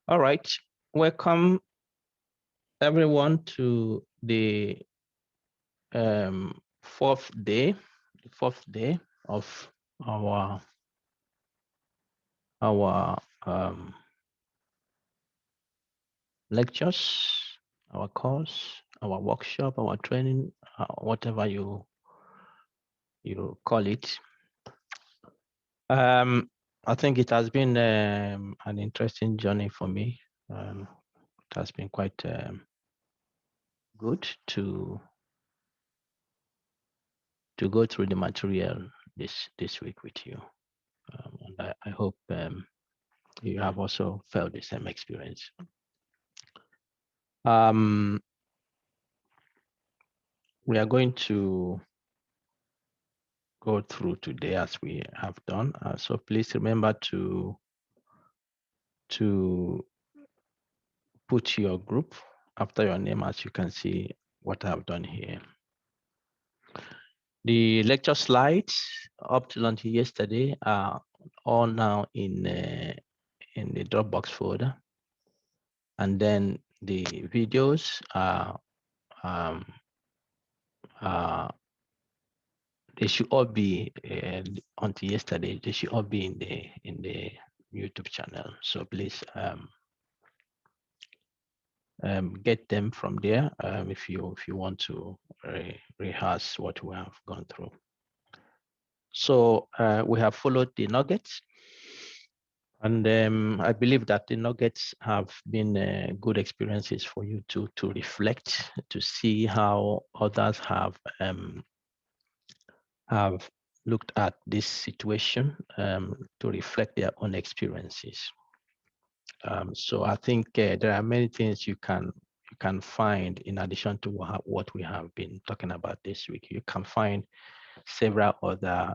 All right. Welcome everyone to the fourth day of our our lectures, our course, our workshop, our training, whatever you call it. I think it has been an interesting journey for me. It has been quite good to go through the material this week with you. And I hope you have also felt the same experience. We are going to go through today as we have done. So please remember to put your group after your name, as you can see what I've done here. The lecture slides up till until yesterday are all now in the Dropbox folder, and then the videos are they should all be until yesterday. They should all be in the YouTube channel. So please get them from there if you want to rehearse what we have gone through. So we have followed the nuggets, and I believe that the nuggets have been good experiences for you to reflect, to see how others have looked at this situation, to reflect their own experiences. So I think there are many things you can find in addition to what we have been talking about this week. You can find several other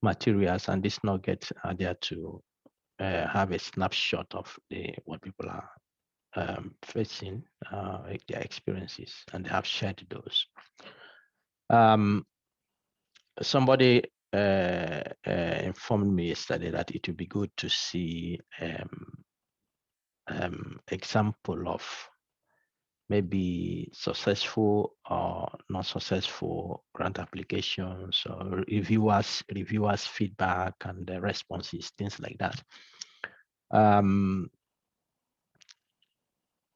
materials, and these nuggets are there to have a snapshot of what people are facing, their experiences, and they have shared those. Somebody informed me yesterday that it would be good to see example of maybe successful or not successful grant applications, or reviewers feedback and the responses, things like that.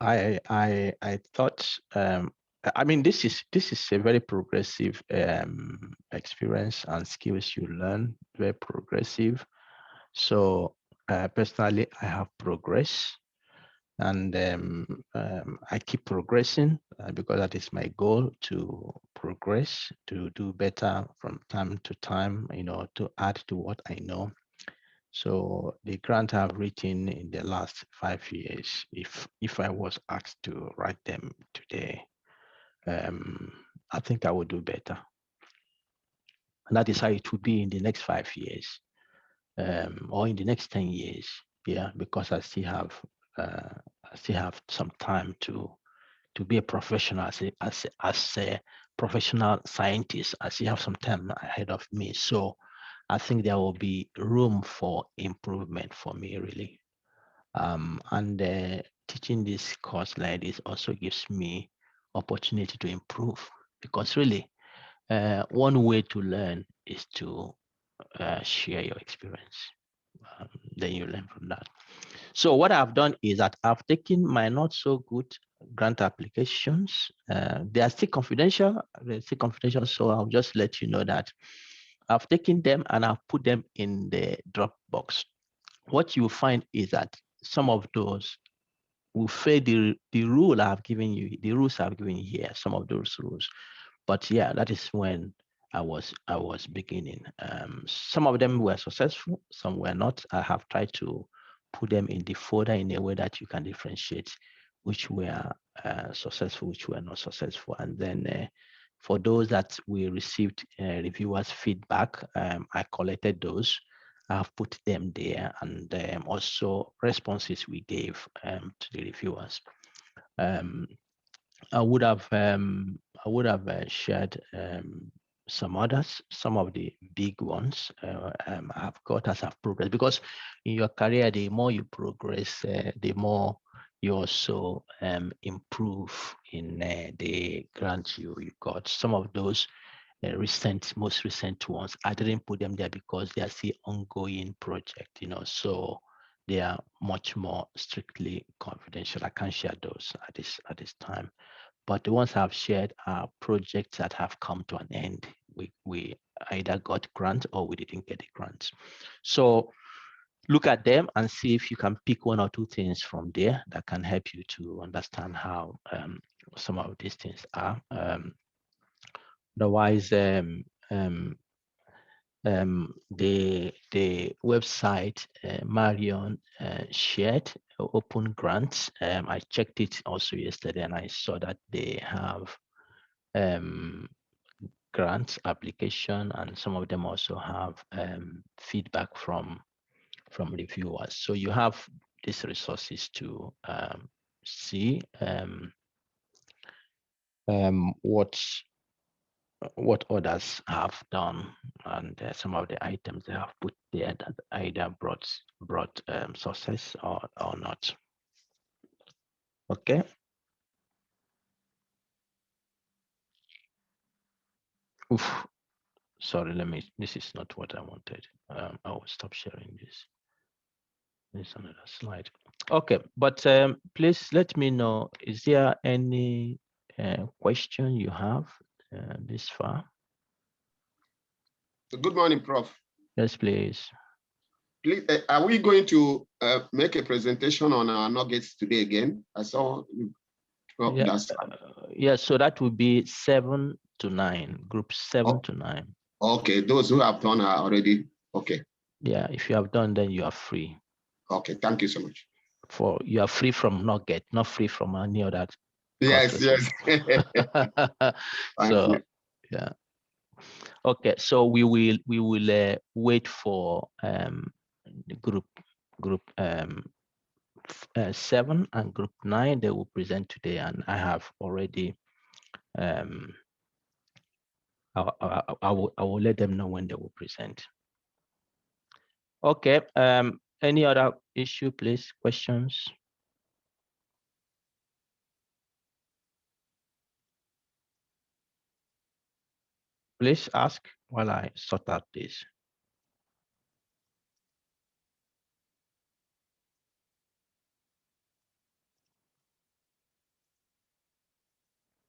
I thought, I mean, this is a very progressive experience and skills you learn, very progressive. So personally, I have progressed, and I keep progressing because that is my goal, to progress, to do better from time to time, to add to what I know. So the grant I've written in the last 5 years, if I was asked to write them today, I think I would do better. And that is how it would be in the next 5 years, or in the next 10 years. Yeah, because I still have some time to be a professional as a professional scientist. I still have some time ahead of me. So I think there will be room for improvement for me, really. And teaching this course like this also gives me opportunity to improve, because really one way to learn is to share your experience. Then you learn from that. So what I've done is that I've taken my not so good grant applications. They are still confidential. So I'll just let you know that I've taken them and I've put them in the Dropbox. What you find is that some of those will fail the rule I've given you, the rules I've given you here, some of those rules. But yeah, that is when I was beginning. Some of them were successful, some were not. I have tried to put them in the folder in a way that you can differentiate which were successful, which were not successful. And then for those that we received reviewers feedback, I collected those. I've put them there, and also responses we gave to the reviewers. I would have shared some others, some of the big ones I've got as I've progressed, because in your career, the more you progress, the more you also improve in the grants you got. Some of those most recent ones, I didn't put them there because they are still ongoing project, so they are much more strictly confidential. I can't share those at this time. But the ones I've shared are projects that have come to an end. We either got grant or we didn't get a grant. So look at them and see if you can pick one or two things from there that can help you to understand how some of these things are. Otherwise, the website Marion shared open grants. I checked it also yesterday and I saw that they have grants application, and some of them also have feedback from reviewers. So you have these resources to see what others have done, and some of the items they have put there that either brought success or not. Okay. Oof. Sorry, this is not what I wanted. I will stop sharing this. There's another slide. Okay, but please let me know, is there any question you have this far? Good morning, Prof. Yes, please. Please, are we going to make a presentation on our nuggets today again? I saw. Yeah, so that would be 7 to 9, group 7 to 9. Okay, those who have done are already okay. Yeah, if you have done, then you are free. Okay, thank you so much. You are free from nugget, not free from any other. Yes. So yeah. Okay, so we will wait for group 7 and group 9. They will present today, and I have already I will let them know when they will present. Okay, any other issue, please? Questions? Please ask while I sort out this.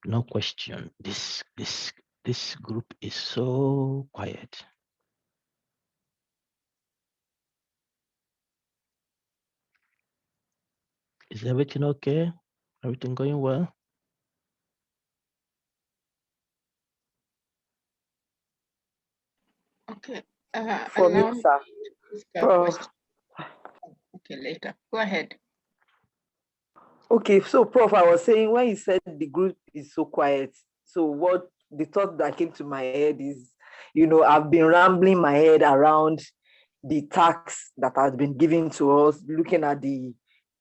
No question. This group is so quiet. Is everything okay? Everything going well? Okay. For me, sir. Okay, later. Go ahead. Okay, so Prof, I was saying when you said the group is so quiet, so what the thought that came to my head is, I've been rambling my head around the tax that has been given to us, looking at the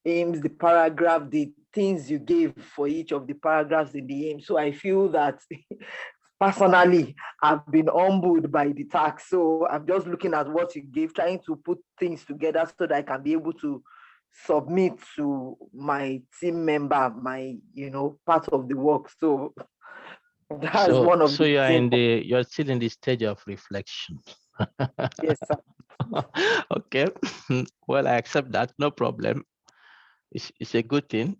aims, the paragraph, the things you gave for each of the paragraphs in the aim. So I feel that personally, I've been humbled by the tax. So I'm just looking at what you gave, trying to put things together so that I can be able to submit to my team member, my, part of the work. So that's one of so the things. you're still in the stage of reflection. Yes, sir. Okay. Well, I accept that, no problem. It's a good thing.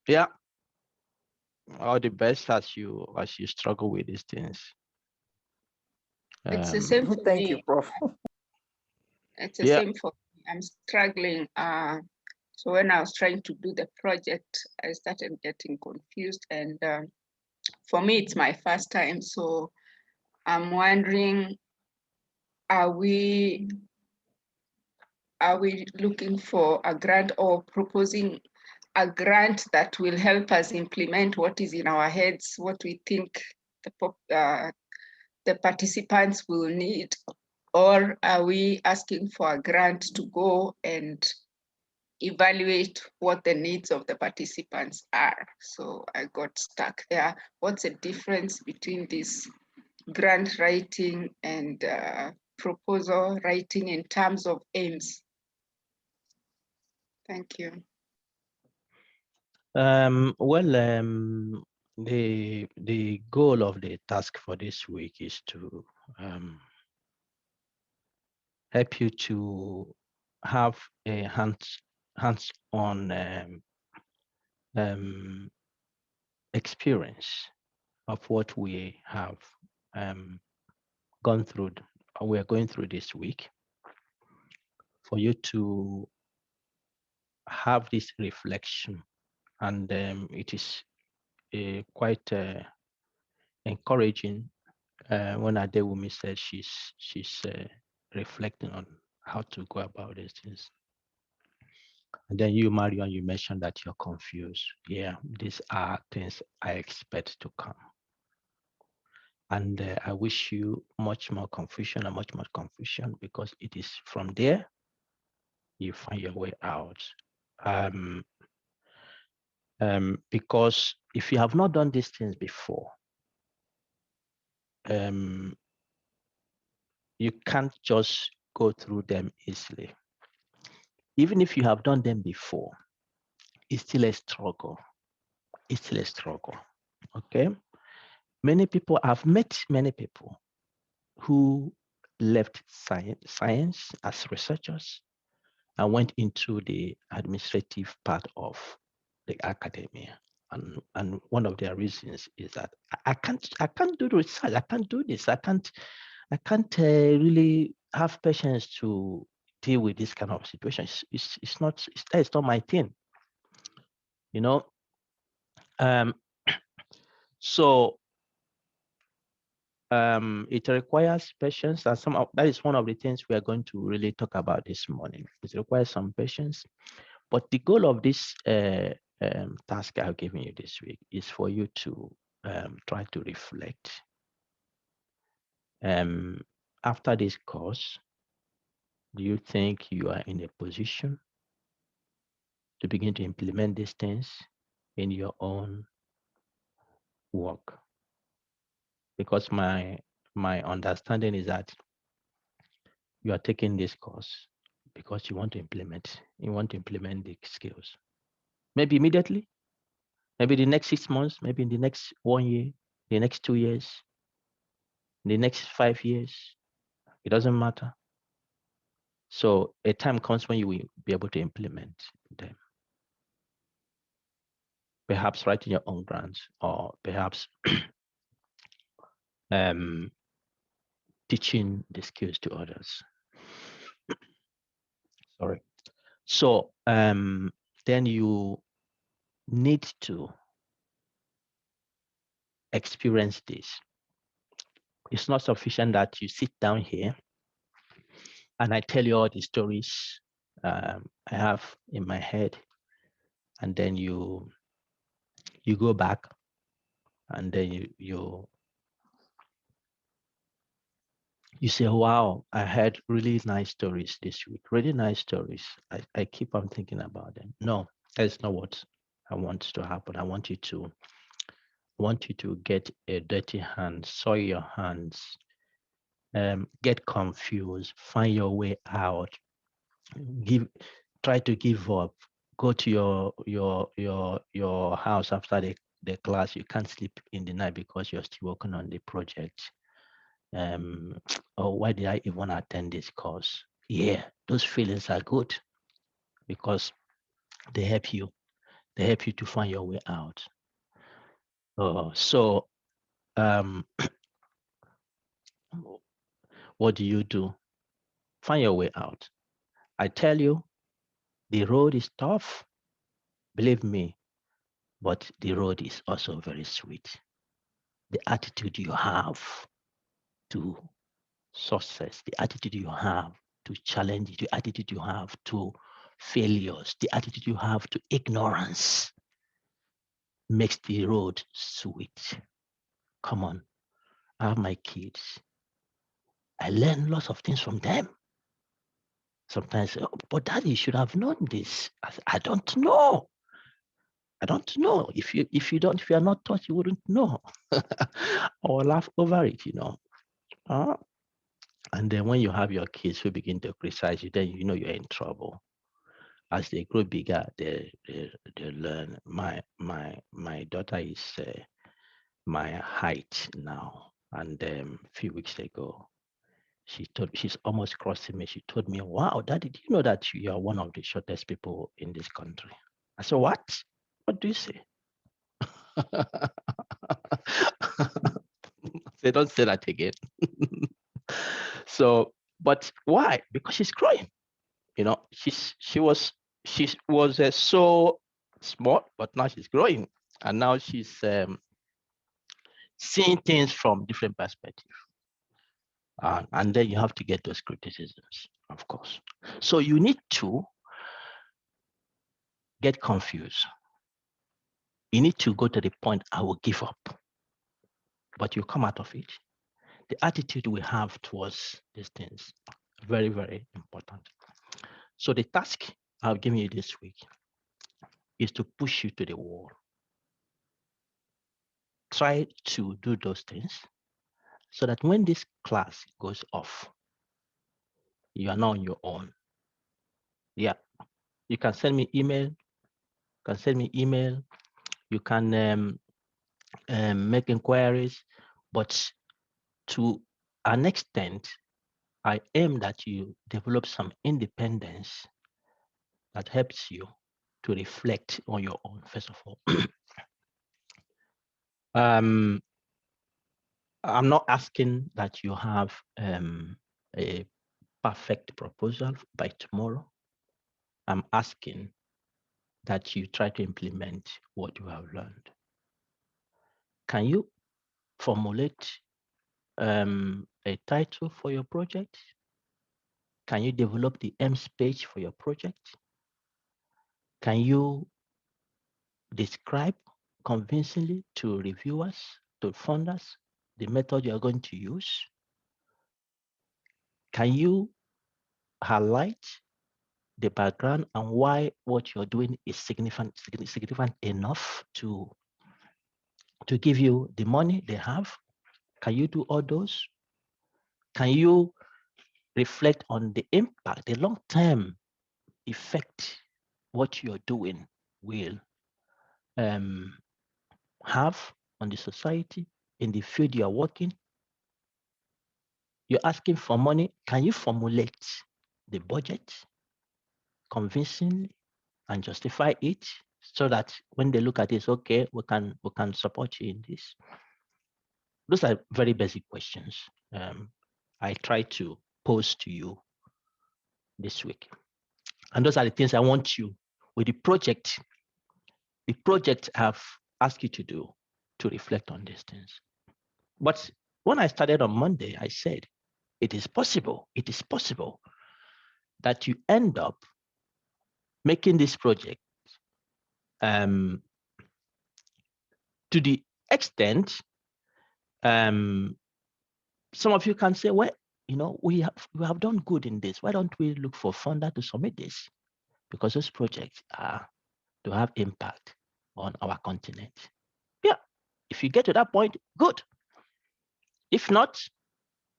Yeah. All the best as you struggle with these things. It's the same for Thank me. you, Prof. It's the same for me. I'm struggling. So when I was trying to do the project, I started getting confused. And for me, it's my first time. So I'm wondering, are we looking for a grant or proposing a grant that will help us implement what is in our heads, what we think the participants will need? Or are we asking for a grant to go and evaluate what the needs of the participants are. So I got stuck there. What's the difference between this grant writing and proposal writing in terms of aims? Thank you. The goal of the task for this week is to help you to have a hands-on experience of what we have gone through, or we are going through this week, for you to have this reflection. And it is quite encouraging when Adewumi said she's reflecting on how to go about these things. And then you, Marion, you mentioned that you're confused. Yeah, these are things I expect to come. And I wish you much more confusion and much more confusion, because it is from there you find your way out. Because if you have not done these things before, you can't just go through them easily. Even if you have done them before, it's still a struggle. It's still a struggle, okay? Many people, I've met many people who left science as researchers and went into the administrative part of the academia. And one of their reasons is that I can't do the research. I can't do this. I can't really have patience to deal with this kind of situations. It's not my thing, you know. So it requires patience, and that is one of the things we are going to really talk about this morning. It requires some patience, but the goal of this task I've given you this week is for you to try to reflect. After this course, do you think you are in a position to begin to implement these things in your own work? Because my understanding is that you are taking this course because you want to implement the skills. Maybe immediately, maybe the next 6 months, maybe in the next 1 year, the next 2 years, the next 5 years, it doesn't matter. So a time comes when you will be able to implement them. Perhaps writing your own grants, or perhaps teaching the skills to others. Sorry. So then you need to experience this. It's not sufficient that you sit down here and I tell you all the stories I have in my head, and then you go back and then you say, wow, I had really nice stories this week, really nice stories. I keep on thinking about them. No, that's not what I want to happen. I want you to get a dirty hand, soil your hands, get confused, find your way out, try to give up, go to your house after the class. You can't sleep in the night because you're still working on the project. Oh, why did I even attend this course? Yeah, those feelings are good because they help you to find your way out. So what do you do? Find your way out. I tell you, the road is tough, believe me, but the road is also very sweet. The attitude you have to success, the attitude you have to challenge, the attitude you have to failures, the attitude you have to ignorance makes the road sweet. Come on, I have my kids. I learn lots of things from them. Sometimes, oh, but Daddy, you should have known this. I don't know. I don't know. If you are not taught, you wouldn't know. Or laugh over it, and then when you have your kids who begin to criticize you, then you know you're in trouble. As they grow bigger, they learn. My daughter is my height now, and a few weeks ago, she's almost crossing me. She told me, "Wow, Daddy, did you know that you are one of the shortest people in this country?" I said, "What? What do you say?" They don't say that again. So, but why? Because she's growing. She was so small, but now she's growing, and now she's seeing things from different perspectives. And then you have to get those criticisms, of course. So you need to get confused. You need to go to the point, I will give up. But you come out of it. The attitude we have towards these things, very, very important. So the task I've given you this week is to push you to the wall. Try to do those things so that when this class goes off, you are not on your own. Yeah, you can send me email. You can make inquiries, but to an extent, I aim that you develop some independence that helps you to reflect on your own, first of all. I'm not asking that you have a perfect proposal by tomorrow. I'm asking that you try to implement what you have learned. Can you formulate a title for your project? Can you develop the aims page for your project? Can you describe convincingly to reviewers, to funders, the method you are going to use? Can you highlight the background and why what you're doing is significant enough to give you the money they have? Can you do all those? Can you reflect on the impact, the long-term effect what you're doing will have on the society in the field you are working? You're asking for money. Can you formulate the budget convincingly and justify it so that when they look at this, okay, we can support you in this? Those are very basic questions I try to pose to you this week. And those are the things I want you with the project I've asked you to do, to reflect on these things. But when I started on Monday, I said, it is possible that you end up making this project to the extent some of you can say, well, we have done good in this. Why don't we look for funder to submit this? Because those projects are to have impact on our continent. Yeah, if you get to that point, good. If not,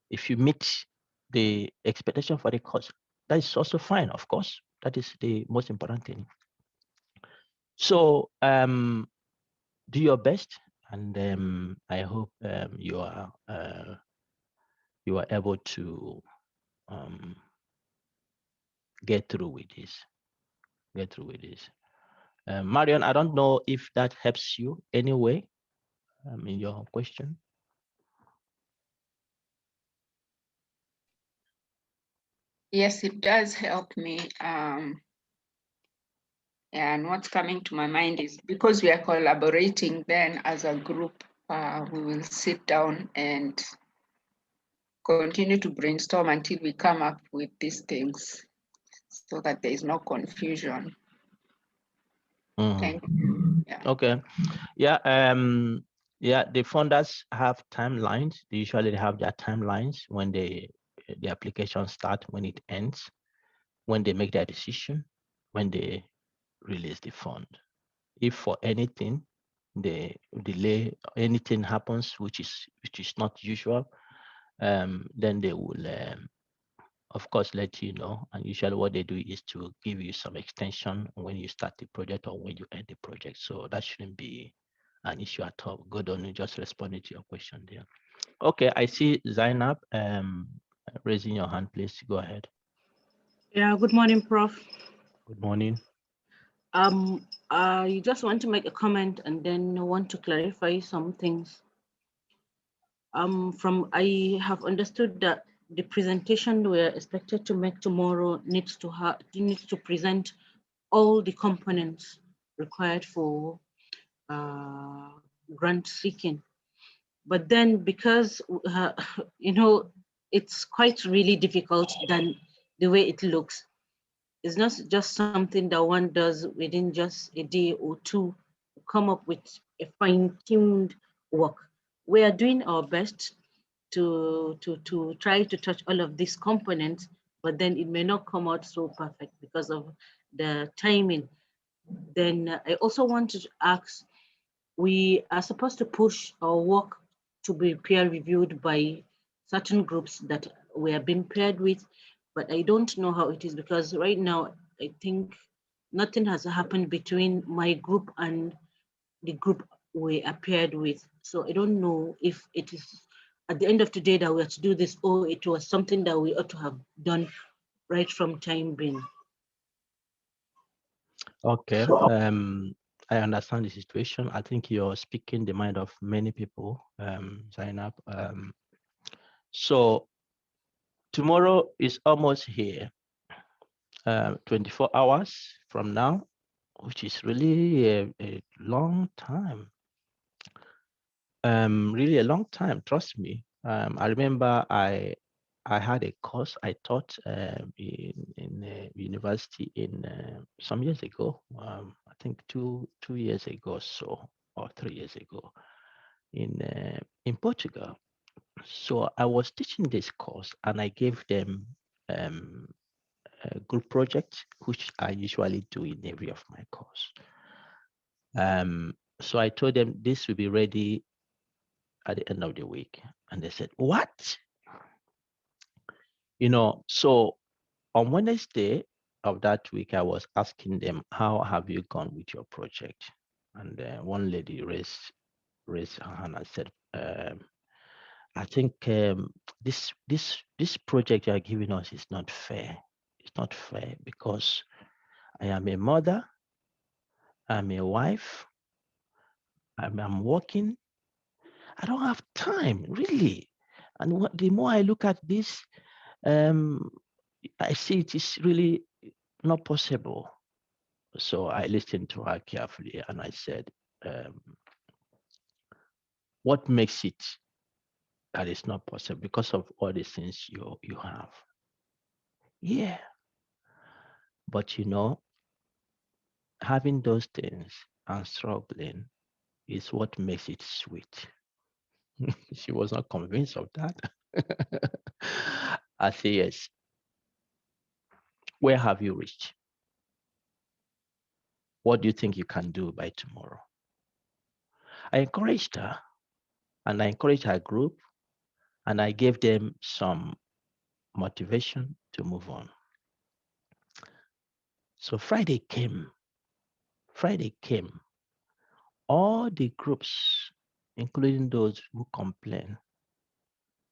if you meet the expectation for the cost, that is also fine, of course. That is the most important thing. So do your best, and I hope you are able to get through with this. Marion, I don't know if that helps you anyway in your question. Yes, it does help me. And what's coming to my mind is because we are collaborating then as a group, we will sit down and continue to brainstorm until we come up with these things so that there is no confusion. Thank you. Yeah. Okay. Yeah. Yeah. The funders have timelines. They usually have their timelines when the application starts, when it ends. when they make their decision, when they release the fund. If for anything they delay, anything happens which is not usual, then they will of course let you know. And usually what they do is to give you some extension when you start the project or when you end the project. So that shouldn't be an issue at all. Good on you, just responding to your question there. Okay, I see Zainab raising your hand. Please go ahead. Yeah, good morning, Prof. Good morning. I just want to make a comment and then want to clarify some things. I have understood that the presentation we're expected to make tomorrow needs to present all the components required for grant seeking. But then because, it's quite really difficult than the way it looks. It's not just something that one does within just a day or two to come up with a fine-tuned work. We are doing our best to try to touch all of these components, but then it may not come out so perfect because of the timing. Then I also wanted to ask, we are supposed to push our work to be peer reviewed by certain groups that we are being paired with, but I don't know how it is because right now I think nothing has happened between my group and the group we are paired with. So I don't know if it is at the end of the day that we have to do this, or it was something that we ought to have done right from time being. Okay, I understand the situation. I think you're speaking the mind of many people, Zainab. So tomorrow is almost here, 24 hours from now, which is really a long time. Really a long time, trust me. I remember I had a course I taught in university in some years ago. I think two years ago, so, or 3 years ago, in Portugal. So I was teaching this course, and I gave them a group project, which I usually do in every of my course. So I told them this will be ready at the end of the week, and they said, "What?" So on Wednesday of that week, I was asking them, "How have you gone with your project?" And one lady raised her hand and said, "I think this project you are giving us is not fair. It's not fair because I am a mother, I'm a wife, I'm working. I don't have time, really. And the more I look at this, I see it is really not possible." So I listened to her carefully, and I said, "What makes it that it's not possible? Because of all the things you have." Yeah, but having those things and struggling is what makes it sweet. She was not convinced of that. I say, yes. Where have you reached? What do you think you can do by tomorrow? I encouraged her, and I encouraged her group, and I gave them some motivation to move on. So Friday came. All the groups, including those who complained,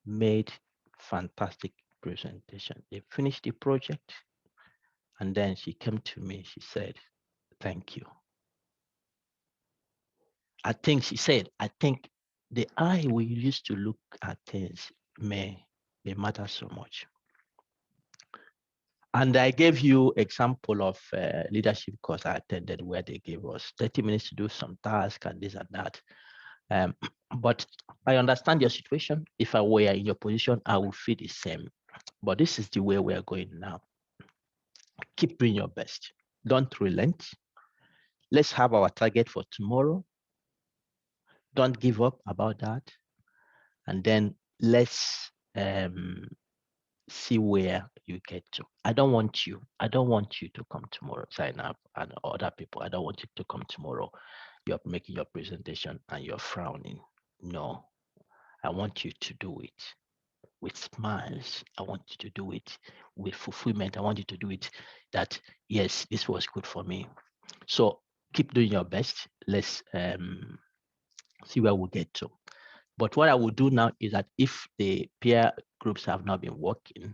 made fantastic presentation. They finished the project, and then she came to me. She said, "Thank you." I think she said, "I think the eye we used to look at things may matter so much." And I gave you example of leadership course I attended where they gave us 30 minutes to do some task and this and that. But I understand your situation. If I were in your position, I would feel the same. But this is the way we are going now. Keep doing your best. Don't relent. Let's have our target for tomorrow. Don't give up about that. And then let's see where you get to. I don't want you to come tomorrow, sign up, and other people. I don't want you to come tomorrow. You're making your presentation and you're frowning. No, I want you to do it with smiles. I want you to do it with fulfillment. I want you to do it that, yes, this was good for me. So keep doing your best. Let's see where we get to. But what I will do now is that if the peer groups have not been working,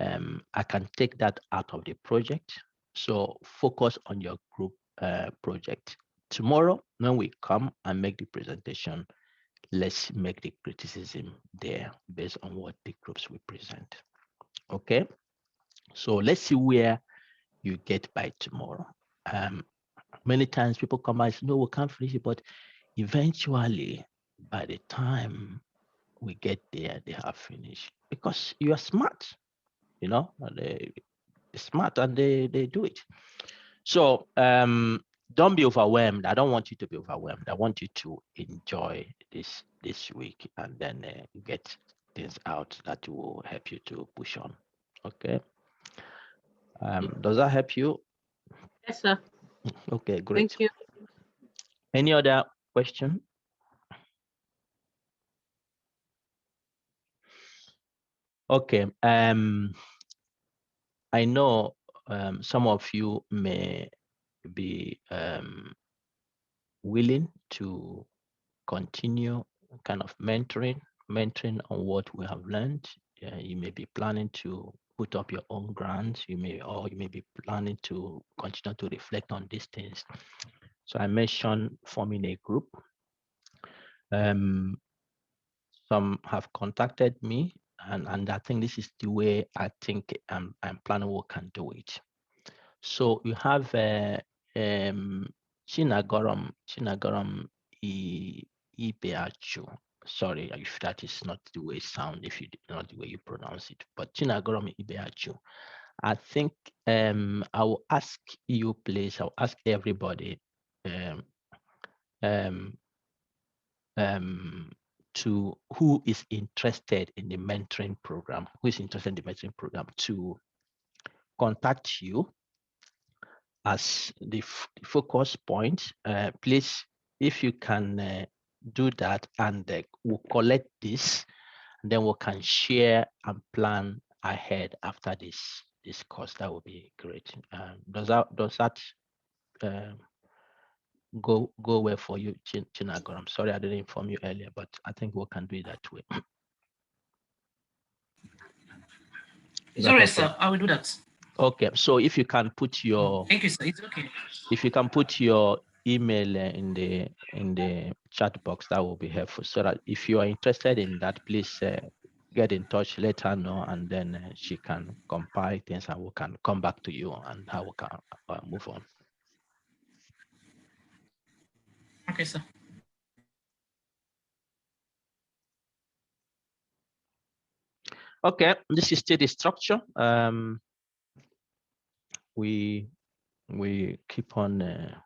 I can take that out of the project. So focus on your group project. Tomorrow, when we come and make the presentation, let's make the criticism there based on what the groups will present. Okay, so let's see where you get by tomorrow. Many times people come by and say, no, we can't finish it, but eventually, by the time we get there, they have finished because you are smart, you know, they're smart and they do it. So don't be overwhelmed. I don't want you to be overwhelmed. I want you to enjoy this week and then get things out that will help you to push on. Okay. Does that help you? Yes, sir. Okay, great. Thank you. Any other question? Okay. I know some of you may be willing to continue kind of mentoring on what we have learned. You may be planning to put up your own grants. You may be planning to continue to reflect on these things. So I mentioned forming a group. Some have contacted me, and I think this is the way I think I'm planning we can do it. So you have Chinagoram Ibeachu. Sorry if that is not the way it sounds, if you not the way you pronounce it, but Chinagoram Ibeachu. I think I will ask you, please. I'll ask everybody to who is interested in the mentoring program, to contact you as the focus point. Please, if you can do that, and we'll collect this, and then we can share and plan ahead after this course. That would be great. Does that go well for you, Chinago? I'm sorry I didn't inform you earlier, but I think we can do it that way. It's all right, sir. I will do that. Okay, so if you can put your thank you, sir. It's okay. If you can put your email in the chat box, that will be helpful. So that if you are interested in that, please get in touch, let her know, and then she can compile things, and we can come back to you and how we can move on. Okay, sir. Okay, this is still the structure. We keep on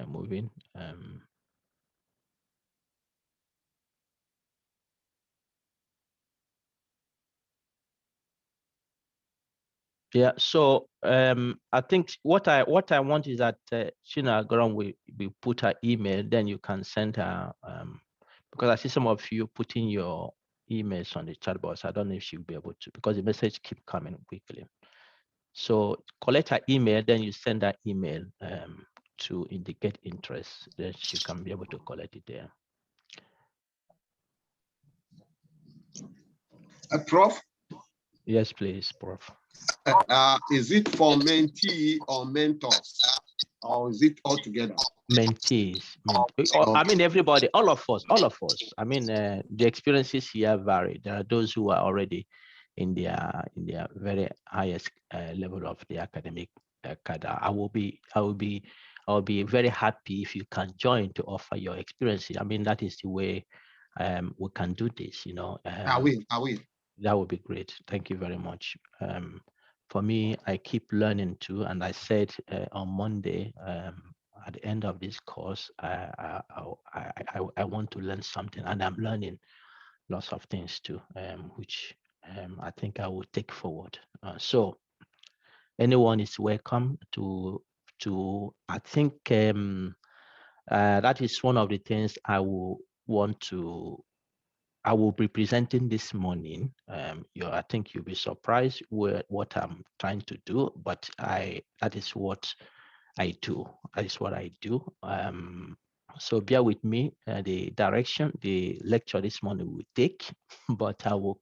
moving. Yeah, so I think what I want is that Chinagoram will put her email, then you can send her because I see some of you putting your emails on the chat box. I don't know if she'll be able to, because the message keep coming quickly. So collect her email, then you send her email to indicate interest, then she can be able to collect it there. Prof? Yes, please, Prof. Is it for mentee or mentors, or is it all together? Mentees. I mean, everybody, all of us. I mean, the experiences here vary. There are those who are already in their very highest level of the academic cadre. I will be very happy if you can join to offer your experiences. I mean, that is the way we can do this. You know. I will. That would be great. Thank you very much. For me, I keep learning too, and I said on Monday, at the end of this course, I want to learn something, and I'm learning lots of things too, which I think I will take forward. So anyone is welcome to I think that is one of the things I will be presenting this morning. I think you'll be surprised with what I'm trying to do, but that is what I do. That is what I do. So bear with me. The direction the lecture this morning will take, but I will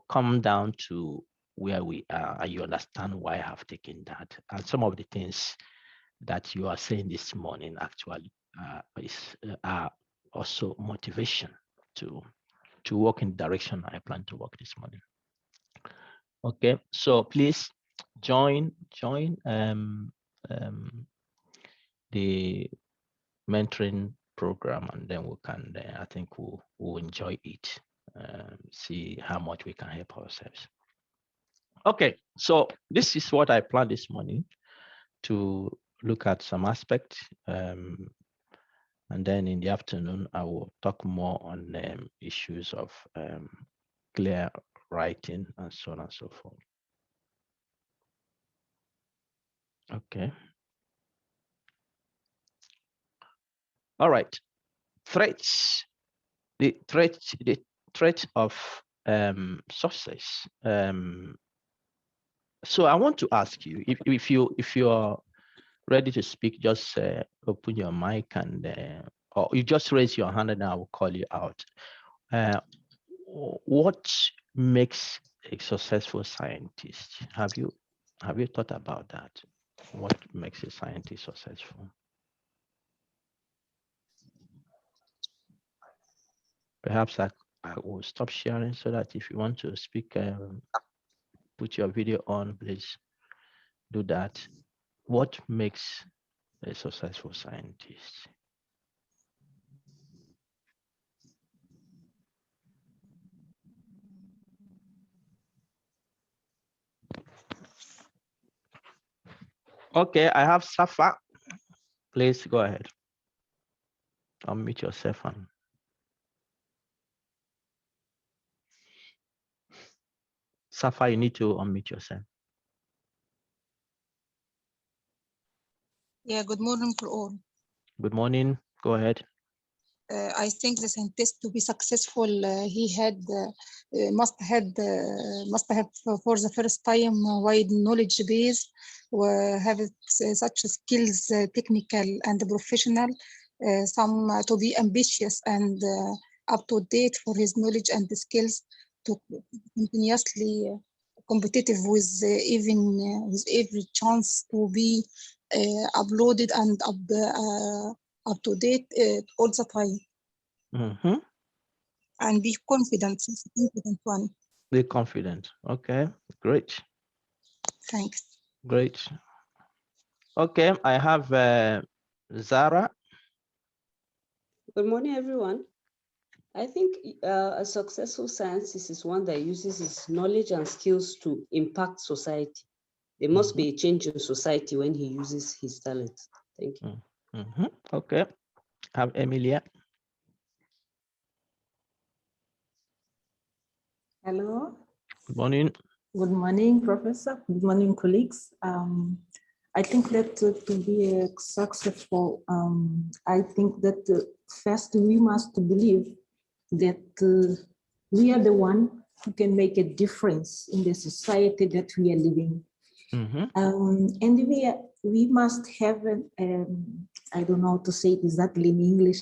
come down to where we are, and you understand why I have taken that. And some of the things that you are saying this morning actually are also motivation to work in the direction I plan to work this morning. Okay, so please join the mentoring program, and then we can I think we'll enjoy it, see how much we can help ourselves. Okay, so this is what I planned this morning, to look at some aspects, and then in the afternoon I will talk more on issues of clear writing and so on and so forth. Okay. All right. Threats. The threat of success. So I want to ask you, if you are ready to speak, just open your mic, and or you just raise your hand and I will call you out. What makes a successful scientist? Have you thought about that? What makes a scientist successful? Perhaps I will stop sharing so that if you want to speak, put your video on, please do that. What makes a successful scientist? Okay, I have Safa. Please go ahead. Unmute yourself. Safa, you need to unmute yourself. Yeah, good morning for all. Good morning. Go ahead. I think the scientist to be successful, he must have for the first time wide knowledge base, have such skills, technical and professional, some to be ambitious and up to date for his knowledge and skills, to continuously competitive with with every chance to be uploaded and up to date all the time. Mm-hmm. And be confident one. Be confident. Okay, great. Thanks. Great. Okay, I have Zara. Good morning, everyone. I think a successful scientist is one that uses his knowledge and skills to impact society. There must be a change in society when he uses his talents. Thank you. Okay. Have Emilia. Hello. Good morning. Good morning, Professor. Good morning, colleagues. I think that to be successful, I think that first we must believe that we are the one who can make a difference in the society that we are living. And we must have, I don't know how to say it exactly in English,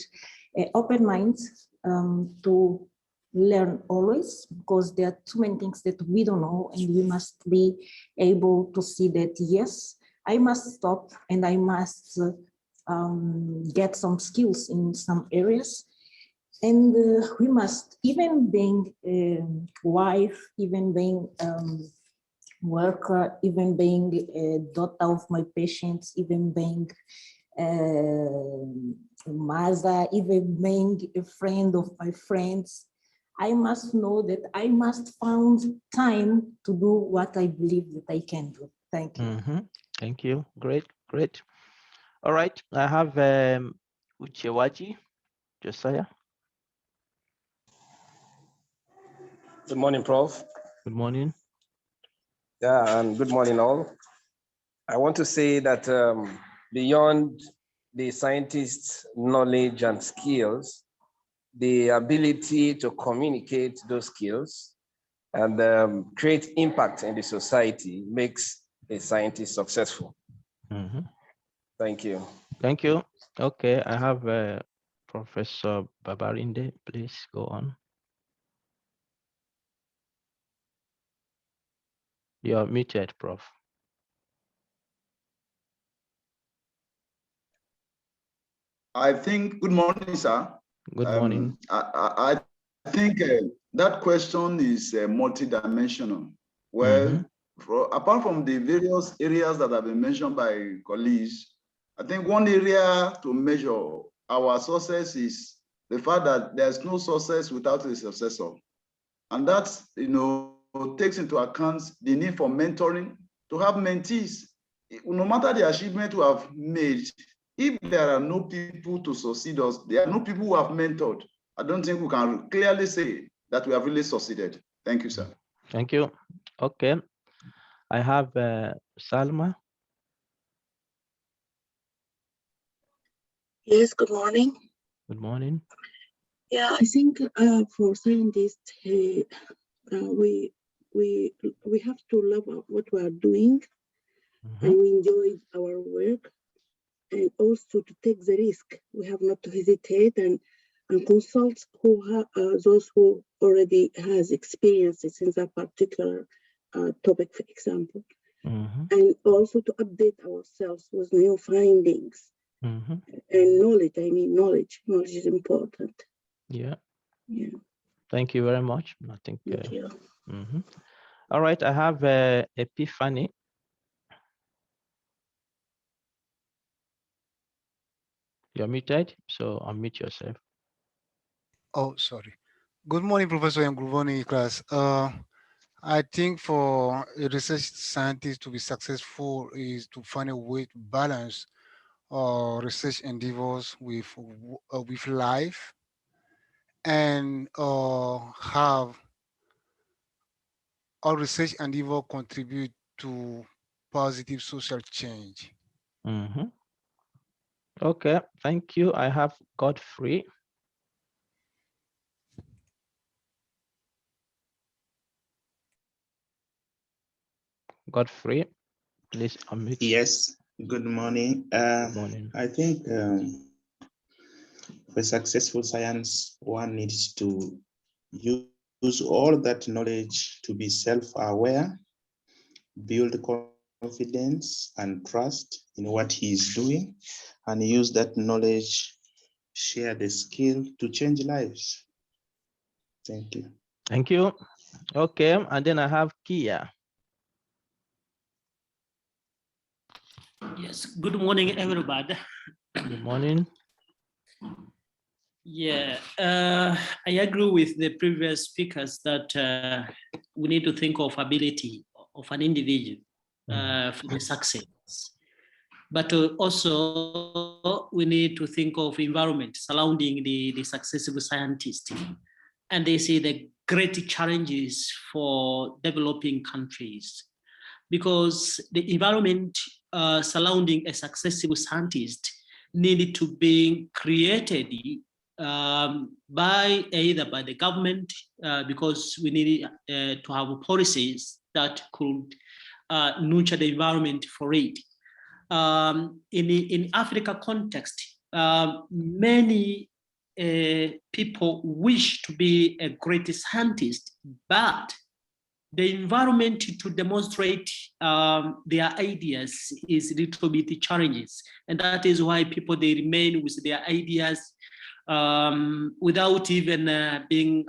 open minds to learn always, because there are too many things that we don't know, and we must be able to see that, yes, I must stop and I must get some skills in some areas. And we must, even being a wife, even being worker, even being a daughter of my patients, even being a mother, even being a friend of my friends, I must know that I must find time to do what I believe that I can do. Thank you. Thank you. Great, great. All right, I have Uchewaji, Josiah. Good morning, Prof. Good morning. Yeah, and good morning, all. I want to say that beyond the scientists' knowledge and skills, the ability to communicate those skills and create impact in the society makes a scientist successful. Thank you. Thank you. Okay, I have Professor Babarinde. Please go on. You're muted, Prof. I think, good morning, sir. Good morning. I think that question is multidimensional. Well, apart from the various areas that have been mentioned by colleagues, I think one area to measure our success is the fact that there's no success without a successor. And that, takes into account the need for mentoring, to have mentees. No matter the achievement we have made, if there are no people to succeed us, there are no people who have mentored, I don't think we can clearly say that we have really succeeded. Thank you, sir. Thank you. Okay. I have Salma. Yes, good morning. Good morning. Yeah, I think for scientists, we have to love what we are doing, and we enjoy our work, and also to take the risk. We have not to hesitate and consult those who already has experiences in that particular topic, for example, and also to update ourselves with new findings and knowledge. I mean, knowledge is important. Yeah. Yeah. Thank you very much. I think. Thank you. All right. I have Epiphany. You're muted, so unmute yourself. Oh, sorry. Good morning, Professor and good morning, class. I think for a research scientist to be successful is to find a way to balance research endeavors with life, and have all research endeavor contribute to positive social change. Okay, thank you. I have Godfrey. Godfrey, please unmute. Yes, good morning. Good morning. I think for successful science, one needs to use all that knowledge to be self-aware, build confidence and trust in what he is doing, and use that knowledge, share the skill to change lives. Thank you. Thank you. Okay, and then I have Kia. Yes, good morning, everybody. Good morning. Yeah, I agree with the previous speakers that we need to think of ability of an individual for the success. But also we need to think of environment surrounding the successful scientist. And they see the great challenges for developing countries, because the environment surrounding a successful scientist needed to be created by either by the government, because we need to have policies that could nurture the environment for it. In Africa context, many people wish to be a great scientist, but the environment to demonstrate their ideas is a little bit challenges, and that is why people they remain with their ideas without even being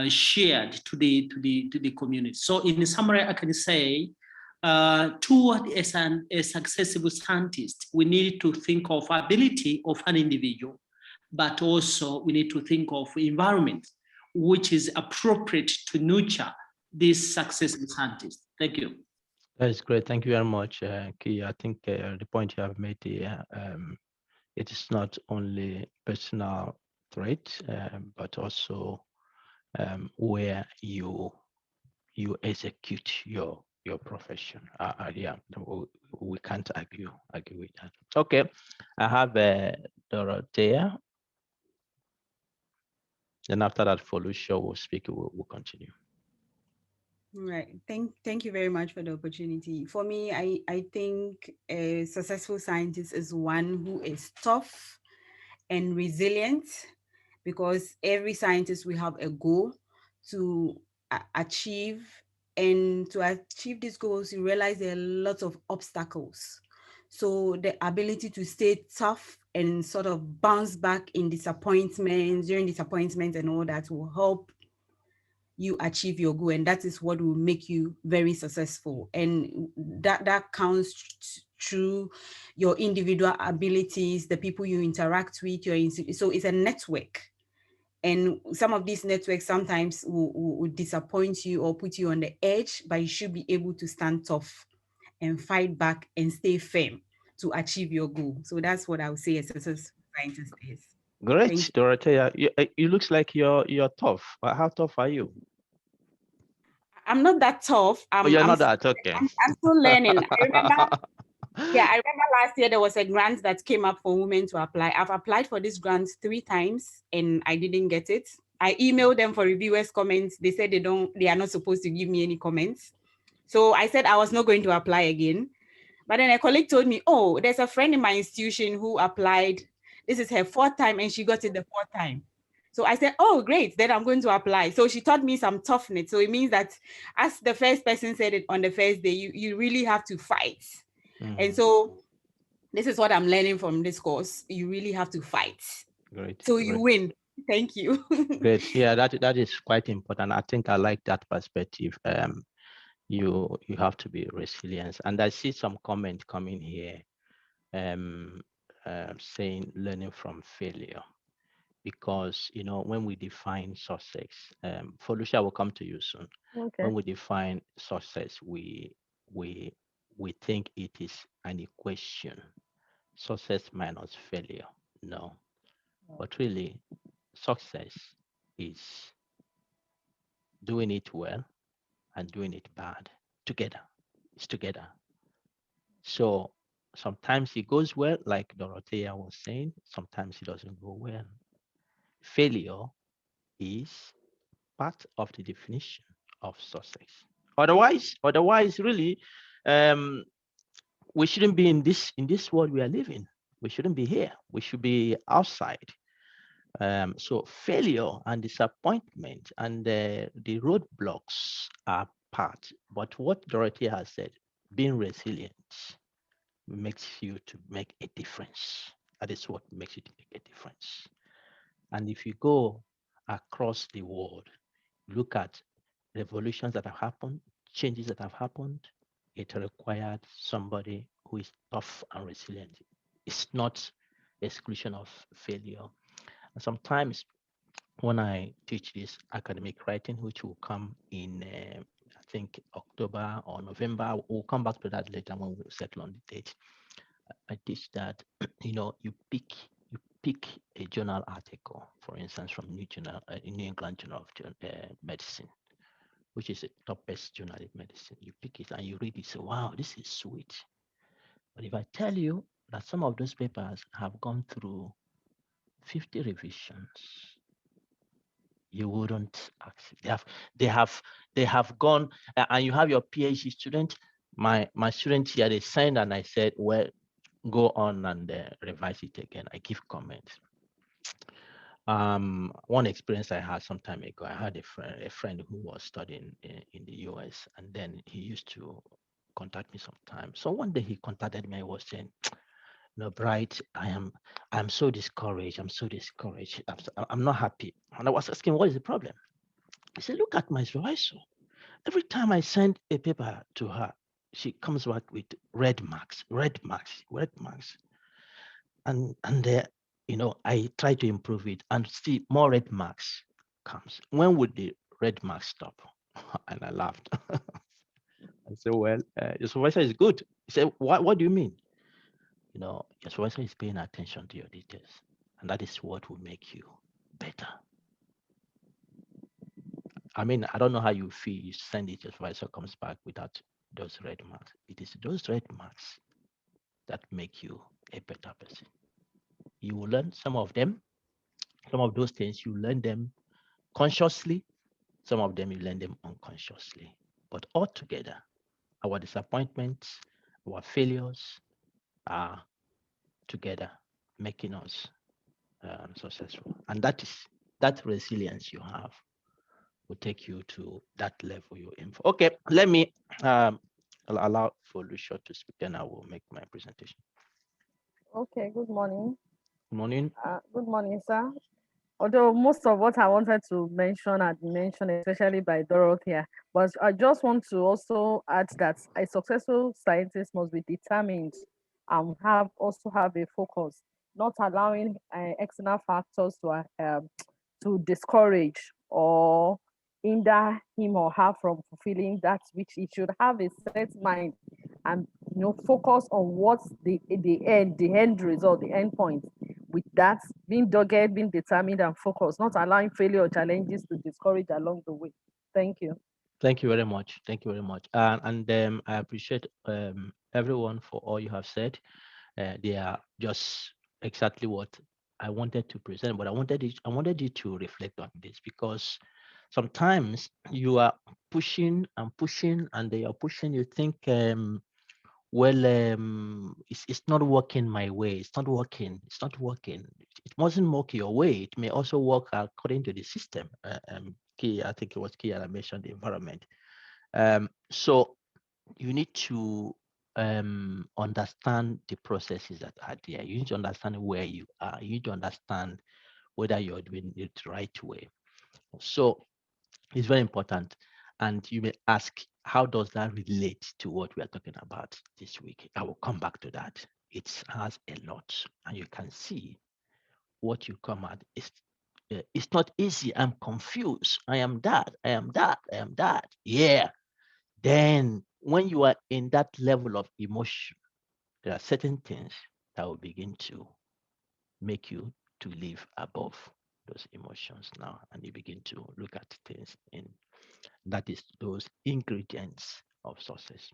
shared to the community. So, in summary, I can say, toward a successful scientist, we need to think of ability of an individual, but also we need to think of environment which is appropriate to nurture this successful scientist. Thank you. That's great. Thank you very much, Kia. I think the point you have made here, it is not only personal trait, but also where you execute your profession. Yeah, we can't argue with that. Okay, I have Dorothea. Then after that, Felicia will speak. We'll continue. Right. Thank you very much for the opportunity. For me, I think a successful scientist is one who is tough and resilient, because every scientist will have a goal to achieve. And to achieve these goals, you realize there are lots of obstacles. So the ability to stay tough and sort of bounce back in disappointments, during disappointments and all that, will help you achieve your goal, and that is what will make you very successful. And that counts through your individual abilities, the people you interact with, so it's a network. And some of these networks sometimes will disappoint you or put you on the edge, but you should be able to stand tough and fight back and stay firm to achieve your goal. So that's what I would say a successful scientist is. Great, Dorothea. You looks like you're tough. How tough are you? I'm not that tough. You're not that, okay. I'm still learning. I remember last year there was a grant that came up for women to apply. I've applied for this grant 3 times and I didn't get it. I emailed them for reviewers' comments. They said they are not supposed to give me any comments. So I said I was not going to apply again. But then a colleague told me, oh, there's a friend in my institution who applied. This is her 4th time and she got it the 4th time. So I said, oh, great, then I'm going to apply. So she taught me some toughness. So it means that, as the first person said it on the first day, you really have to fight. And so this is what I'm learning from this course. You really have to fight. Great. So you win. Thank you. Great. Yeah, that is quite important. I think I like that perspective. You have to be resilient. And I see some comment coming here saying learning from failure. Because, when we define success, Felicia will come to you soon. Okay. When we define success, we think it is an equation, success minus failure. No, but really, success is doing it well and doing it bad together. It's together. So sometimes it goes well, like Dorothea was saying. Sometimes it doesn't go well. Failure is part of the definition of success. Otherwise, really, we shouldn't be in this world we are living. We shouldn't be here. We should be outside. So failure and disappointment and the roadblocks are part. But what Dorothea has said, being resilient makes you to make a difference. That is what makes you to make a difference. And if you go across the world, look at revolutions that have happened, changes that have happened, it required somebody who is tough and resilient. It's not exclusion of failure. And sometimes when I teach this academic writing, which will come in, I think, October or November, we'll come back to that later when we settle on the date. I teach that, you pick a journal article, for instance, from New England Journal of Medicine, which is the toughest journal in medicine. You pick it and you read it, say, wow, this is sweet. But if I tell you that some of those papers have gone through 50 revisions, you wouldn't accept. They have gone, and you have your PhD student. My student here, they signed, and I said, well, go on and revise it again. I give comments. One experience I had some time ago, I had a friend who was studying in the US, and then he used to contact me sometimes. So one day he contacted me. I was saying, Bright, I'm so discouraged. I'm so discouraged. I'm not happy. And I was asking, what is the problem? He said, look at my supervisor. Every time I send a paper to her, she comes back with red marks. And I try to improve it and see more red marks comes. When would the red marks stop? And I laughed. I said, well, your supervisor is good. He said, what do you mean? Your supervisor is paying attention to your details. And that is what will make you better. I mean, I don't know how you feel. You send it, your supervisor comes back without those red marks. It is those red marks that make you a better person. You will learn some of them. Some of those things, you learn them consciously. Some of them, you learn them unconsciously. But altogether, our disappointments, our failures are together making us successful. And that resilience you have will take you to that level you're in for. Okay, let me allow for Lucia to speak, then I will make my presentation. Okay, good morning. Good morning. Good morning, sir. Although most of what I wanted to mention had been mentioned, especially by Dorothea, but I just want to also add that a successful scientist must be determined and also have a focus, not allowing external factors to discourage or hinder him or her from fulfilling that which he should have a set mind and focus on what's the end result, the end point. With that, being dogged, being determined and focused, not allowing failure or challenges to discourage along the way. Thank you. Thank you very much. Thank you very much. I appreciate everyone for all you have said. They are just exactly what I wanted to present, but I wanted you to reflect on this, because sometimes you are pushing and pushing, and they are pushing. You think, it's not working my way. It's not working. It's not working. It mustn't work your way. It may also work according to the system. I think it was key. I mentioned the environment. So you need to understand the processes that are there. You need to understand where you are. You need to understand whether you're doing it the right way. So it's very important. And you may ask, how does that relate to what we are talking about this week? I will come back to that. It has a lot, and you can see what you come at. It's not easy. I'm confused. I am that. I am that. I am that. Yeah. Then when you are in that level of emotion, there are certain things that will begin to make you to live above those emotions now, and you begin to look at things in that is those ingredients of success.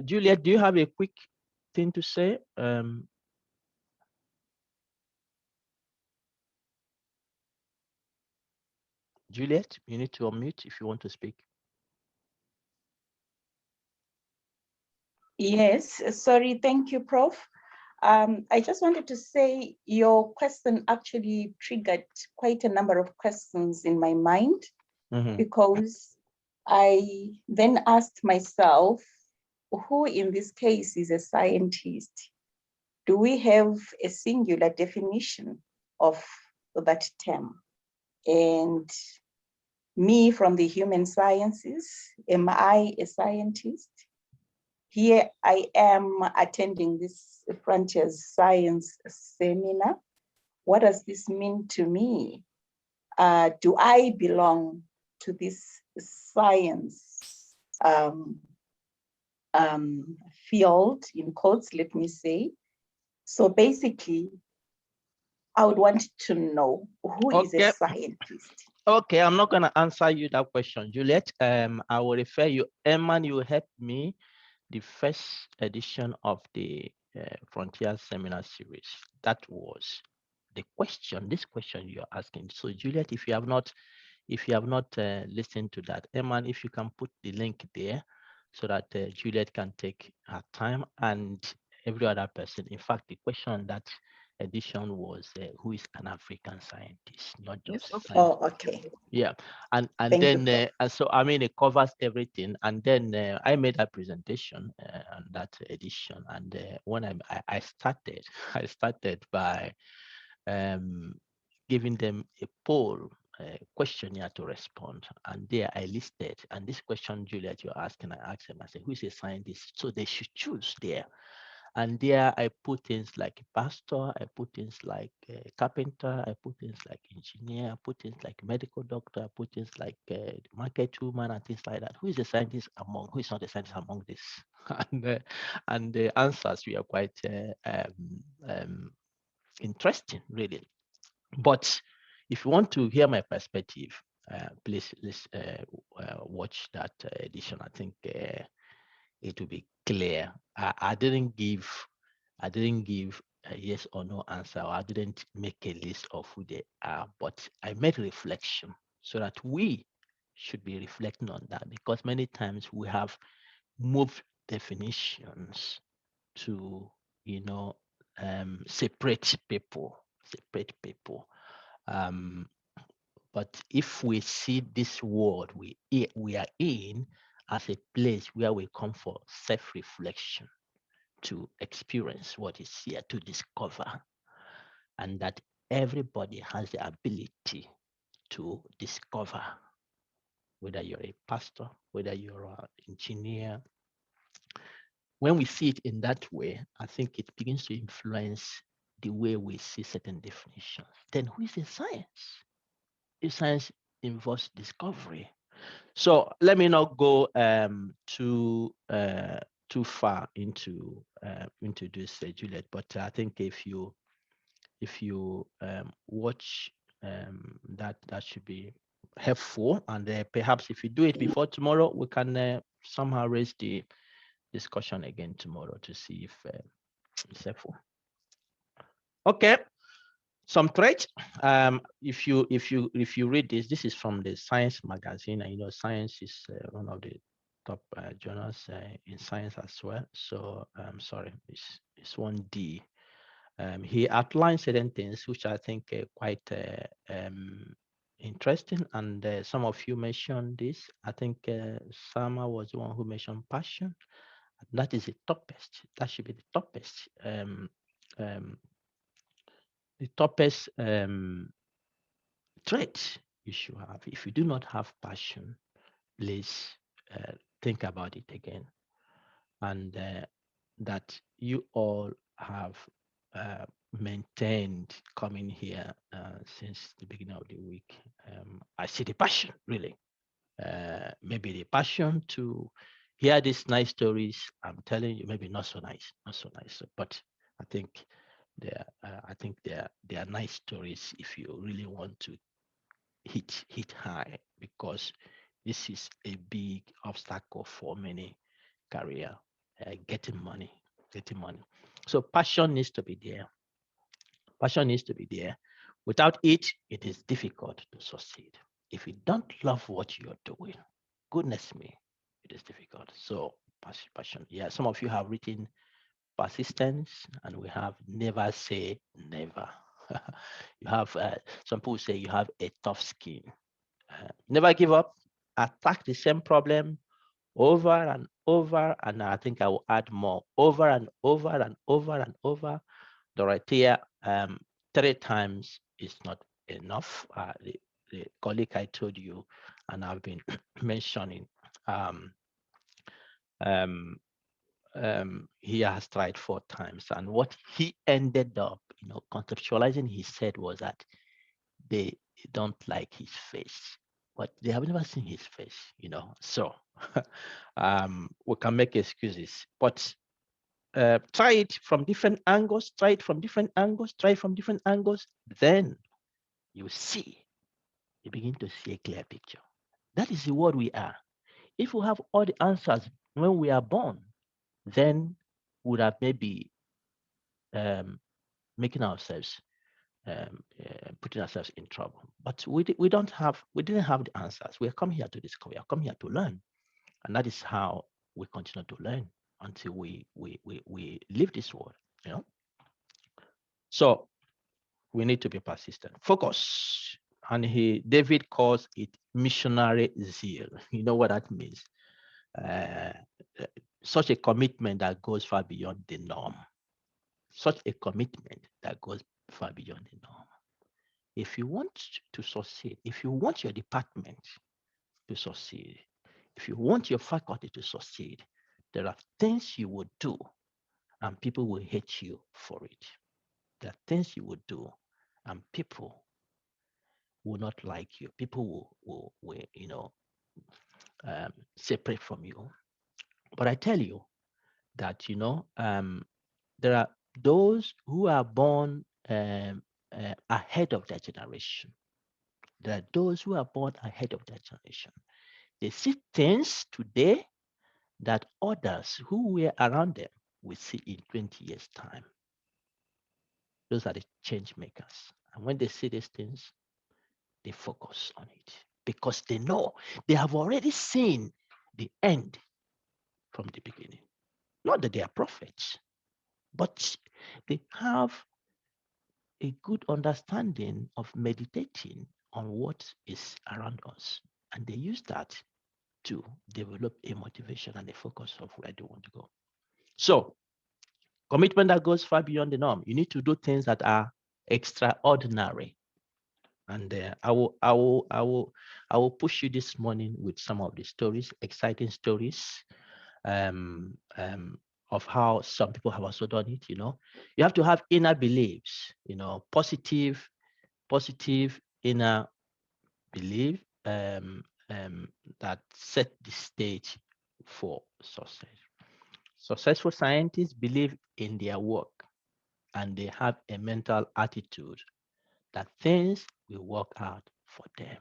Juliet, do you have a quick thing to say? Juliet, you need to unmute if you want to speak. Yes, sorry, thank you, Prof. I just wanted to say your question actually triggered quite a number of questions in my mind, because I then asked myself, who in this case is a scientist? Do we have a singular definition of that term? And me from the human sciences, am I a scientist? Here I am attending this Frontiers Science seminar. What does this mean to me? Do I belong to this science field, in quotes, let me say? So basically, I would want to know who is a scientist. Okay, I'm not going to answer you that question, Juliet. I will refer you. Eman, you helped me. The first edition of the Frontier Seminar Series. That was the question. This question you're asking. So, Juliet, if you have not listened to that, Eman, if you can put the link there, so that Juliet can take her time, and every other person. In fact, the question on that edition was who is an African scientist, not just scientist. Oh, okay. Yeah, and Thank then so I mean it covers everything. And then I made a presentation on that edition, and when I started by giving them a poll questionnaire to respond, and there I listed, and this question, Juliet, you're asking, I asked them, I said, who is a scientist? So they should choose there. And there I put things like pastor, I put things like carpenter, I put things like engineer, I put things like medical doctor, I put things like market woman and things like that. Who is a scientist among, who is not a scientist among this? And the answers were quite interesting, really. But if you want to hear my perspective, Please let's watch that edition. I think it will be clear. I didn't give a yes or no answer. Or I didn't make a list of who they are, but I made reflection so that we should be reflecting on that, because many times we have moved definitions to, separate people. But if we see this world we are in as a place where we come for self-reflection, to experience what is here, to discover, and that everybody has the ability to discover, whether you're a pastor, whether you're an engineer. When we see it in that way, I think it begins to influence the way we see certain definitions. Then who is a science? If science involves discovery. So let me not go too far into this, Juliet. But I think if you watch that should be helpful. And perhaps if you do it before tomorrow, we can somehow raise the discussion again tomorrow to see if it's helpful. Okay. Some traits. If you read this is from the Science magazine, and Science is one of the top journals in science as well. So sorry, it's 1D. He outlines certain things which I think are quite interesting, and some of you mentioned this. I think Sama was the one who mentioned passion. That is the toughest. That should be the toughest. The toughest trait you should have. If you do not have passion, please think about it again, and that you all have maintained coming here since the beginning of the week. I see the passion, really. Maybe the passion to hear these nice stories. I'm telling you, maybe not so nice, but I think they are nice stories if you really want to hit high, because this is a big obstacle for many career, getting money. So passion needs to be there. Without it, it is difficult to succeed. If you don't love what you're doing, goodness me, it is difficult. So passion. Yeah, some of you have written persistence, and we have never say never. You have some people say you have a tough skin. Never give up. Attack the same problem over and over, and I think I will add more, over and over and over and over. Dorothea, 3 times is not enough. The colleague I told you, and I've been mentioning, he has tried 4 times, and what he ended up, contextualizing, he said was that they don't like his face, but they have never seen his face, So we can make excuses, but try it from different angles, then you begin to see a clear picture. That is the world we are. If we have all the answers when we are born, then we would have maybe making ourselves, putting ourselves in trouble. But we didn't have the answers. We are coming here to discover, we are coming here to learn. And that is how we continue to learn until we leave this world, So we need to be persistent, focus. And David calls it missionary zeal. You know what that means? Such a commitment that goes far beyond the norm. Such a commitment that goes far beyond the norm. If you want to succeed, if you want your department to succeed, if you want your faculty to succeed, there are things you would do and people will hate you for it. There are things you would do and people will not like you. People will separate from you. But I tell you that, there are those who are born ahead of their generation. There are those who are born ahead of their generation. They see things today that others who were around them will see in 20 years' time. Those are the change makers. And when they see these things, they focus on it because they know they have already seen the end from the beginning. Not that they are prophets, but they have a good understanding of meditating on what is around us. And they use that to develop a motivation and a focus of where they want to go. So, commitment that goes far beyond the norm. You need to do things that are extraordinary. And I will push you this morning with some of the stories, exciting stories, of how some people have also done it. You have to have inner beliefs, positive inner belief that set the stage for success. Successful scientists believe in their work and they have a mental attitude that things will work out for them.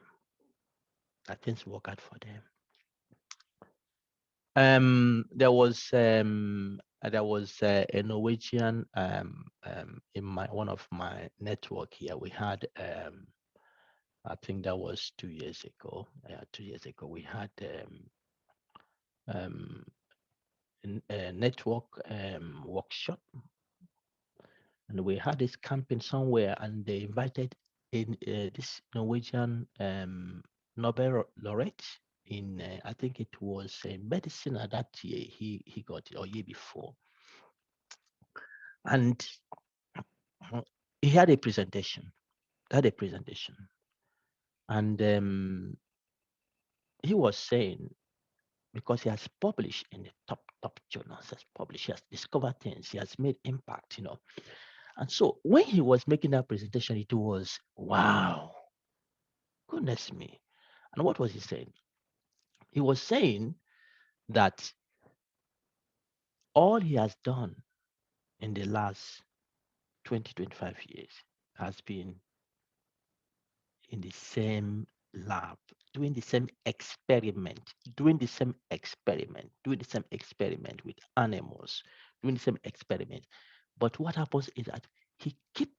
There was a Norwegian in one of my network here. We had I think that was 2 years ago. 2 years ago, we had a network workshop, and we had this camping somewhere, and they invited in this Norwegian Nobel laureate in I think it was medicine at that year. He got it, or year before, and he had a presentation. And he was saying, because he has published in the top journals, he has discovered things, he has made impact, And so when he was making that presentation, it was, wow, goodness me. And what was he saying? He was saying that all he has done in the last 20, 25 years has been in the same lab, doing the same experiment with animals, doing the same experiment. But what happens is that he keeps,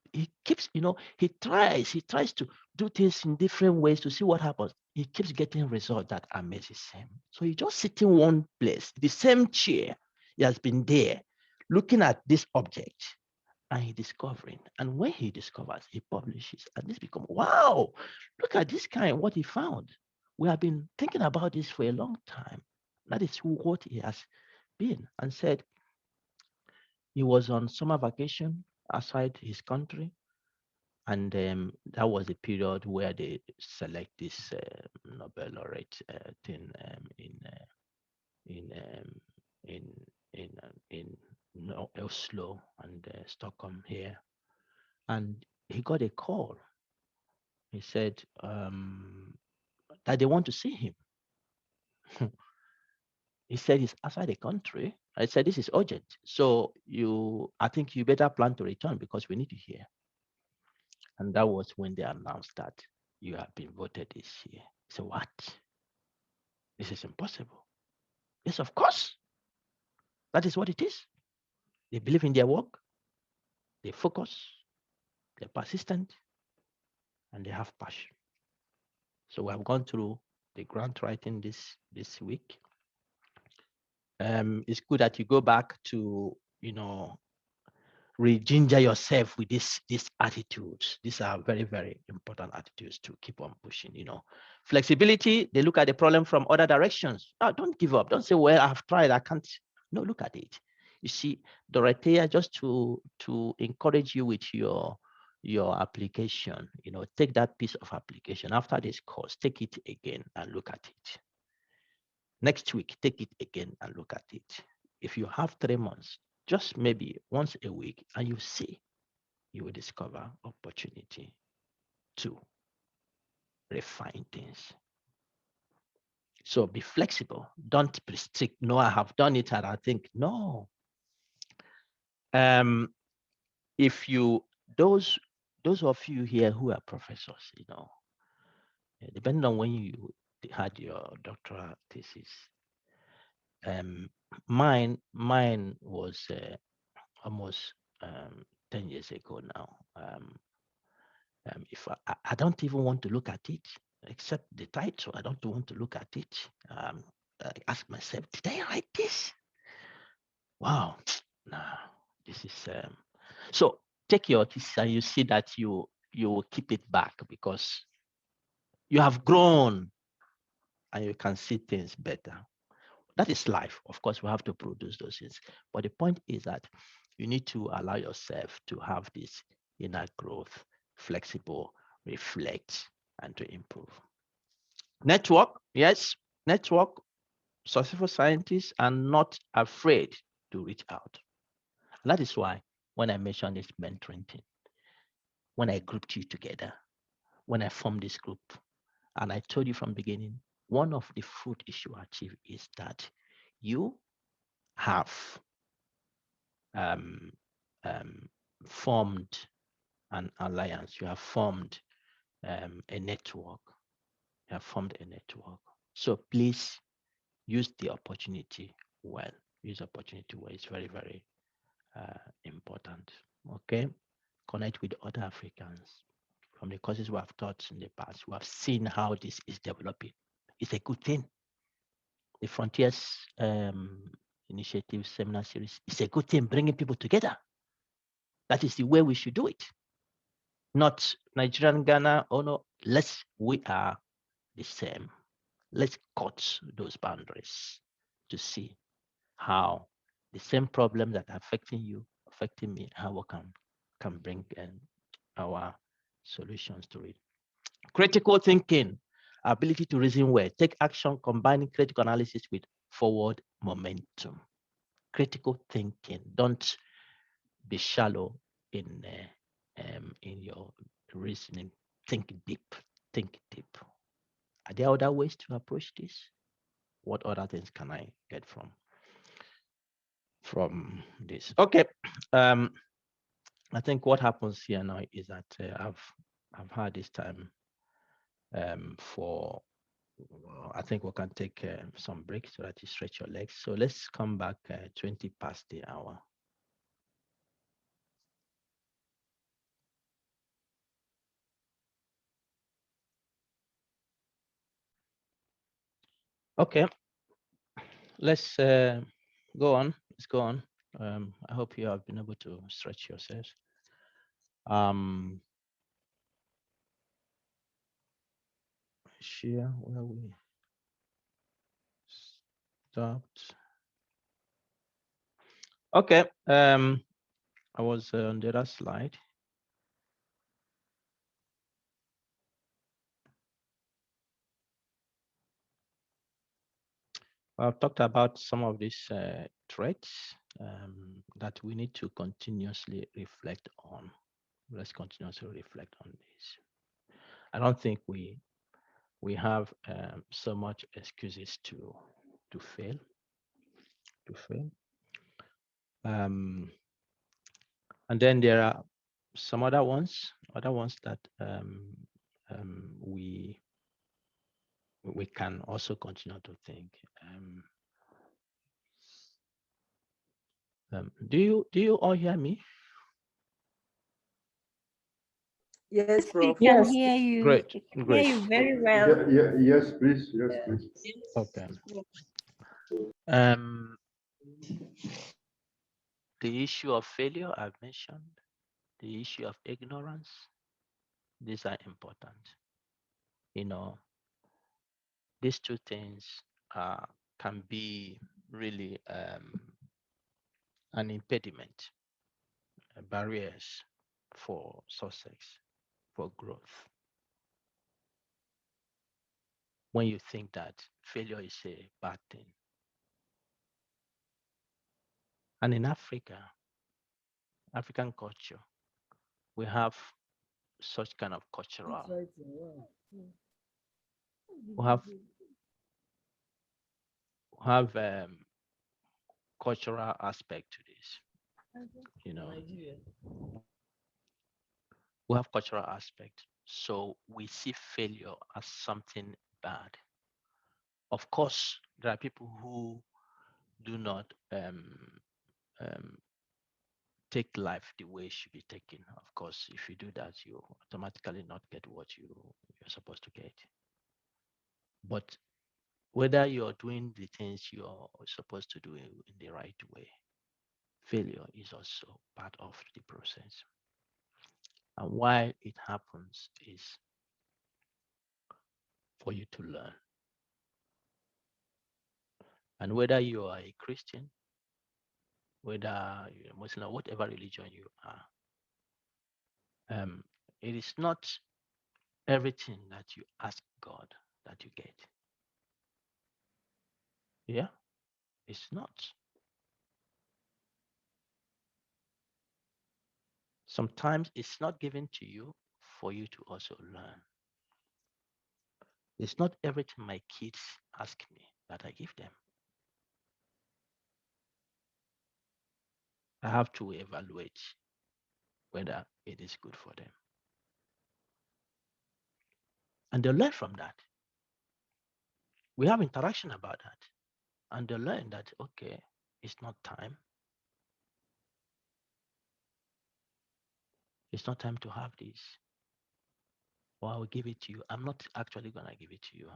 he tries to do things in different ways to see what happens. He keeps getting results that amazes him. So he just sits in one place, the same chair. He has been there looking at this object, and he discovering. And when he discovers, he publishes. And this becomes, wow, look at this guy, what he found. We have been thinking about this for a long time. That is what he has been. And said he was on summer vacation outside his country. And that was the period where they select this Nobel laureate thing in Oslo and Stockholm here. And he got a call. He said that they want to see him. He said he's outside the country. I said, this is urgent. So I think you better plan to return because we need you here. And that was when they announced that you have been voted this year. So what? This is impossible. Yes, of course. That is what it is. They believe in their work. They focus. They're persistent. And they have passion. So we have gone through the grant writing this week. It's good that you go back to, re-ginger yourself with these attitudes. These are very, very important attitudes to keep on pushing, Flexibility, they look at the problem from other directions. No, don't give up. Don't say, well, I've tried, I can't. No, look at it. You see, Dorothea, just to encourage you with your application, take that piece of application. After this course, take it again and look at it. Next week, take it again and look at it. If you have 3 months, just maybe once a week, and you see, you will discover opportunity to refine things. So be flexible. Don't be strict. No, I have done it and I think, no. If those of you here who are professors, depending on when you had your doctoral thesis. Mine was almost 10 years ago now. If I don't even want to look at it, except the title, I don't want to look at it. I ask myself, did I write this? Wow, no, this is so take your thesis and you see that you will keep it back because you have grown and you can see things better. That is life. Of course, we have to produce those things. But the point is that you need to allow yourself to have this inner growth, flexible, reflect, and to improve. Network, yes, network. Successful scientists are not afraid to reach out. And that is why when I mentioned this mentoring thing, when I grouped you together, when I formed this group, and I told you from the beginning, one of the fruit you should achieve is that you have formed an alliance, you have formed a network, you have formed a network. So please use the opportunity well. Use opportunity well. It's very, very important. Okay, connect with other Africans. From the courses we have taught in the past, we have seen how this is developing. It's a good thing. The Frontiers Initiative Seminar Series is a good thing, bringing people together. That is the way we should do it. Not Nigerian Ghana, oh no, we are the same. Let's cut those boundaries to see how the same problem that are affecting you, affecting me, how we can bring our solutions to it. Critical thinking, ability to reason well, take action, combining critical analysis with forward momentum. Critical thinking, don't be shallow in your reasoning. Think deep, think deep. Are there other ways to approach this? What other things can I get from this? Okay. I think what happens here now is that I've had this time for, I think we can take some breaks so that you stretch your legs. So let's come back 20 past the hour. Okay, let's go on. Let's go on. I hope you have been able to stretch yourselves. Share where we stopped. Okay, I was on the other slide. I've talked about some of these traits that we need to continuously reflect on. Let's continuously reflect on this. I don't think we have so much excuses to fail. And then there are some other ones that we can also continue to think. Do you all hear me? Yes, Prof. We can hear you. Great, We can great. hear you very well. Yes, please. Yes, please. Okay. The issue of failure I've mentioned, the issue of ignorance, these are important. You know, these two things can be really an impediment, barriers for success, for growth. When you think that failure is a bad thing. And in African culture, we have such kind of cultural, we have cultural aspect to this, you know. We have cultural aspect. So we see failure as something bad. Of course, there are people who do not take life the way it should be taken. Of course, if you do that, you automatically not get what you're supposed to get. But whether you're doing the things you're supposed to do in the right way, failure is also part of the process. And why it happens is for you to learn. And whether you are a Christian, whether you're a Muslim, whatever religion you are, it is not everything that you ask God that you get. Yeah, it's not. Sometimes it's not given to you for you to also learn. It's not everything my kids ask me that I give them. I have to evaluate whether it is good for them. And they learn from that. We have interaction about that. And they learn that, okay, it's not time. It's not time to have this. Or I will give it to you. I'm not actually going to give it to you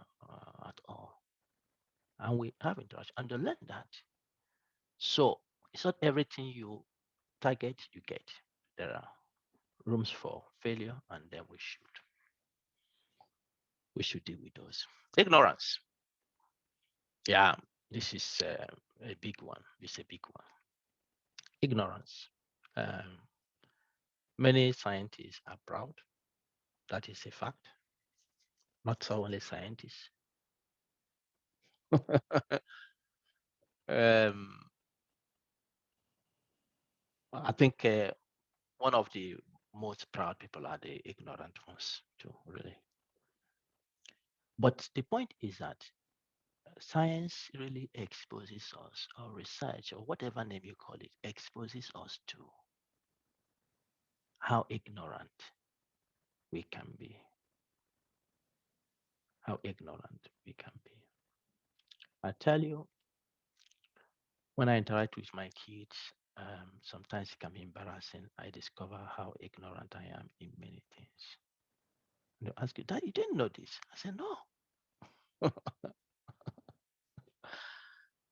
at all. And we have interaction. And they learn that. So it's not everything you target, you get. There are rooms for failure, and then we should deal with those. Ignorance. Yeah, this is a big one. It's a big one. Ignorance. Many scientists are proud. That is a fact. Not so only scientists. I think one of the most proud people are the ignorant ones too, really. But the point is that science really exposes us, or research, or whatever name you call it, exposes us to how ignorant we can be. How ignorant we can be. I tell you, when I interact with my kids, sometimes it can be embarrassing. I discover how ignorant I am in many things. And they ask you, Dad, you didn't know this? I said, no.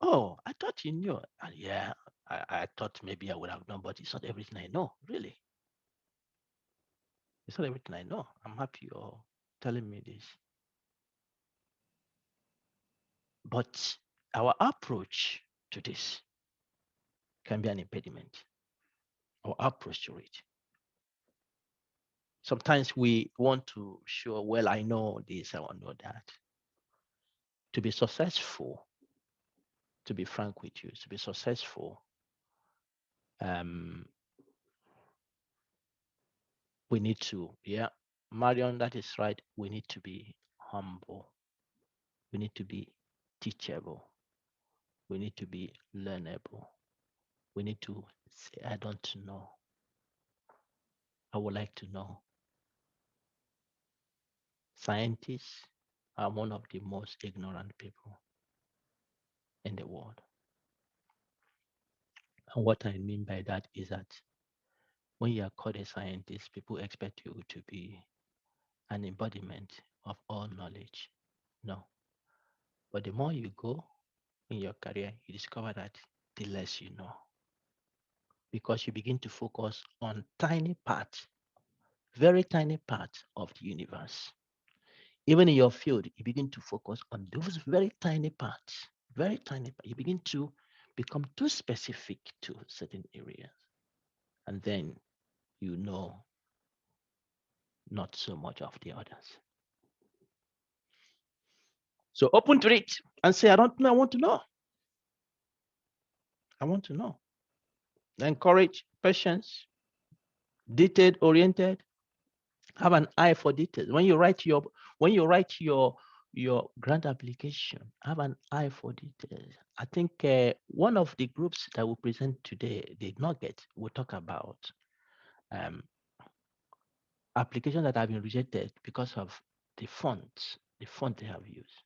Oh, I thought you knew. And yeah, I thought maybe I would have known, but it's not everything I know, really. It's not everything I know. I'm happy you're telling me this. But our approach to this can be an impediment. Our approach to it. Sometimes we want to show, well, I know this, I know that. To be successful, to be frank with you, to be successful, we need to, yeah, Marion, that is right. We need to be humble. We need to be teachable. We need to be learnable. We need to say, I don't know. I would like to know. Scientists are one of the most ignorant people in the world. And what I mean by that is that when you are called a scientist, people expect you to be an embodiment of all knowledge. No. But the more you go in your career, you discover that the less you know. Because you begin to focus on tiny parts, very tiny parts of the universe. Even in your field, you begin to focus on those very tiny parts, very tiny. You begin to become too specific to certain areas. And then you know not so much of the others. So open to it and say, I don't know, I want to know. I want to know. Encourage patience, detail oriented, have an eye for details. When you write your grant application, have an eye for details. I think one of the groups that will present today, the Nugget, will talk about applications that have been rejected because of the font they have used.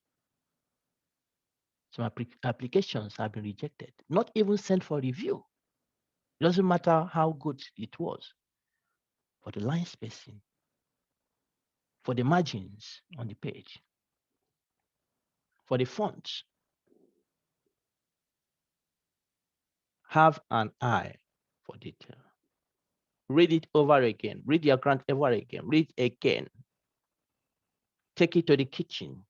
Some applications have been rejected, not even sent for review. It doesn't matter how good it was, for the line spacing, for the margins on the page, for the fonts. Have an eye for detail. Read it over again. Read your grant over again. Read again. Take it to the kitchen.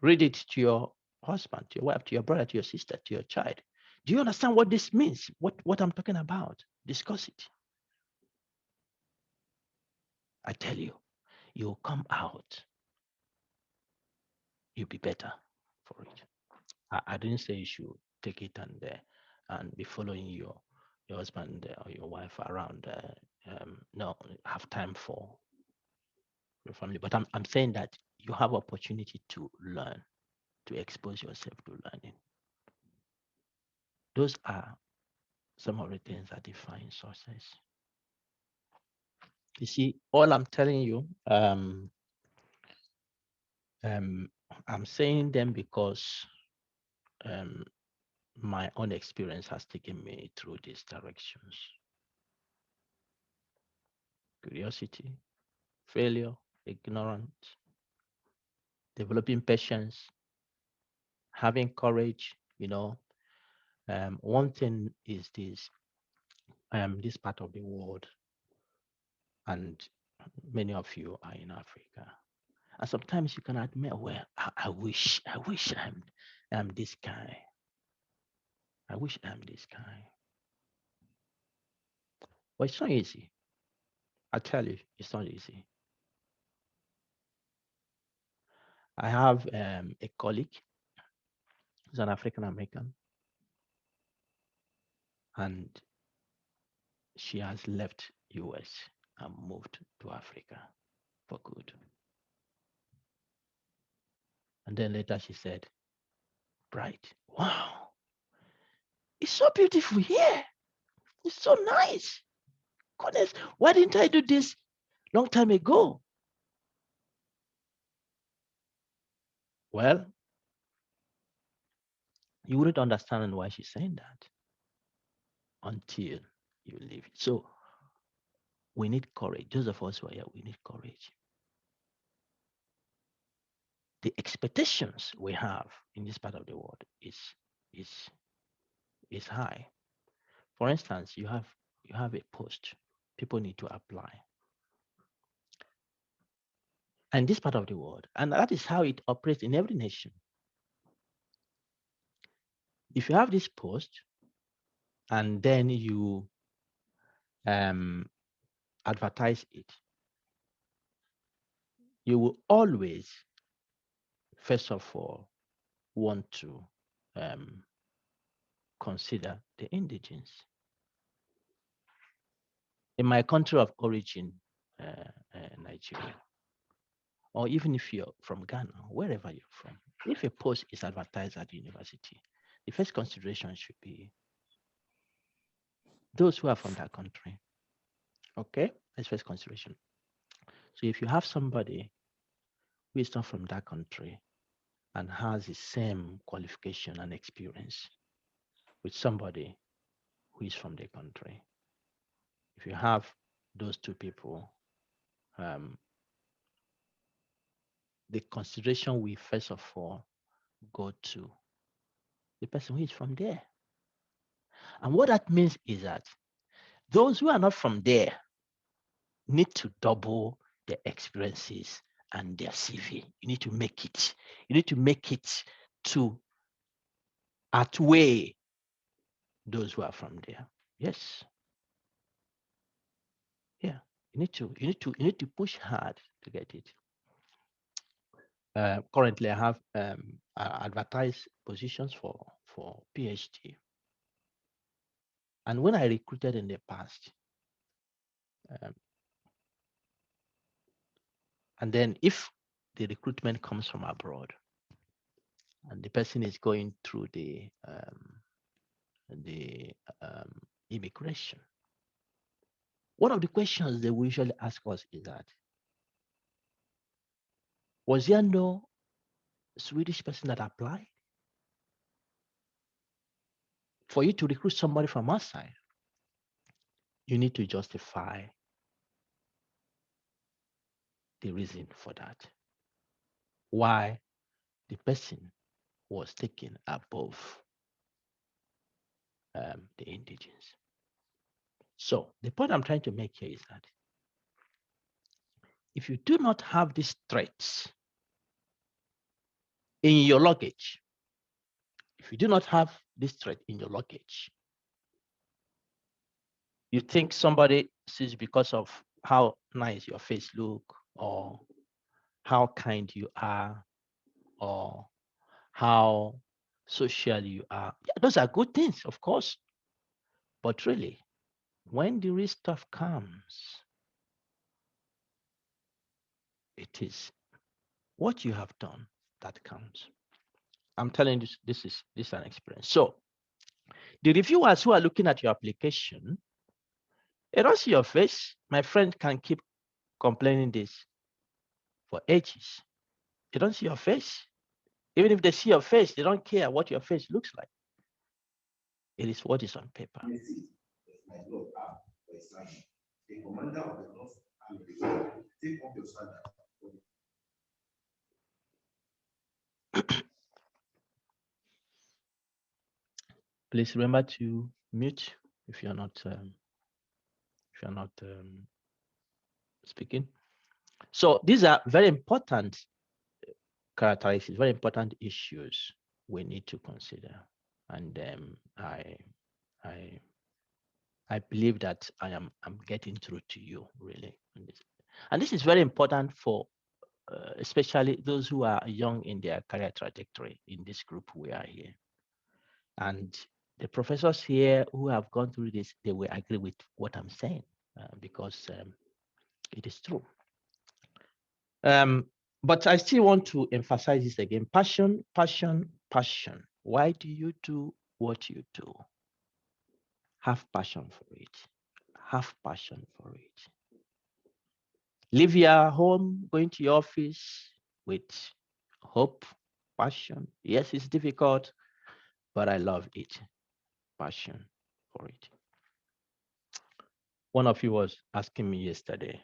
Read it to your husband, to your wife, to your brother, to your sister, to your child. Do you understand what this means? What I'm talking about? Discuss it. I tell you, you'll come out. You'll be better for it. I didn't say you should take it and be following your husband or your wife around. No, have time for your family. But I'm saying that you have opportunity to learn, to expose yourself to learning. Those are some of the things that define success. You see, all I'm telling you, I'm saying them because my own experience has taken me through these directions. Curiosity, failure, ignorance, developing patience, having courage. One thing is this, this part of the world, and many of you are in Africa. And sometimes you can admit, well, I wish I'm this guy. I wish I'm this guy. But it's not easy. I tell you, it's not easy. I have a colleague who's an African American, and she has left US and moved to Africa for good. And then later she said, Bright, wow, it's so beautiful here. It's so nice. Goodness, why didn't I do this long time ago? Well, you wouldn't understand why she's saying that until you leave it. So we need courage. Those of us who are here, we need courage. The expectations we have in this part of the world is high. For instance, you have a post, people need to apply. And this part of the world, and that is how it operates in every nation. If you have this post and then you advertise it, you will always, first of all, want to consider the indigents. In my country of origin, Nigeria, or even if you're from Ghana, wherever you're from, if a post is advertised at the university, the first consideration should be those who are from that country. Okay, that's first consideration. So if you have somebody who is not from that country and has the same qualification and experience with somebody who is from the country, if you have those two people, the consideration we first of all go to the person who is from there. And what that means is that those who are not from there need to double their experiences and their CV. You need to make it. You need to make it to outweigh those who are from there. Yes. Yeah. You need to push hard to get it. Currently, I have advertised positions for PhD. And when I recruited in the past, and then if the recruitment comes from abroad and the person is going through the immigration, one of the questions they will usually ask us is that, was there no Swedish person that applied? For you to recruit somebody from outside, you need to justify the reason for that. Why the person was taken above the indigenous. So the point I'm trying to make here is that if you do not have these traits in your luggage, if you do not have this trait in your luggage, you think somebody sees because of how nice your face look, or how kind you are, or how social you are. Yeah, those are good things, of course. But really, when the real stuff comes, it is what you have done that counts. I'm telling you, this is an experience. So the reviewers who are looking at your application, they don't see your face. My friend can keep complaining this for ages. They don't see your face. Even if they see your face, they don't care what your face looks like. It is what is on paper. Please remember to mute if you're not speaking. So these are very important characteristics, very important issues we need to consider. And I believe that I'm getting through to you really. And this is very important for especially those who are young in their career trajectory. In this group we are here, and the professors here who have gone through this, they will agree with what I'm saying because it is true. But I still want to emphasize this again: passion, passion, passion. Why do you do what you do? Have passion for it. Have passion for it. Leave your home, going to your office with hope, passion. Yes, it's difficult, but I love it. Passion for it. One of you was asking me yesterday,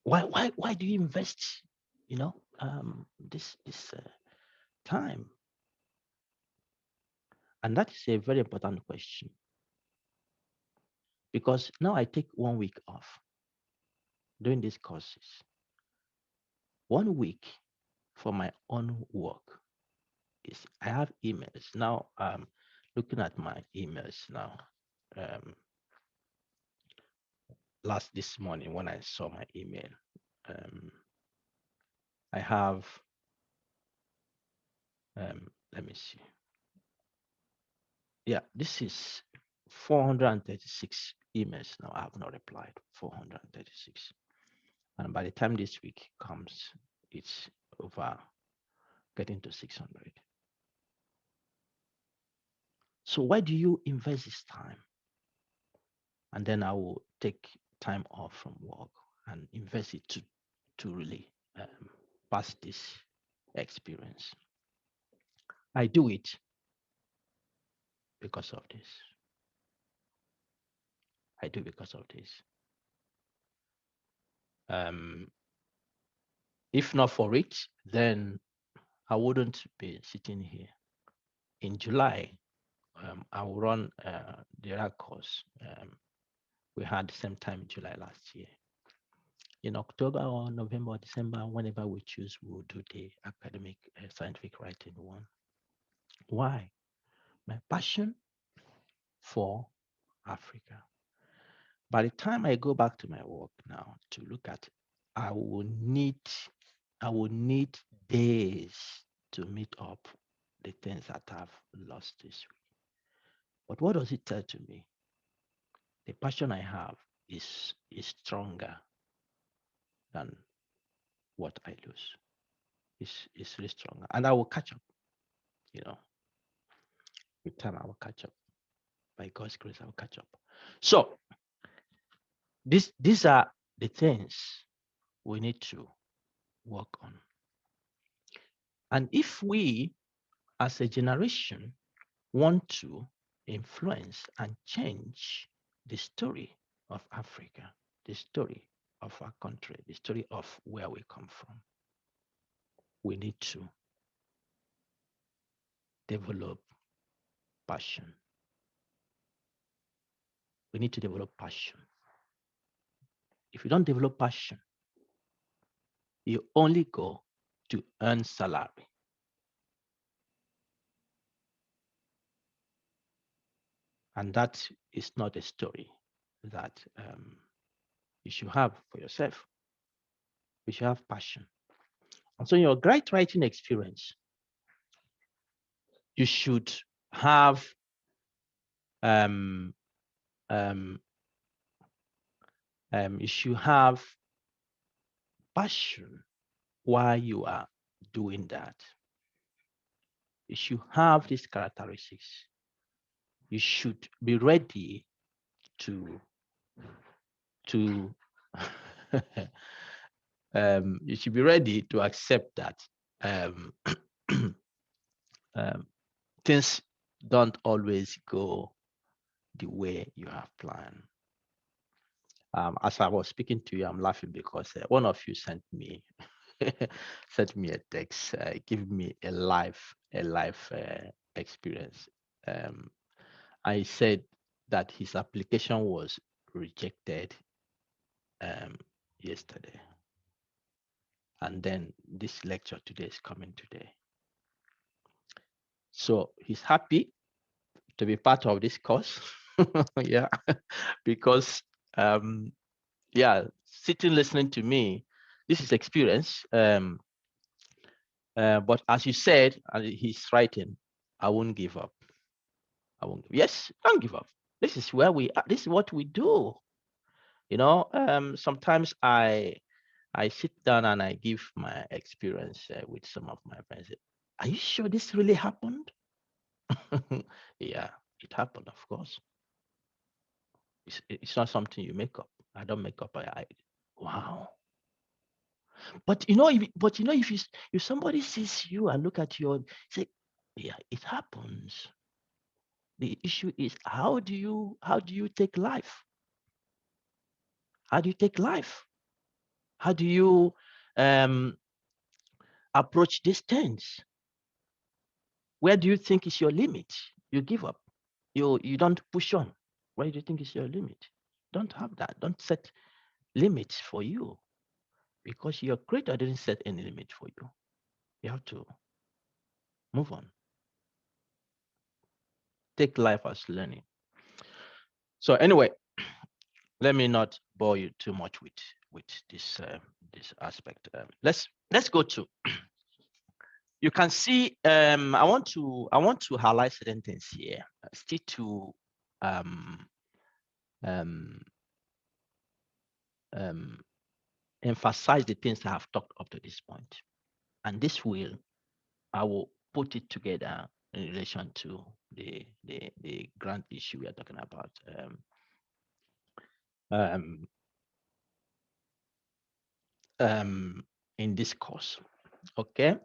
why do you invest, this time? And that is a very important question, because now I take 1 week off doing these courses. 1 week for my own work is, I have emails now. Looking at my emails now. This morning when I saw my email, I have, let me see. Yeah, this is 436 emails now. I have not replied, 436. And by the time this week comes, it's over, getting to 600. So why do you invest this time? And then I will take time off from work and invest it to really pass this experience. I do it because of this. I do because of this. If not for it, then I wouldn't be sitting here. In July, I will run the RAG course. We had the same time in July last year. In October or November or December, whenever we choose, we will do the academic scientific writing one. Why? My passion for Africa. By the time I go back to my work now to look at, I will need days to meet up the things that I've lost this week. But what does it tell to me? The passion I have is stronger than what I lose. It's really stronger, and I will catch up. With time I will catch up. By God's grace, I'll catch up. So these are the things we need to work on. And if we, as a generation, want to influence and change the story of Africa, the story of our country, the story of where we come from, we need to develop passion. We need to develop passion. If you don't develop passion, you only go to earn salary. And that is not a story that you should have for yourself. You should have passion. And so in your great writing experience, you should have you should have passion while you are doing that. You should have these characteristics. You should be ready to you should be ready to accept that things don't always go the way you have planned. As I was speaking to you, I'm laughing because one of you sent me a text, giving me a life experience. I said that his application was rejected yesterday, and then this lecture today is coming today. So he's happy to be part of this course. Yeah, because yeah, sitting listening to me, this is experience. But as you said, and he's writing, I won't give up. I won't. Yes, don't give up. This is where we are. This is what we do. You know, sometimes I sit down and I give my experience with some of my friends. Are you sure this really happened? Yeah, it happened, of course. It's not something you make up. I don't make up. Wow. But if somebody sees you and look at you and say, yeah, it happens. The issue is how do you take life? How do you take life? How do you approach these things? Where do you think is your limit? You give up. You don't push on. Where do you think is your limit? Don't have that. Don't set limits for you, because your creator didn't set any limit for you. You have to move on. Take life as learning. So anyway, let me not bore you too much with this aspect. Let's go to. You can see. I want to highlight certain things here. Still to emphasize the things I have talked up to this point, and I will put it together in relation to the grant issue we are talking about. In this course. Okay.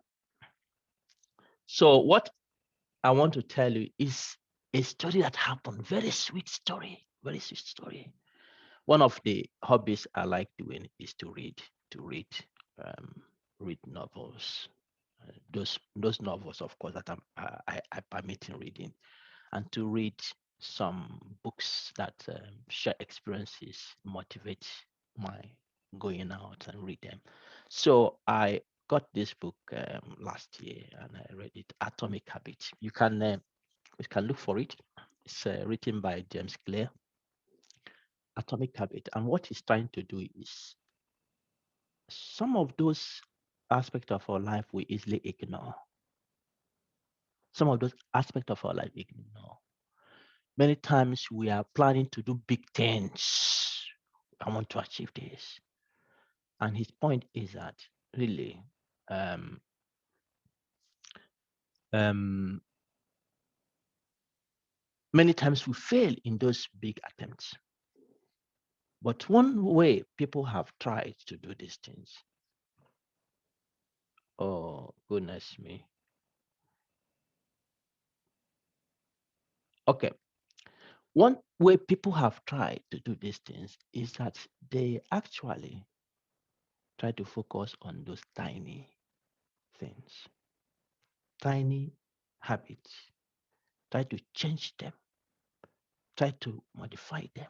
So what I want to tell you is a story that happened. Very sweet story. Very sweet story. One of the hobbies I like doing is to read novels. Those novels, of course, that I permit in reading, and to read some books that share experiences, motivate my going out and read them. So I got this book last year and I read it, Atomic Habits. You can look for it. It's written by James Clear, Atomic Habit. And what he's trying to do is some of those aspects of our life we easily ignore. Some of those aspects of our life we ignore. Many times we are planning to do big things. I want to achieve this. And his point is that really many times we fail in those big attempts. But one way people have tried to do these things, oh goodness me. Okay, one way people have tried to do these things is that they actually try to focus on those tiny things, tiny habits, try to change them, try to modify them.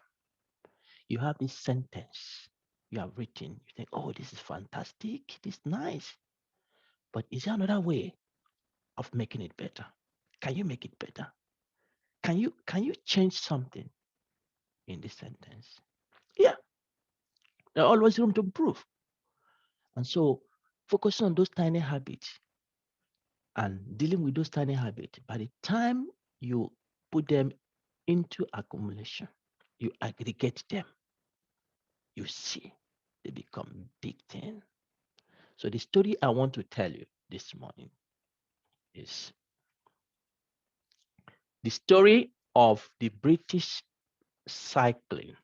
You have this sentence you have written, you think, oh, this is fantastic, this is nice. But is there another way of making it better? Can you make it better? Can you change something in this sentence? Yeah, there's always room to improve. And so focusing on those tiny habits and dealing with those tiny habits, by the time you put them into accumulation, you aggregate them, you see they become big things. So the story I want to tell you this morning is the story of the British cycling.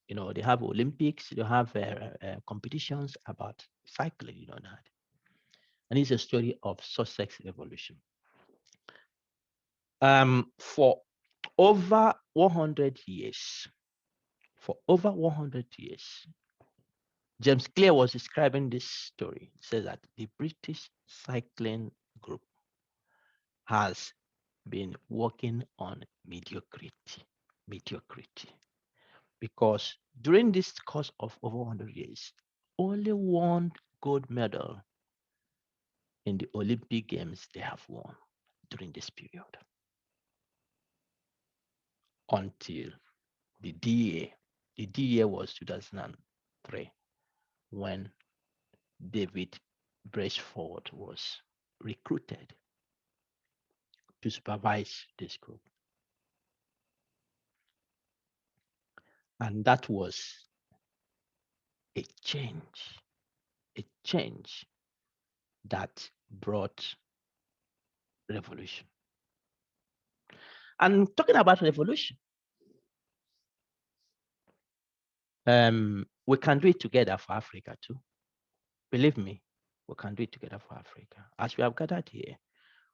You know, they have Olympics, they have competitions about cycling, you know that. And it's a story of Sussex Revolution. For over 100 years, James Clear was describing this story. He says that the British Cycling Group has been working on mediocrity, because during this course of over 100 years, only one gold medal in the Olympic Games they have won during this period, until the DA. The DA was 2003, when David Brailsford was recruited to supervise this group. And that was a change that brought revolution. And talking about revolution, we can do it together for Africa too. Believe me, we can do it together for Africa. As we have gathered here,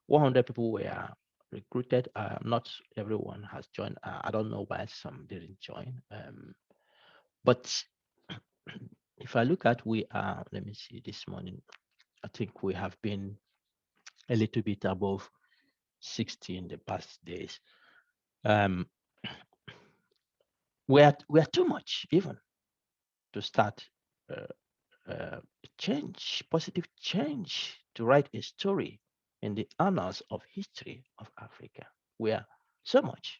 100 people were recruited. Not everyone has joined. I don't know why some didn't join. But if I look at, we are, let me see, this morning, I think we have been a little bit above 60 in the past days. We are too much even to start change, positive change, to write a story in the annals of history of Africa. We are so much.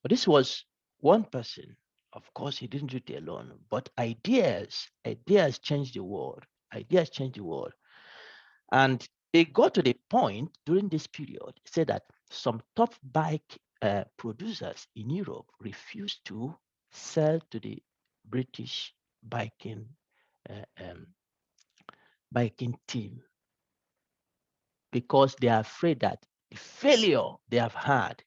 But this was one person. Of course, he didn't do it alone, but ideas changed the world. Ideas changed the world. And it got to the point during this period, said that some top bike producers in Europe refused to sell to the British biking team, because they are afraid that the failure they have had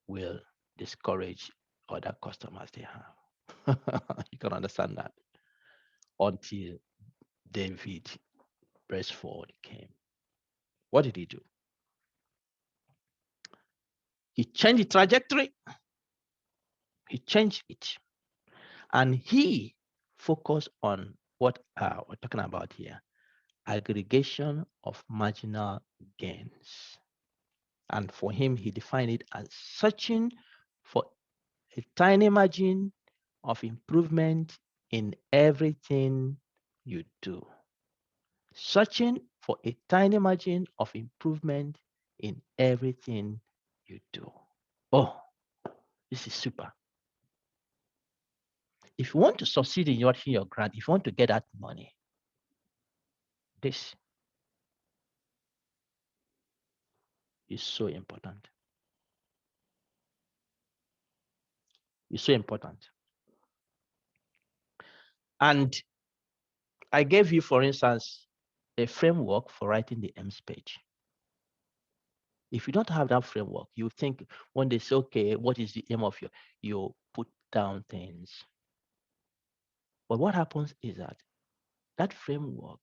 will discourage other customers they have. You can understand that. Until David Brailsford came. What did he do? He changed the trajectory. He changed it. And he focused on what we're talking about here: aggregation of marginal gains. And for him, he defined it as searching for a tiny margin of improvement in everything you do. Searching for a tiny margin of improvement in everything you do. Oh, this is super. If you want to succeed in your grant, if you want to get that money, this is so important. It's so important. And I gave you, for instance, a framework for writing the EMS page. If you don't have that framework, you think when they say, okay, what is the aim of you put down things. But what happens is that framework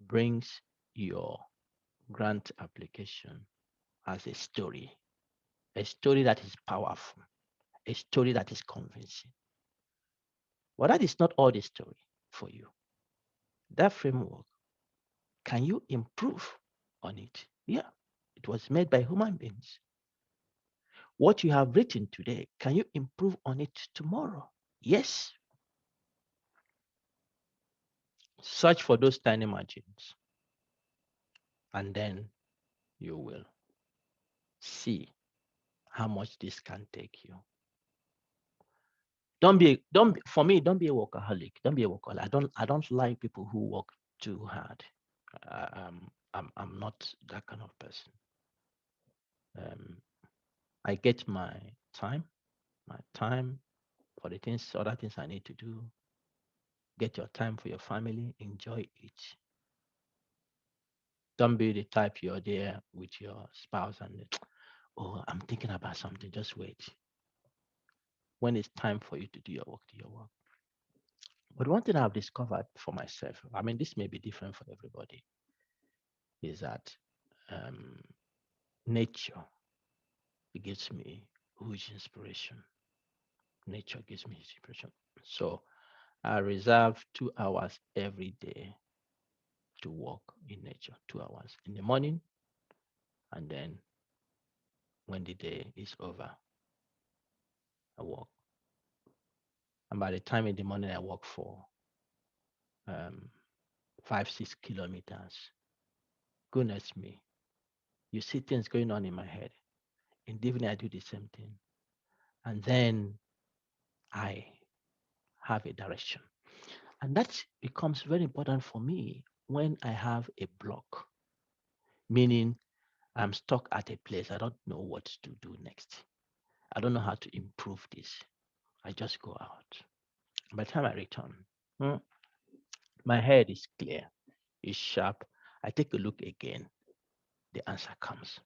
brings your grant application as a story that is powerful, a story that is convincing. But that is not all the story for you. That framework, can you improve on it? Yeah, it was made by human beings. What you have written today, can you improve on it tomorrow? Yes. Search for those tiny margins, and then you will see how much this can take you. Don't be a workaholic. Don't be a workaholic. I don't like people who work too hard. I'm not that kind of person. I get my time for the other things I need to do. Get your time for your family, enjoy it. Don't be the type you're there with your spouse and, oh, I'm thinking about something, just wait. When it's time for you to do your work, do your work. But one thing I've discovered for myself, I mean, this may be different for everybody, is that nature gives me huge inspiration. Nature gives me inspiration. So I reserve 2 hours every day to walk in nature, 2 hours in the morning, and then when the day is over, I walk. And by the time in the morning I walk for 5-6 kilometers, goodness me, you see things going on in my head. In the evening I do the same thing, and then I have a direction. And that becomes very important for me when I have a block, meaning I'm stuck at a place. I don't know what to do next. I don't know how to improve this. I just go out. By the time I return, my head is clear, it's sharp. I take a look again, the answer comes.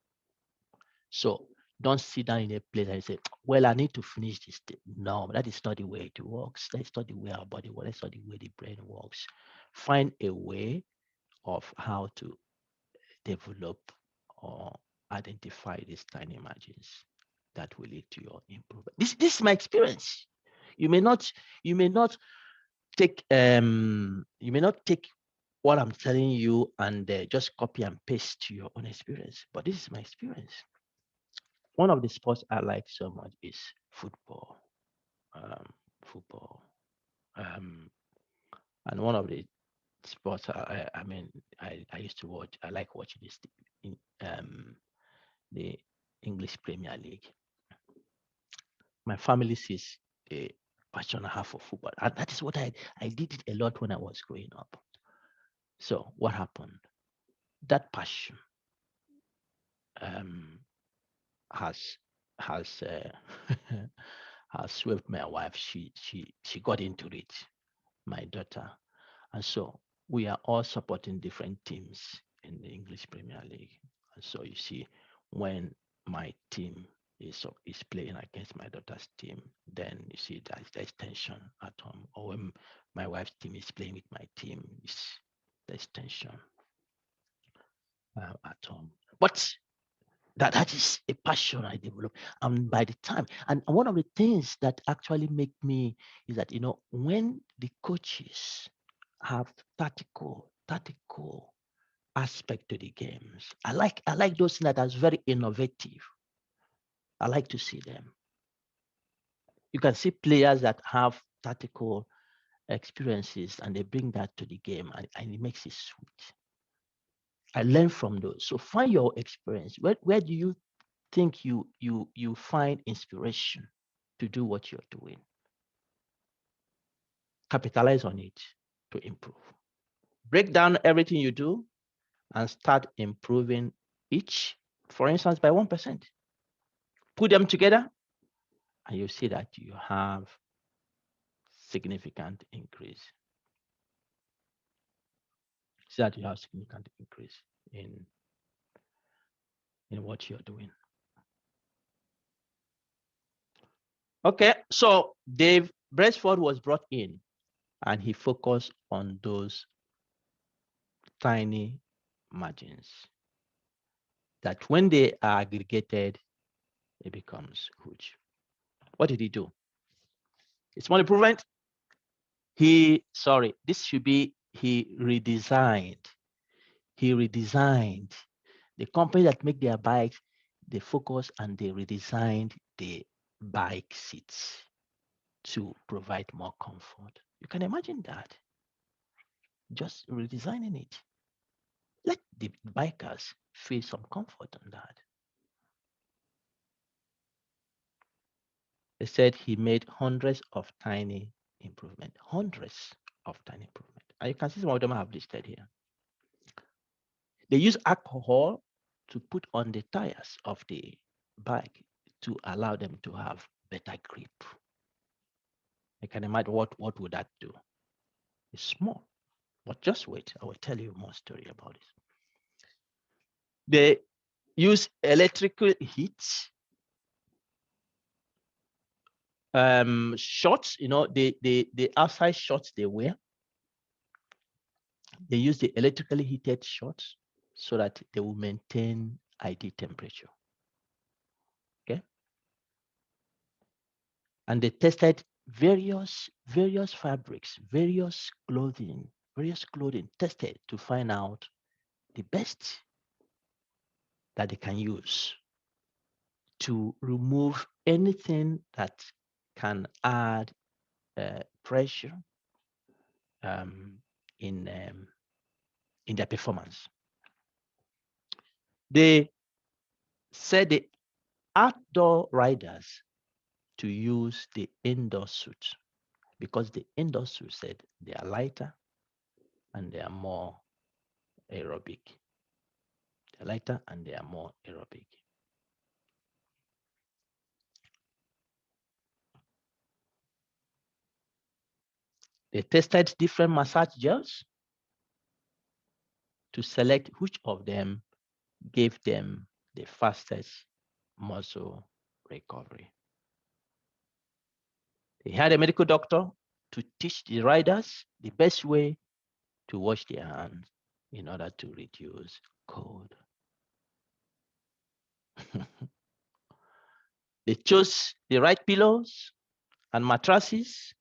So don't sit down in a place and say, well, I need to finish this thing. No, that is not the way it works. That's not the way our body works. That's not the way the brain works. Find a way of how to develop or identify these tiny margins that will lead to your improvement. This is my experience. You may not take what I'm telling you and just copy and paste to your own experience, but this is my experience. One of the sports I like so much is football. And one of the sports I used to watch. I like watching this in the English Premier League. My family sees a passion I have for football, and that is what I did it a lot when I was growing up. So what happened? That passion has has swept my wife. She got into it, my daughter, and so we are all supporting different teams in the English Premier League. And so you see, when my team is playing against my daughter's team, then you see there's tension at home. Or when my wife's team is playing with my team, there's tension at home. But that is a passion I developed. And by the time, and one of the things that actually make me is that, when the coaches have tactical aspect to the games, I like those things that are very innovative. I like to see them. You can see players that have tactical experiences and they bring that to the game, and it makes it sweet. I learn from those. So find your experience. Where do you think you find inspiration to do what you're doing? Capitalize on it to improve. Break down everything you do and start improving each, for instance, by 1%. Put them together and you see that you have significant increase. See that you have significant increase in in what you're doing. Okay, so Dave Brailsford was brought in and he focused on those tiny margins that when they are aggregated, it becomes huge. What did he do? It's small improvement. He redesigned. He redesigned the company that make their bikes, they focus and they redesigned the bike seats to provide more comfort. You can imagine that. Just redesigning it. Let the bikers feel some comfort on that. They said he made hundreds of tiny improvements, hundreds of tiny improvements. And you can see some of them I have listed here. They use alcohol to put on the tires of the bike to allow them to have better grip. I can imagine what would that do? It's small, but just wait. I will tell you more story about it. They use electrical heat shorts, the outside shorts they wear. They use the electrically heated shorts so that they will maintain ideal temperature. Okay. And they tested various fabrics, various clothing tested to find out the best that they can use to remove anything that can add pressure in their performance. They said the outdoor riders to use the indoor suit because the indoor suit said they are lighter and they are more aerobic. They're lighter and they are more aerobic. They tested different massage gels to select which of them gave them the fastest muscle recovery. They had a medical doctor to teach the riders the best way to wash their hands in order to reduce cold. They chose the right pillows and mattresses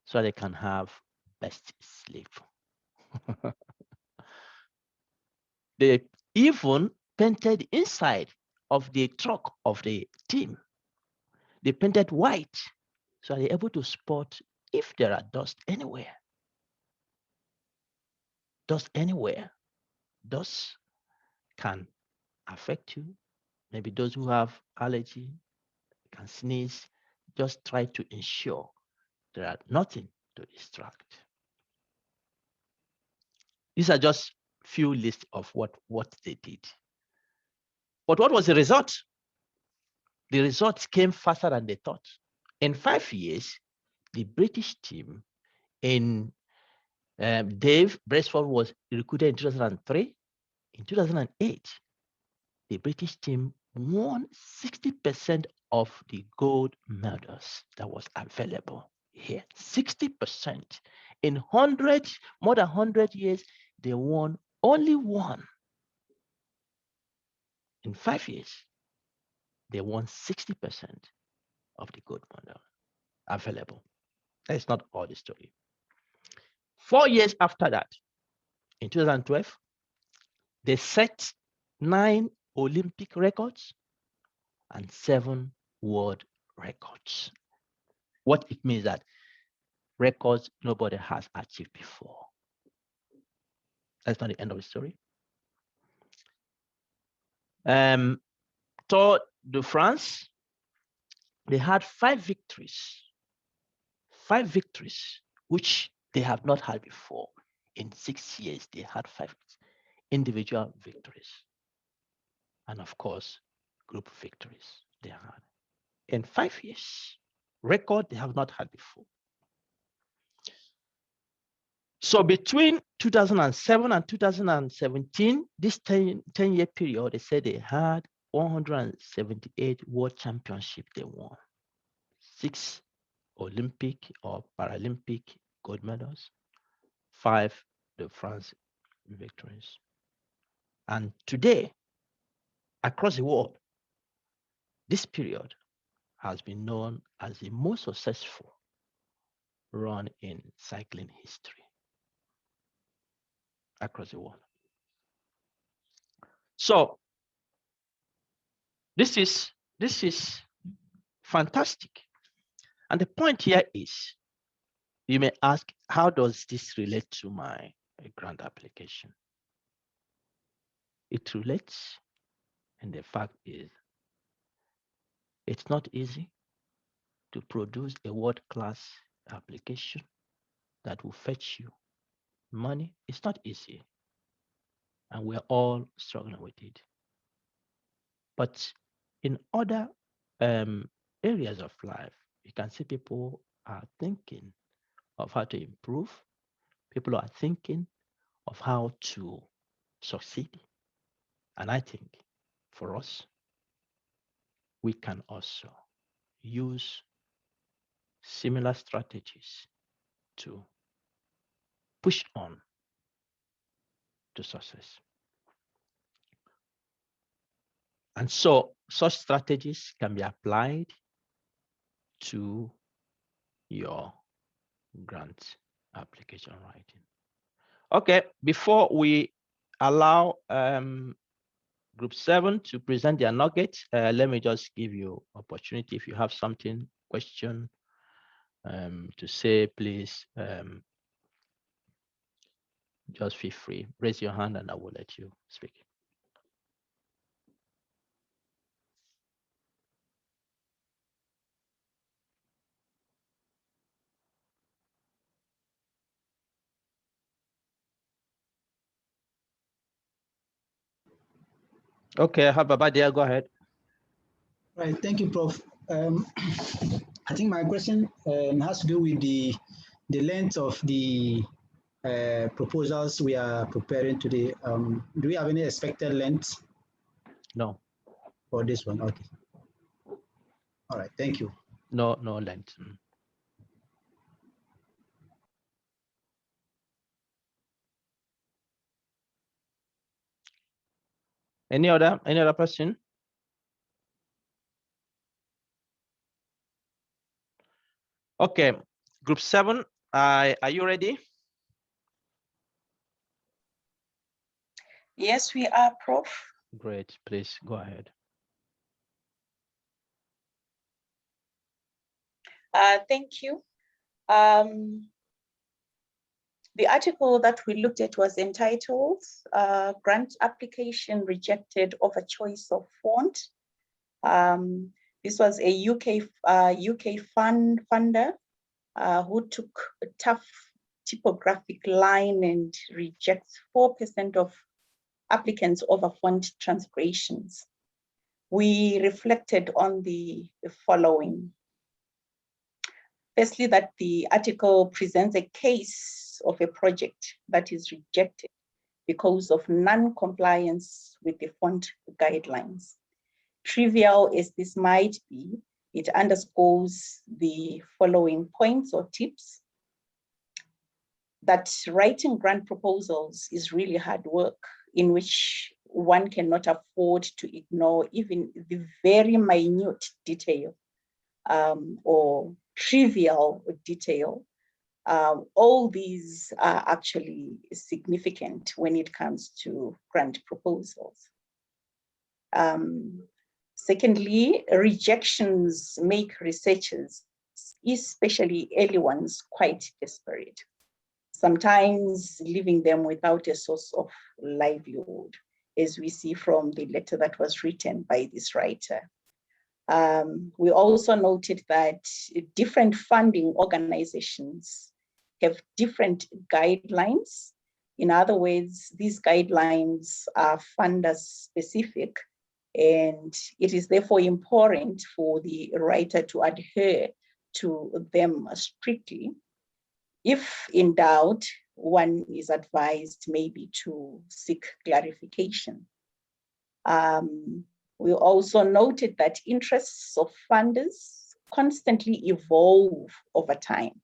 so they can have best sleep. They even painted inside of the truck of the team. They painted white so they're able to spot if there are dust anywhere. Dust anywhere. Dust can affect you. Maybe those who have allergy can sneeze. Just try to ensure there are nothing to distract. These are just few lists of what they did. But what was the result? The results came faster than they thought. In 5 years, the British team in Dave Brailsford was recruited in 2003. In 2008, the British team won 60% of the gold medals that was available here. 60%. In more than 100 years, they won only one. In 5 years, they won 60% of the gold medal available. That's not all the story. 4 years after that, in 2012, they set 9 Olympic records and 7 world records. What it means that records nobody has achieved before. That's not the end of the story. Tour de France, they had 5 victories. 5 victories, which they have not had before. In 6 years, they had 5 individual victories. And of course, group victories they had. In 5 years, record they have not had before. So between 2007 and 2017, this 10-year period, they said they had 178 world championships they won, 6 Olympic or Paralympic gold medals, 5 de France victories. And today, across the world, this period has been known as the most successful run in cycling history across the world. So this is fantastic. And the point here is, you may ask, how does this relate to my grant application? It relates, and the fact is, it's not easy to produce a world-class application that will fetch you money. It's not easy, and we're all struggling with it. But in other areas of life, you can see people are thinking of how to improve. People are thinking of how to succeed. And I think for us, we can also use similar strategies to push on to success. And so such strategies can be applied to your grant application writing. Okay, before we allow Group 7 to present their nuggets, let me just give you opportunity. If you have something, question to say, please just feel free. Raise your hand and I will let you speak. Okay, Hababadia, go ahead. Right, thank you, Prof. I think my question has to do with the length of the proposals we are preparing today. Do we have any expected length? No. For this one, okay. All right, thank you. No length. Any other person? Okay, Group 7, are you ready? Yes, we are, Prof. Great, please go ahead. Thank you. The article that we looked at was entitled Grant Application Rejected Over Choice of Font. This was a UK funder who took a tough typographic line and rejects 4% of applicants over font transgressions. We reflected on the following. Firstly, that the article presents a case of a project that is rejected because of non-compliance with the font guidelines. Trivial as this might be, it underscores the following points or tips: that writing grant proposals is really hard work in which one cannot afford to ignore even the very minute detail or trivial detail. All these are actually significant when it comes to grant proposals. Secondly, rejections make researchers, especially early ones, quite desperate, sometimes leaving them without a source of livelihood, as we see from the letter that was written by this writer. We also noted that different funding organizations have different guidelines. In other words, these guidelines are funder specific, and it is therefore important for the writer to adhere to them strictly. If in doubt, one is advised maybe to seek clarification. We also noted that interests of funders constantly evolve over time.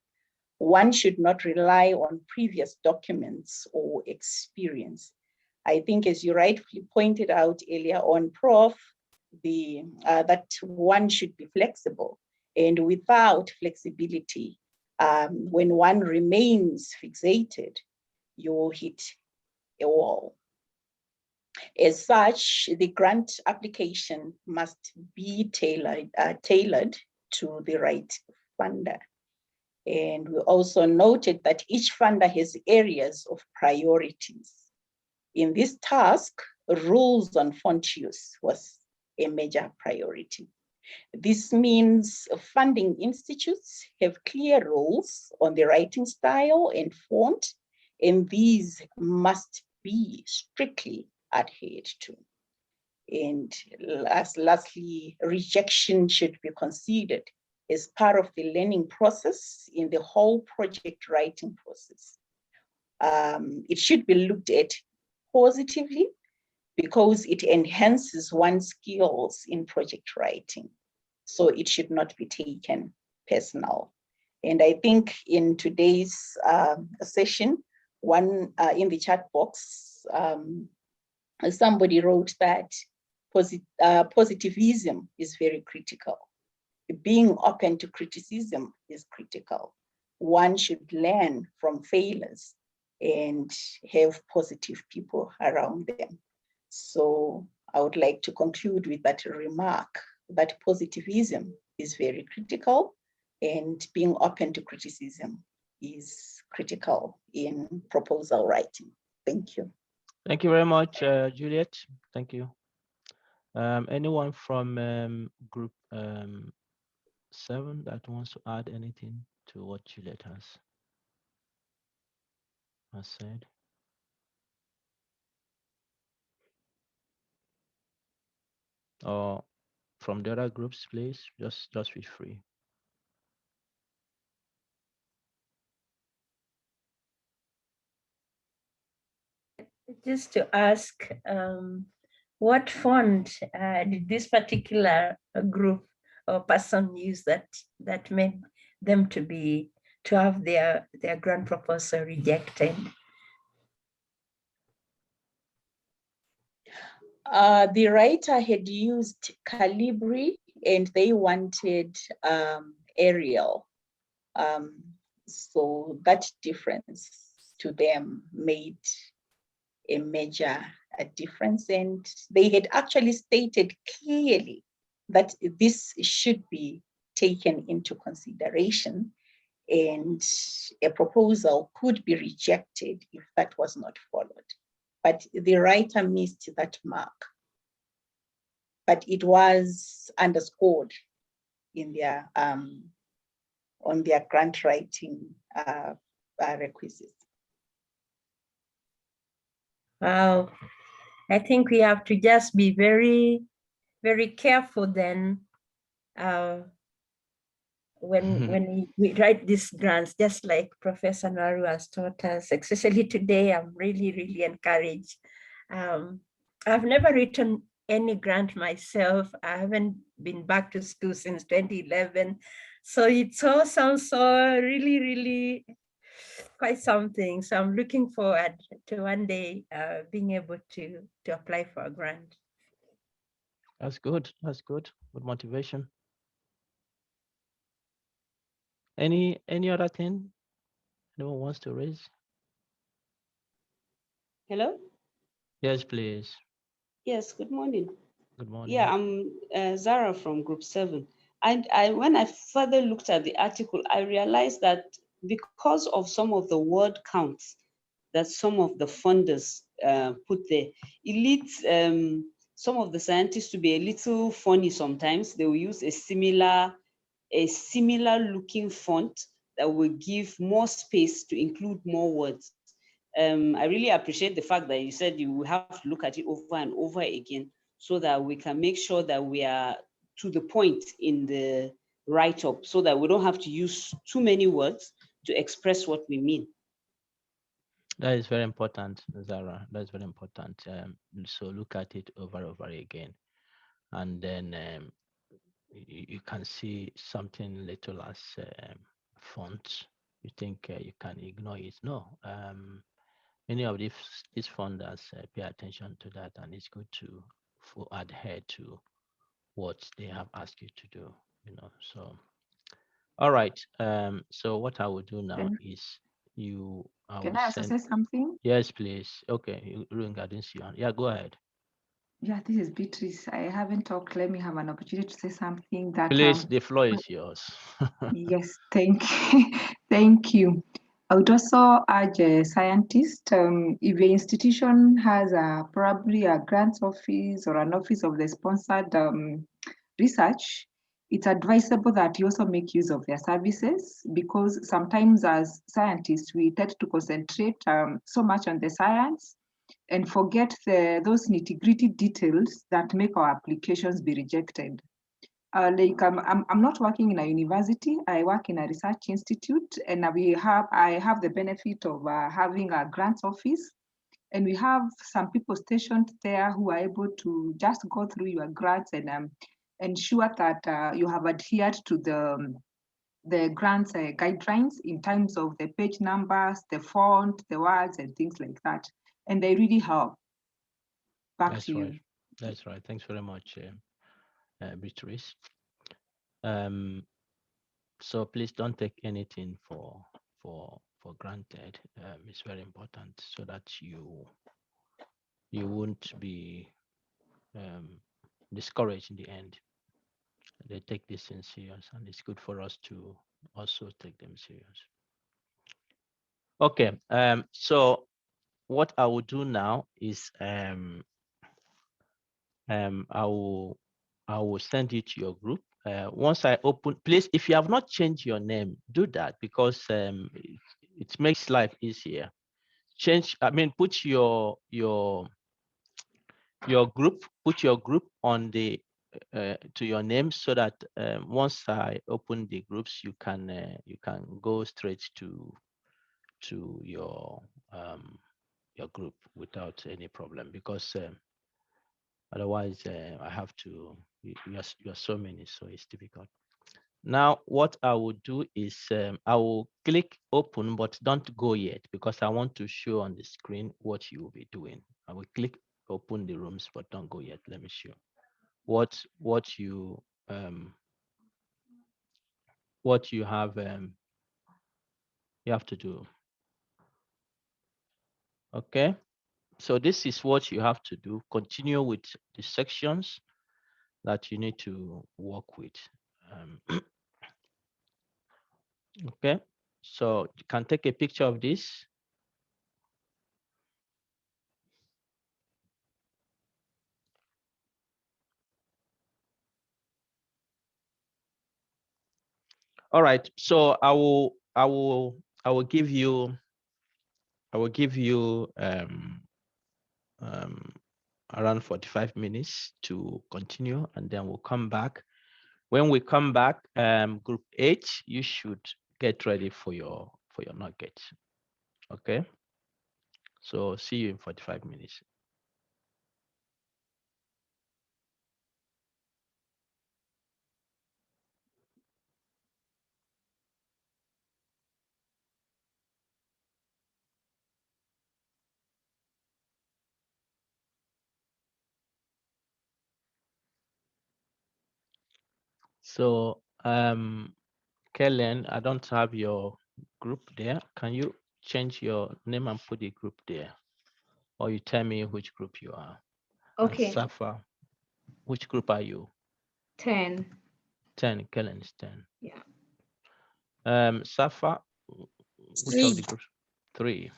One should not rely on previous documents or experience. I think, as you rightfully pointed out earlier on, Prof, that one should be flexible. And without flexibility, when one remains fixated, you will hit a wall. As such, the grant application must be tailored to the right funder. And we also noted that each funder has areas of priorities. In this task, rules on font use was a major priority. This means funding institutes have clear rules on the writing style and font, and these must be strictly adhered to. And lastly, rejection should be considered as part of the learning process in the whole project writing process. It should be looked at positively because it enhances one's skills in project writing. So it should not be taken personal. And I think in today's session, in the chat box, somebody wrote that positivism is very critical. Being open to criticism is critical. One should learn from failures and have positive people around them. So I would like to conclude with that remark that positivism is very critical and being open to criticism is critical in proposal writing. Thank you. Thank you very much, Juliet. Thank you. Anyone from group 7 that wants to add anything to what Juliet has said? Or from the other groups, please, just feel free. Just to ask, what font did this particular group or person use that made them to have their grant proposal rejected? The writer had used Calibri and they wanted Arial. So that difference to them made a major difference, and they had actually stated clearly that this should be taken into consideration and a proposal could be rejected if that was not followed. But the writer missed that mark. But it was underscored in their on their grant writing requisites. Wow, I think we have to just be very, very careful then when we write these grants, just like Professor Naru has taught us, especially today. I'm really, really encouraged. I've never written any grant myself. I haven't been back to school since 2011. So it all sounds so really, really quite something. So I'm looking forward to one day being able to apply for a grant. That's good. That's good. Good motivation. Any other thing anyone wants to raise? Hello? Yes, please. Yes, good morning. Good morning. Yeah, I'm Zara from Group 7. And when I further looked at the article, I realized that because of some of the word counts that some of the funders put there, it leads some of the scientists to be a little funny sometimes. They will use a similar looking font that will give more space to include more words. I really appreciate the fact that you said you will have to look at it over and over again so that we can make sure that we are to the point in the write-up so that we don't have to use too many words to express what we mean. That is very important, Zara. That's very important. So look at it over again. and then you can see something little as fonts. You think you can ignore it. No, many of these funders pay attention to that, and it's good to adhere to what they have asked you to do. So all right. So what I will do now is I Can will I also send. say something? Yes, please. Okay, regarding Sian. Yeah, go ahead. Yeah, this is Beatrice. I haven't talked. Let me have an opportunity to say something that Please, the floor is yours. yes, thank you. Thank you. I would also urge a scientist, if your institution has probably a grants office or an office of the sponsored research, it's advisable that you also make use of their services, because sometimes as scientists, we tend to concentrate so much on the science and forget those nitty-gritty details that make our applications be rejected. Like I'm not working in a university. I work in a research institute, and I have the benefit of having a grants office, and we have some people stationed there who are able to just go through your grants and ensure that you have adhered to the grants guidelines in terms of the page numbers, the font, the words, and things like that. And they really help. Back That's to you. right. That's right. Thanks very much, Beatrice. So please don't take anything for granted. It's very important so that you won't be discouraged in the end. They take this thing serious, and it's good for us to also take them serious. Okay. So what I will do now is I will send you to your group. Once I open, please, if you have not changed your name, do that, because it makes life easier. Put your group, on the to your name, so that once I open the groups, you can go straight to your group without any problem, because otherwise I have to, you are so many, so it's difficult. Now what I will do is I will click open, but don't go yet, because I want to show on the screen what you will be doing. I will click open the rooms, but don't go yet. Let me show what you have to do. Okay, so this is what you have to do. Continue with the sections that you need to work with. Okay, so you can take a picture of this. All right, so I will give you around 45 minutes to continue, and then we'll come back. When we come back, group H, you should get ready for your nuggets. Okay, so see you in 45 minutes. So Kellen, I don't have your group there. Can you change your name and put the group there? Or you tell me which group you are. Okay. And Safa, which group are you? 10. 10, Kellen is 10. Yeah. Safa, which of the groups? 3.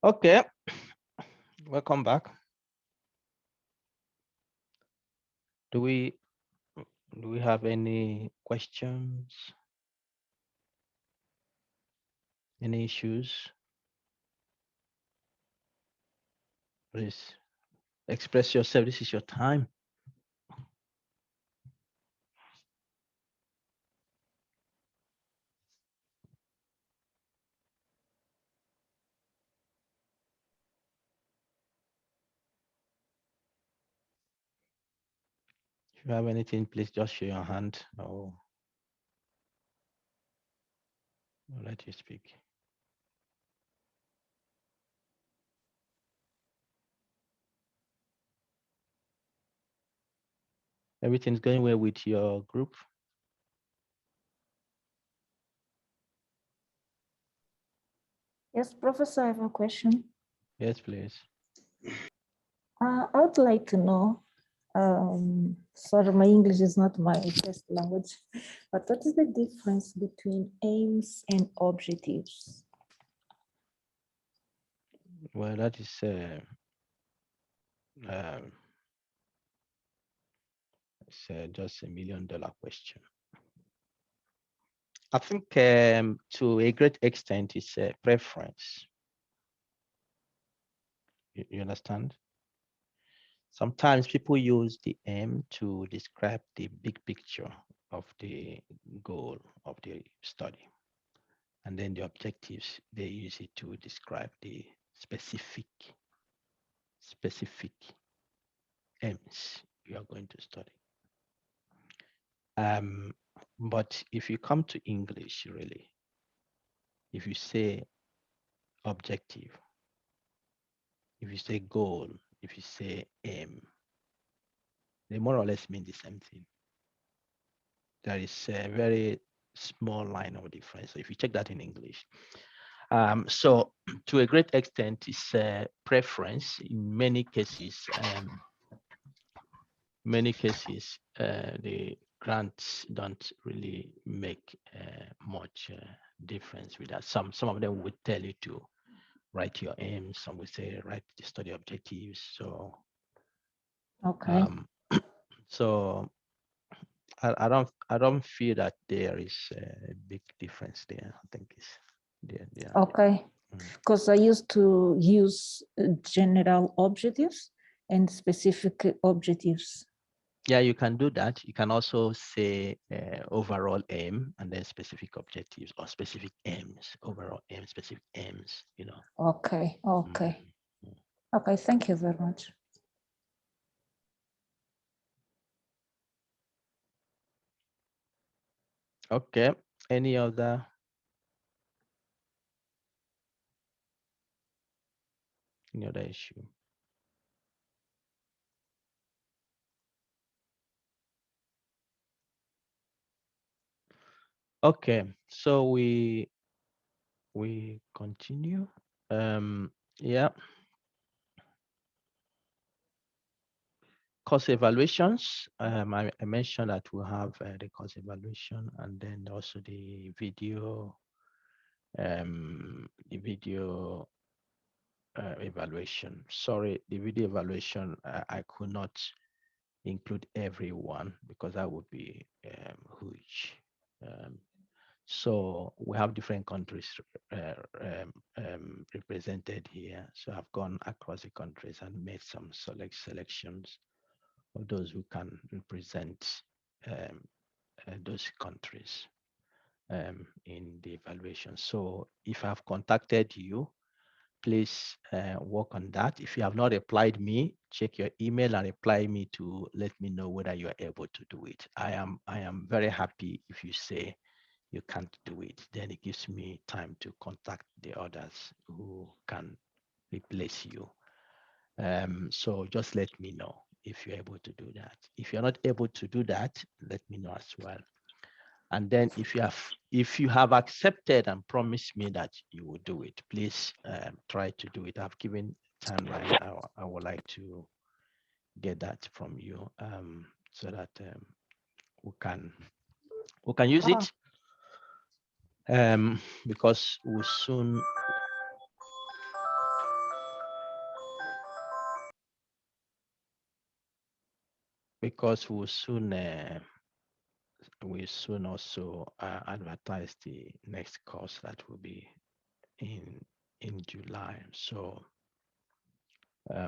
Okay, welcome back. Do we have any questions? Any issues? Please express yourself. This is your time. If you have anything, please just show your hand. I'll let you speak. Everything's going well with your group? Yes, Professor, I have a question. Yes, please. I would like to know, sorry, my English is not my first language, but what is the difference between aims and objectives? Well, that is it's just $1 million question. I think to a great extent, it's a preference. You understand? Sometimes people use the aim to describe the big picture of the goal of the study. And then the objectives, they use it to describe the specific aims you are going to study. But if you come to English, really, if you say objective, if you say goal, if you say aim, they more or less mean the same thing. There is a very small line of difference. So if you check that in English. So to a great extent, it's a preference. In many cases, the grants don't really make much difference with that. Some of them would tell you to write your aims. Some would say write the study objectives. So okay. So I don't feel that there is a big difference there. I think it's there. Okay, because I used to use general objectives and specific objectives. Yeah, you can do that. You can also say overall aim and then specific objectives or specific aims, overall aim, specific aims, you know. Okay, okay. Okay, thank you very much. Okay, any other? Any other issue? Okay, so we continue. Yeah. Course evaluations. I mentioned that we'll have the course evaluation and then also the video evaluation. Sorry, the video evaluation, I could not include everyone because that would be huge. So we have different countries represented here. So I've gone across the countries and made some selections of those who can represent those countries in the evaluation. So if I've contacted you, please work on that. If you have not replied me, check your email and reply me to let me know whether you are able to do it. I am very happy if you say you can't do it. Then it gives me time to contact the others who can replace you. So just let me know if you're able to do that. If you're not able to do that, let me know as well. And then if you have accepted and promised me that you will do it, please try to do it. I've given timeline. I would like to get that from you so that we can use it because we'll soon we soon also advertise the next course that will be in July. So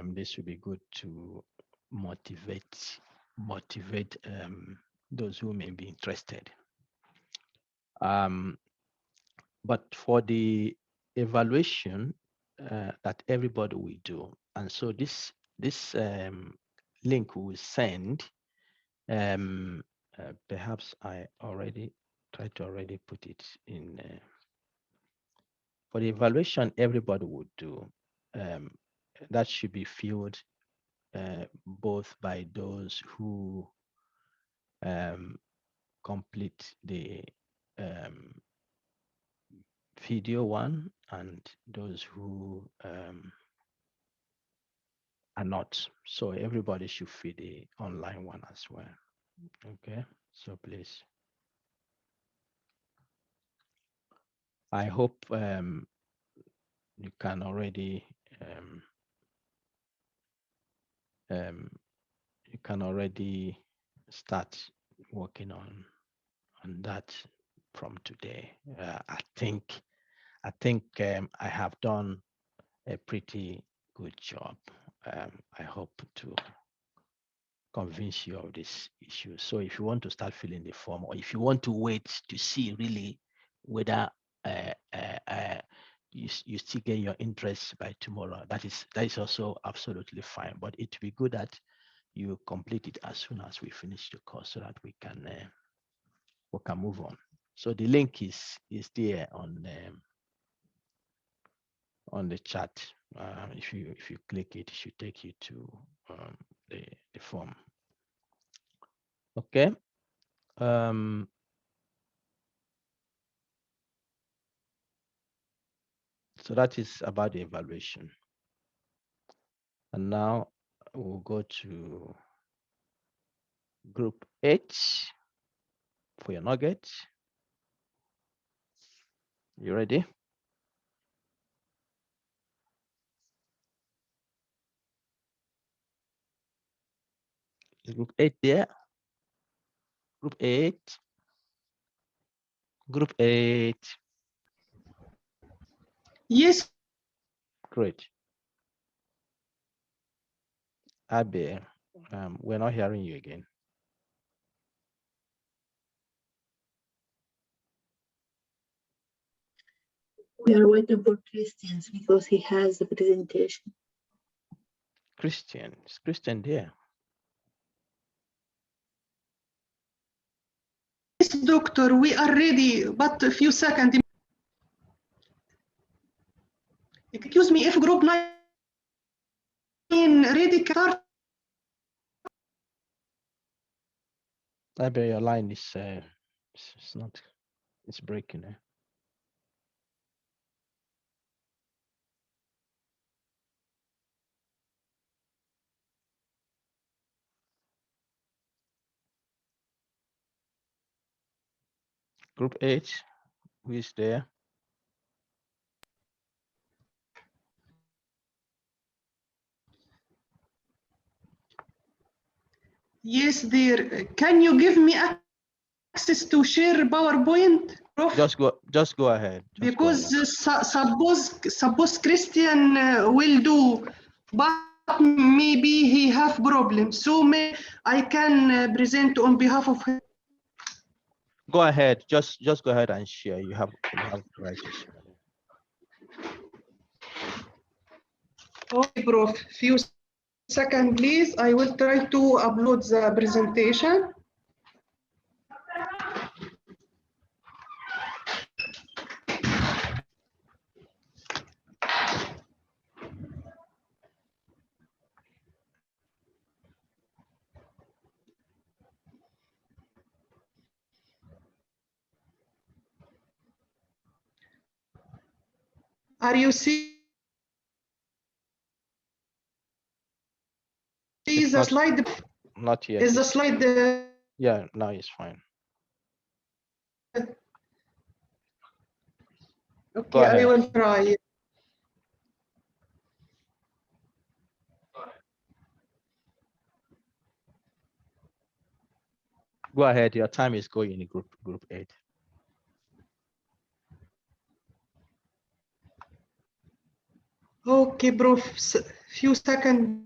this will be good to motivate those who may be interested. But for the evaluation that everybody will do, and so this link we will send Perhaps I already tried to already put it in. For the evaluation, everybody would do. That should be filled both by those who complete the video one and those who are not. So everybody should fill the online one as well. Okay, so please. I hope you can already start working on that from today. I think I have done a pretty good job. I hope to convince you of this issue. So if you want to start filling the form, or if you want to wait to see really whether you still get your interest by tomorrow, that is also absolutely fine. But it will be good that you complete it as soon as we finish the course, so that we can move on. So the link is there on the chat. If you click it, it should take you to the form. Okay. So that is about the evaluation. And now we'll go to group H for your nuggets. You ready? Is group 8 there? Group 8. Group 8. Yes. Great. Abby, we're not hearing you again. We are waiting for Christians because he has the presentation. Christian, is Christian there? Yes, doctor, we are ready, but a few seconds. Excuse me, if group 9 ready, start. Abby, your line is it's not, it's breaking. Group 8, who is there? Yes, dear. Can you give me access to share PowerPoint, Prof? Just go ahead. Because suppose Christian will do, but maybe he have problems. So I can present on behalf of him. Go ahead. Just go ahead and share. You have the right to share. Okay, Prof. Few seconds, please. I will try to upload the presentation. Are you seeing the slide? Not yet. Is the slide? Yeah, now it's fine. Okay, I will try. Go ahead. Your time is going in group 8. Okay, Prof. Few seconds.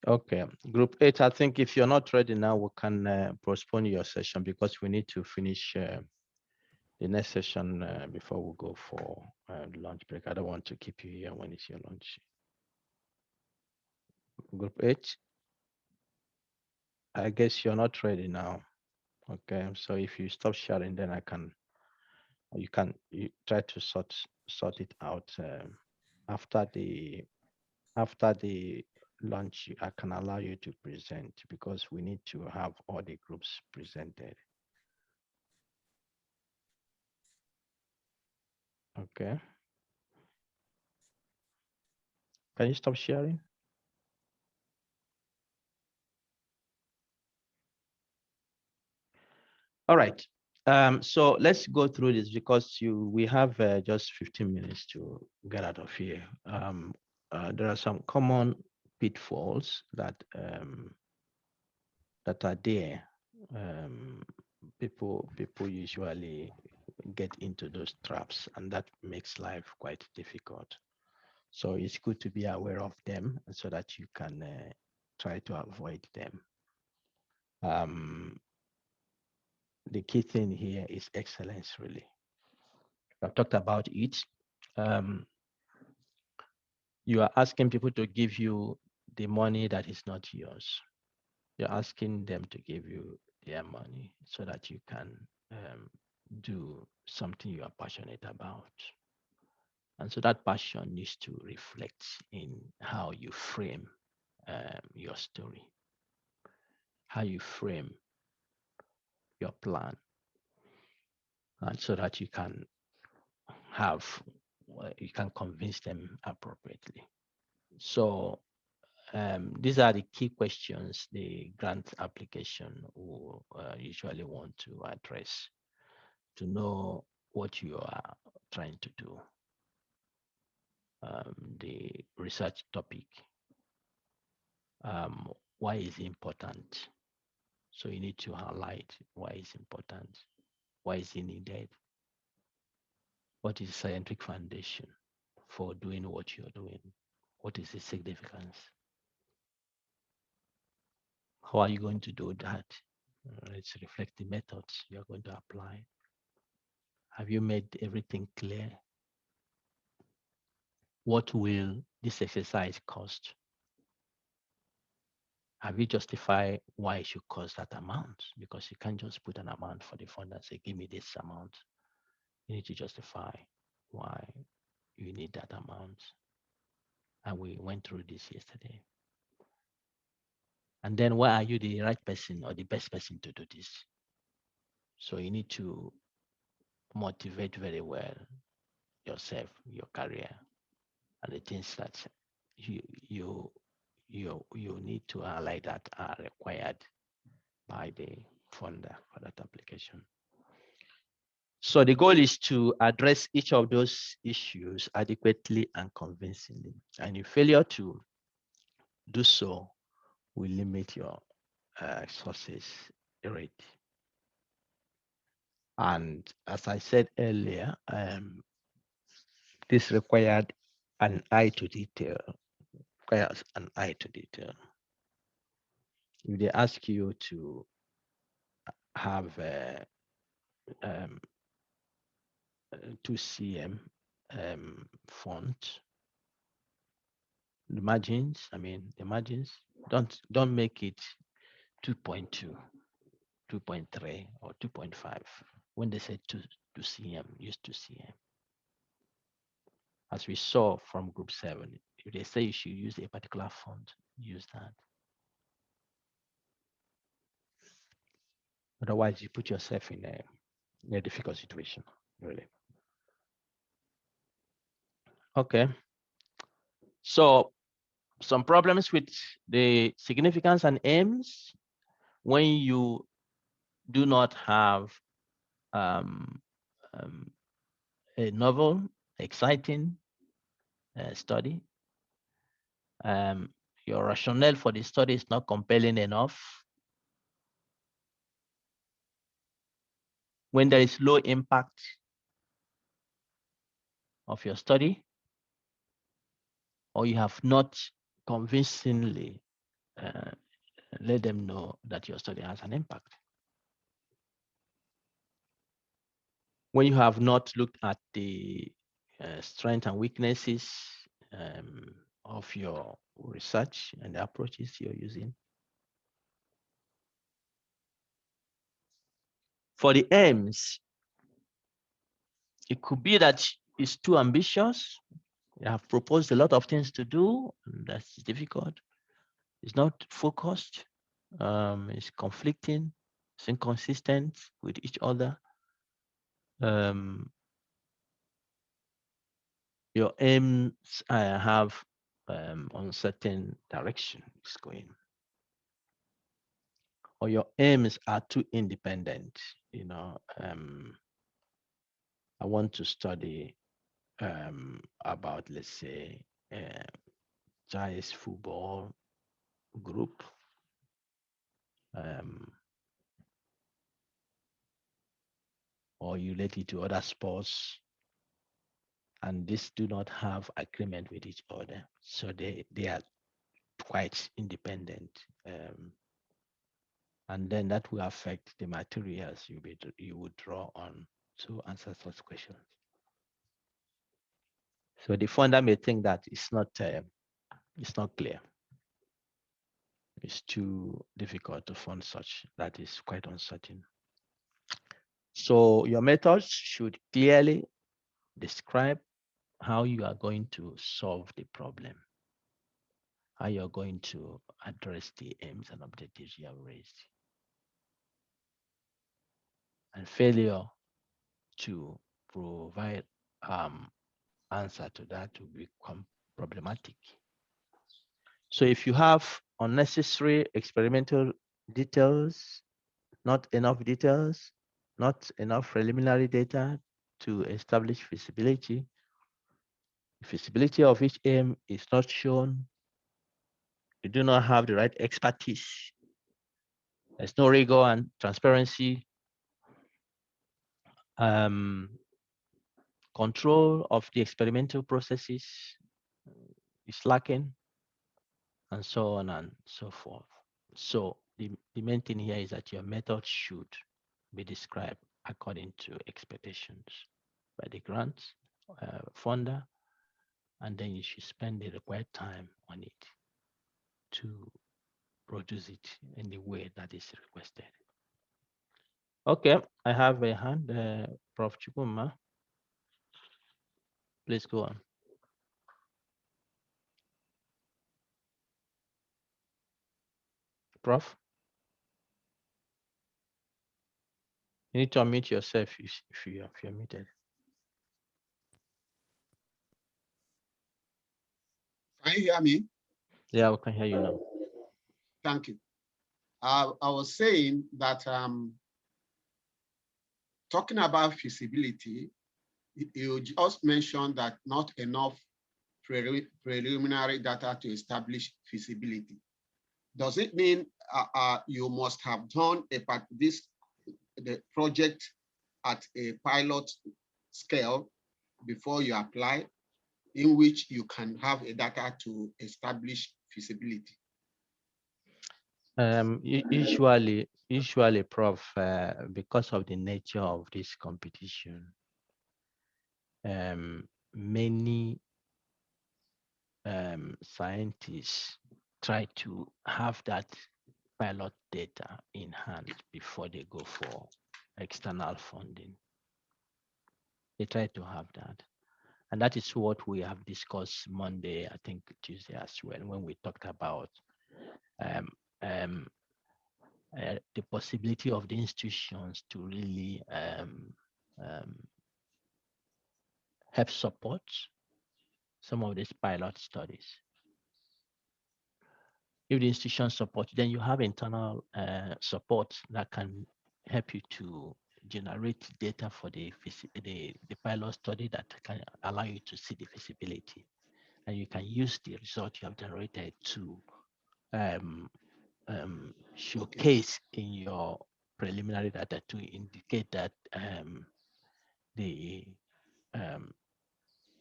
Okay, group 8, I think if you're not ready now, we can postpone your session because we need to finish the next session before we go for lunch break. I don't want to keep you here when it's your lunch. Group 8, I guess you're not ready now. Okay, so if you stop sharing, then you try to sort it out after the lunch. I can allow you to present because we need to have all the groups presented. Okay. Can you stop sharing? All right. So let's go through this because we have just 15 minutes to get out of here. There are some common pitfalls that are there. People usually get into those traps, and that makes life quite difficult. So it's good to be aware of them so that you can try to avoid them. The key thing here is excellence, really. I've talked about it. You are asking people to give you the money that is not yours. You're asking them to give you their money so that you can do something you are passionate about. And so that passion needs to reflect in how you frame your story, how you frame your plan, and so that you can convince them appropriately. So these are the key questions the grant application will usually want to address to know what you are trying to do. The research topic, why is it important? So you need to highlight why it's important, why is it needed, what is the scientific foundation for doing what you're doing, what is the significance, how are you going to do that? Let's reflect the methods you're going to apply. Have you made everything clear? What will this exercise cost? Have you justified why it should cost that amount? Because you can't just put an amount for the fund and say, give me this amount. You need to justify why you need that amount. And we went through this yesterday. And then why are you the right person or the best person to do this? So you need to motivate very well yourself, your career, and the things that you need to highlight that are required by the funder for that application. So the goal is to address each of those issues adequately and convincingly. And if failure to do so will limit your success rate. And as I said earlier, this required an eye to detail. Requires an eye to detail. If they ask you to have 2 cm font, the margins, the margins, don't make it 2.2, 2.3, or 2.5. When they say 2 cm, use 2 cm. As we saw from group 7, if they say you should use a particular font, use that. Otherwise, you put yourself in a difficult situation, really. Okay. So some problems with the significance and aims when you do not have a novel, exciting study. Your rationale for the study is not compelling enough. When there is low impact of your study, or you have not convincingly let them know that your study has an impact. When you have not looked at the strengths and weaknesses of your research and the approaches you're using. For the aims, it could be that it's too ambitious. You have proposed a lot of things to do, and that's difficult. It's not focused. It's conflicting. It's inconsistent with each other. Your aims have uncertain direction it's going, or your aims are too independent. You know, I want to study about, let's say, Giants football group. Or you relate it to other sports, and these do not have agreement with each other. So they are quite independent. And then that will affect the materials you would draw on to answer such questions. So the funder may think that it's not clear. It's too difficult to fund such. That is quite uncertain. So your methods should clearly describe how you are going to solve the problem, how you're going to address the aims and objectives you have raised. And failure to provide answer to that will become problematic. So if you have unnecessary experimental details, not enough details, not enough preliminary data to establish feasibility, the feasibility of each aim is not shown, you do not have the right expertise, there's no rigor and transparency, control of the experimental processes is lacking, and so on and so forth. So the main thing here is that your method should be described according to expectations by the grant funder, and then you should spend the required time on it to produce it in the way that is requested. Okay, I have a hand, Prof. Chukuma. Please go on. Prof? You need to unmute yourself if you're muted. Can you hear me? Yeah, we can hear you now. Thank you. I was saying that talking about feasibility, you just mentioned that not enough preliminary data to establish feasibility. Does it mean you must have done the project at a pilot scale before you apply, in which you can have a data to establish feasibility? Usually, Prof, because of the nature of this competition, many scientists try to have that pilot data in hand before they go for external funding. They try to have that. And that is what we have discussed Monday, I think Tuesday as well, when we talked about the possibility of the institutions to really help support some of these pilot studies. If the institution support, then you have internal support that can help you to generate data for the pilot study that can allow you to see the feasibility. And you can use the result you have generated to showcase in your preliminary data to indicate that the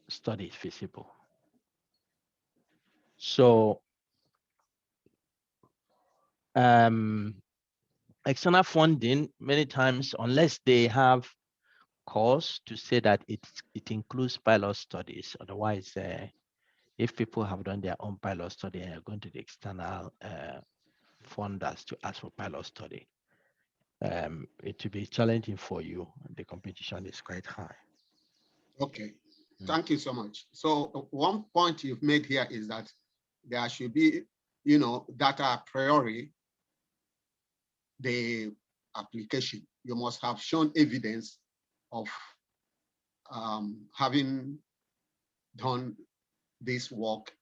study is feasible. So external funding, many times, unless they have cause to say that it includes pilot studies. Otherwise, if people have done their own pilot study and are going to the external funders to ask for pilot study, it will be challenging for you. The competition is quite high. Okay, thank you so much. So one point you've made here is that there should be, data a priori, the application. You must have shown evidence of having done this work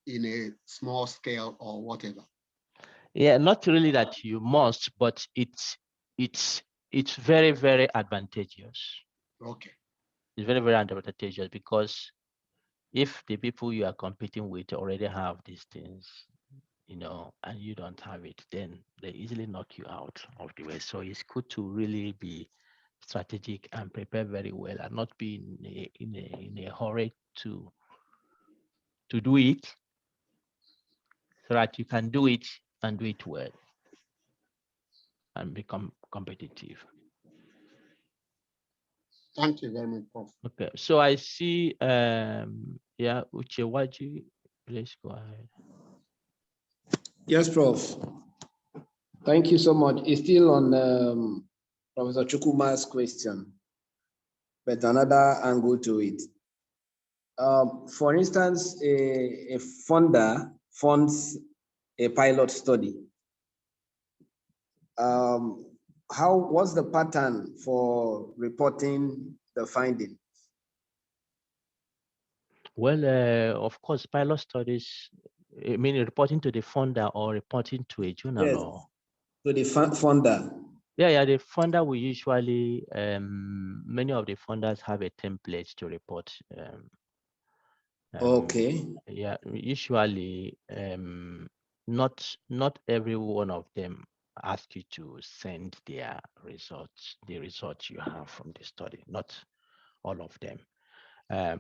in a small scale or whatever. Yeah, not really that you must, but it's very, very advantageous. Okay. It's very, very advantageous because if the people you are competing with already have these things, and you don't have it, then they easily knock you out of the way. So it's good to really be strategic and prepare very well and not be in a hurry to do it, so that you can do it and do it well and become competitive. Thank you very much, Prof. Okay, so I see, yeah, Uchewaji, please go ahead. Yes, Prof. Thank you so much. It's still on Professor Chukwuma's question, but another angle to it. For instance, a funder funds a pilot study. What's the pattern for reporting the finding? Well, of course, pilot studies, I mean, reporting to the funder or reporting to a journal? Yes, or to the funder. Yeah, the funder will usually, many of the funders have a template to report. Okay. Yeah, usually, not every one of them ask you to send their results, the results you have from the study, not all of them.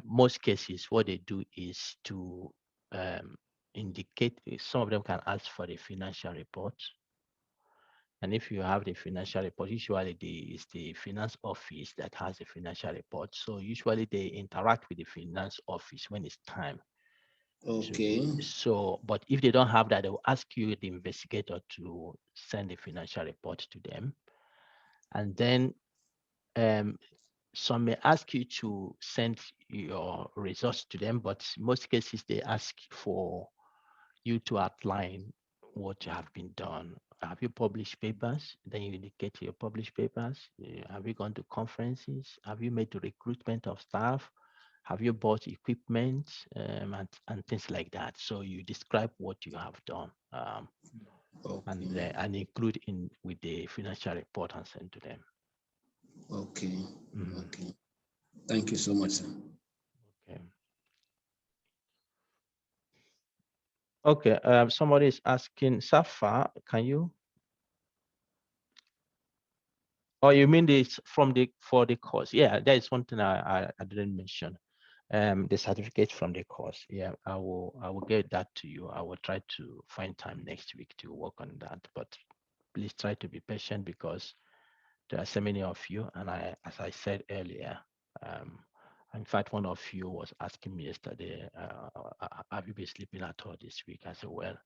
Most cases, what they do is to indicate, some of them can ask for the financial report. And if you have the financial report, usually it's the finance office that has the financial report. So usually they interact with the finance office when it's time. Okay. But if they don't have that, they will ask you, the investigator, to send the financial report to them. And then some may ask you to send your results to them, but most cases they ask for you to outline what you have been done. Have you published papers? Then you indicate your published papers. Have you gone to conferences? Have you made the recruitment of staff? Have you bought equipment and things like that? So you describe what you have done and include in with the financial report and send to them. Okay. Okay. Thank you so much, sir. Okay. Okay. Somebody is asking, Safa, can you? Oh, you mean this for the course? Yeah, that is one thing I didn't mention. The certificate from the course. Yeah, I will get that to you. I will try to find time next week to work on that. But please try to be patient because there are so many of you, and as I said earlier, in fact, one of you was asking me yesterday, have you been sleeping at all this week? I said, well,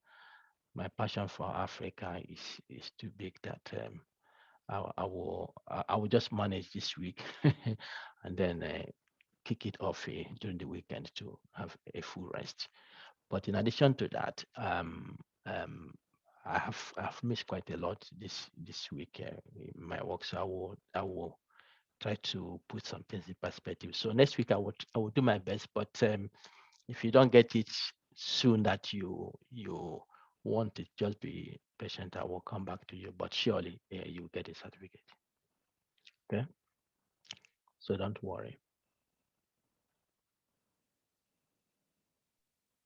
my passion for Africa is too big that I will just manage this week and then kick it off during the weekend to have a full rest. But in addition to that, I've missed quite a lot this week in my work, so I will try to put some things in perspective. So next week I will do my best, but if you don't get it soon that you want it, just be patient. I will come back to you, but surely you'll get a certificate. Okay, so don't worry.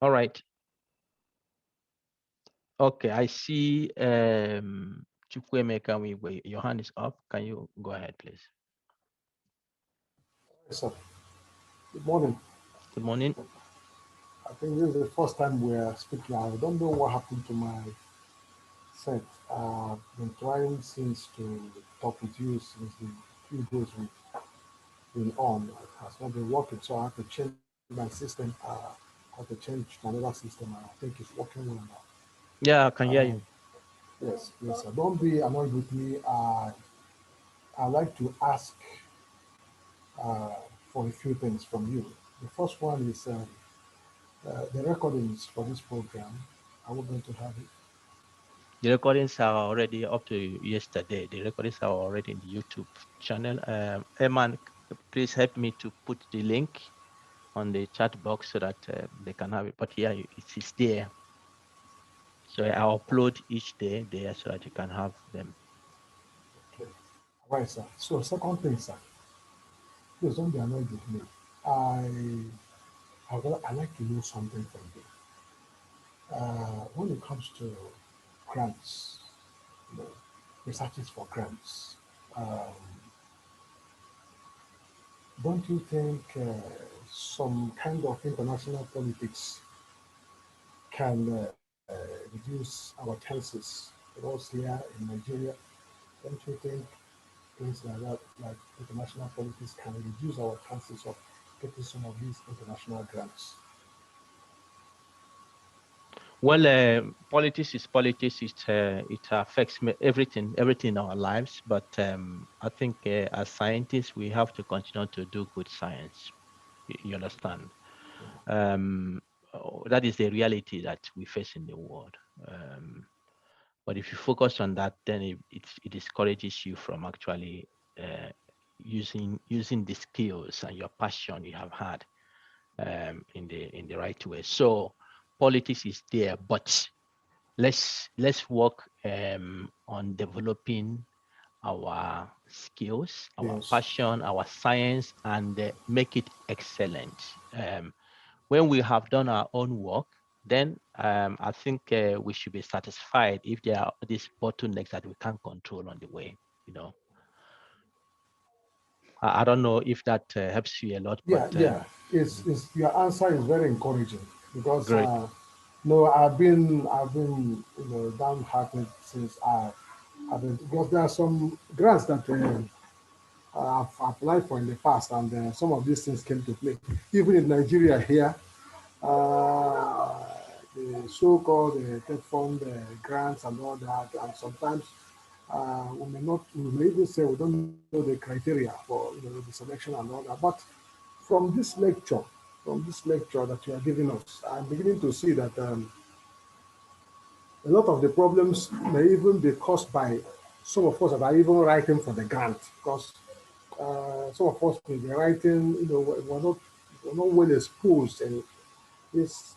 All right. Okay, I see Chukwuemeka, your hand is up. Can you go ahead, please? Yes, sir. Good morning. Good morning. I think this is the first time we are speaking. I don't know what happened to my said, I've been trying since to talk with you since the few days we've been on. It has not been working, so I have to change my system. I have to change to another system, and I think it's working well now. Yeah, I can hear you. Yes, yes, sir. Don't be annoyed with me. I like to ask for a few things from you. The first one is the recordings for this program. Are we going to have it? The recordings are already up to yesterday. The recordings are already in the YouTube channel. Eman, please help me to put the link on the chat box so that they can have it. But yeah, it is there. So I upload each day there so that you can have them. Okay. Right, sir. So second thing, sir. Please don't be annoyed with me. I like to know something from you. When it comes to grants, you know, researches for grants, don't you think some kind of international politics can reduce our chances? Because here in Nigeria, don't you think things like that, like international politics, can reduce our chances of getting some of these international grants? Well, politics is politics. It affects everything in our lives. But I think as scientists, we have to continue to do good science. You understand? That is the reality that we face in the world. But if you focus on that, then it discourages you from actually using the skills and your passion you have had in the right way. So politics is there, but let's work on developing our skills, our passion, our science, and make it excellent. When we have done our own work, then I think we should be satisfied if there are these bottlenecks that we can't control on the way. You know, I don't know if that helps you a lot. Yeah, but yeah. It's your answer is very encouraging because great. no, I've been downhearted since I've been, because there are some grants that I've applied for in the past, and some of these things came to play. Even in Nigeria here, the so-called TED fund grants and all that, and sometimes we may even say we don't know the criteria for the selection and all that. But from this lecture that you are giving us, I'm beginning to see that a lot of the problems may even be caused by some of us that are even writing for the grant, because some of us may be writing, we're not well exposed in this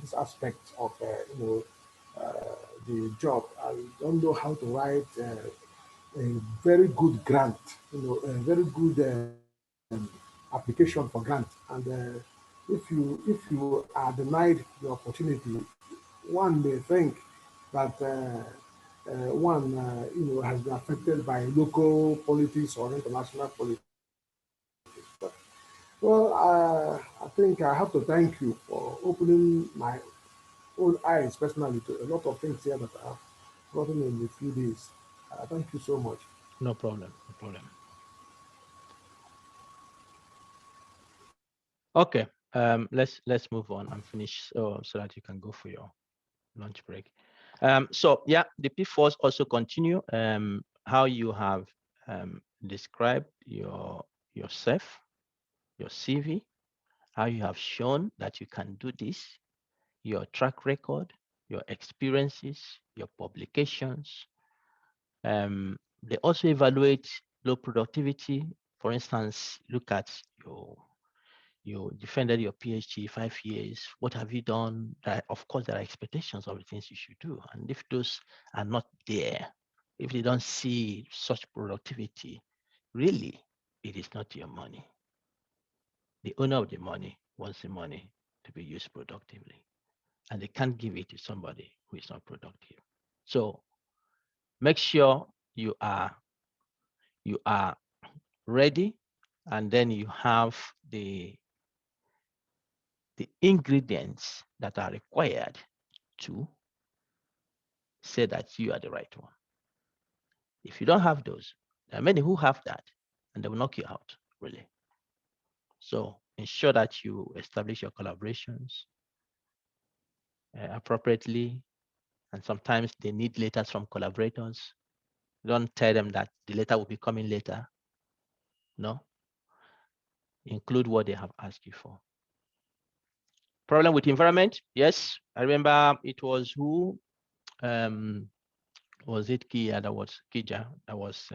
this aspect of the job. I don't know how to write a very good grant, a very good application for grant. And if you are denied the opportunity, one may think that one has been affected by local politics or international politics. But, well, I think I have to thank you for opening my own eyes personally to a lot of things here that I've gotten in a few days. Thank you so much. No problem. No problem. Okay. Let's move on and finish so that you can go for your lunch break. So yeah, the P4s also continue how you have described yourself, your CV, how you have shown that you can do this, your track record, your experiences, your publications. They also evaluate low productivity. For instance, look at you defended your PhD 5 years. What have you done? Of course, there are expectations of the things you should do. And if those are not there, if they don't see such productivity, really, it is not your money. The owner of the money wants the money to be used productively. And they can't give it to somebody who is not productive. So make sure you are ready, and then you have the ingredients that are required to say that you are the right one. If you don't have those, there are many who have that, and they will knock you out, really. So ensure that you establish your collaborations appropriately, and sometimes they need letters from collaborators. Don't tell them that the letter will be coming later. No. Include what they have asked you for. Problem with environment? Yes, I remember it was who was it Kia that was Kija that was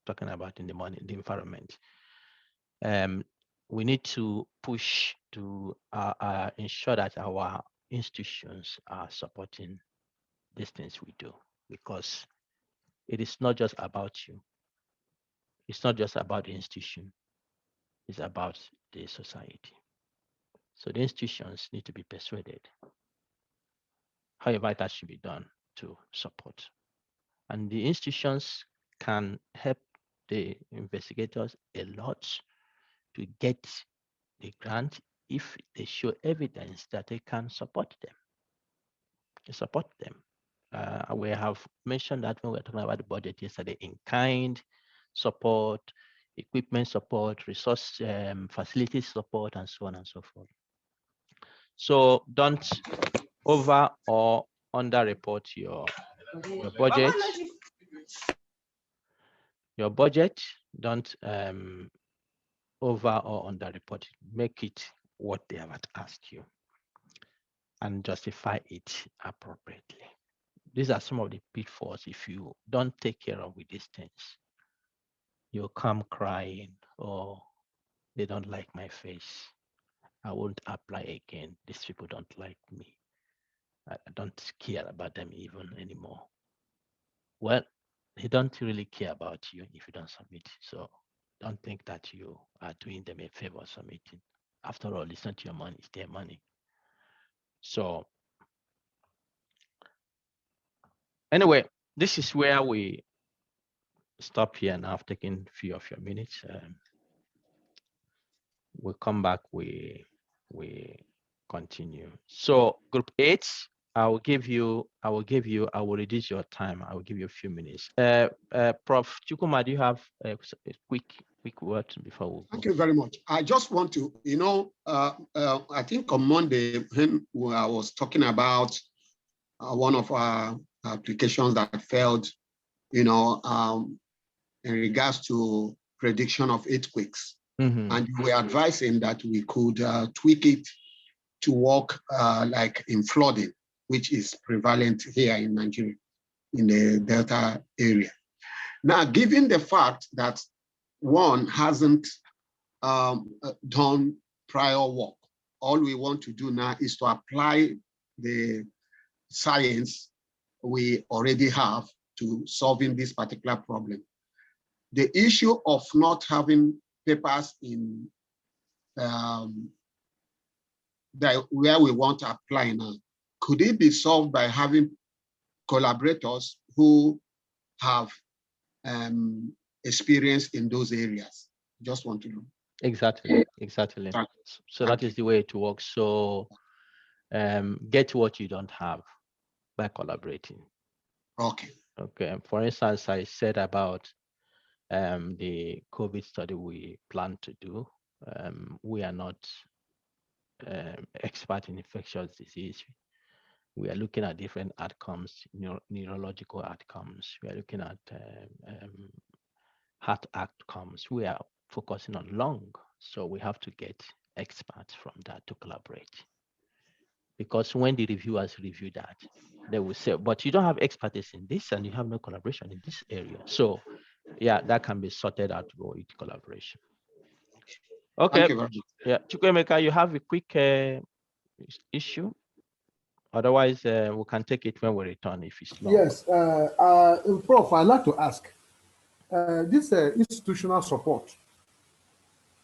talking about in the morning, the environment. We need to push to ensure that our institutions are supporting these things we do, because it is not just about you. It's not just about the institution. It's about the society. So the institutions need to be persuaded. However, that should be done to support. And the institutions can help the investigators a lot to get the grant if they show evidence that they can support them. We have mentioned that when we were talking about the budget yesterday, in kind support, equipment support, resource facility support, and so on and so forth. So don't over or underreport your budget. Your budget, don't over or underreport it. Make it what they have asked you and justify it appropriately. These are some of the pitfalls. If you don't take care of with these things, you'll come crying, oh, they don't like my face. I won't apply again. These people don't like me. I don't care about them even anymore. Well, they don't really care about you if you don't submit. So don't think that you are doing them a favor submitting. After all, it's not your money, it's their money. So anyway, this is where we stop here now. I've taken a few of your minutes. We'll come back, we continue. So group 8, I will reduce your time. I will give you a few minutes. Prof. Chukuma, do you have a quick word before we go? Thank you very much. I just want to, I think on Monday, when I was talking about one of our applications that failed, in regards to prediction of earthquakes. And we were advising that we could tweak it to work like in flooding, which is prevalent here in Nigeria, in the Delta area. Now, given the fact that one hasn't done prior work, all we want to do now is to apply the science we already have to solving this particular problem. The issue of not having papers in where we want to apply now, could it be solved by having collaborators who have experience in those areas? Just want to know. Exactly. So that is the way to work. So get what you don't have by collaborating. Okay. For instance, I said about the COVID study we plan to do. We are not expert in infectious disease. We are looking at different outcomes, neurological outcomes. We are looking at heart outcomes. We are focusing on lung. So we have to get experts from that to collaborate. Because when the reviewers review that, they will say, but you don't have expertise in this and you have no collaboration in this area. So yeah, that can be sorted out with collaboration. Okay. Thank you very much. Yeah, Chukwemeka, you have a quick issue? Otherwise, we can take it when we return if it's long. Yes, Prof, I'd like to ask, this institutional support.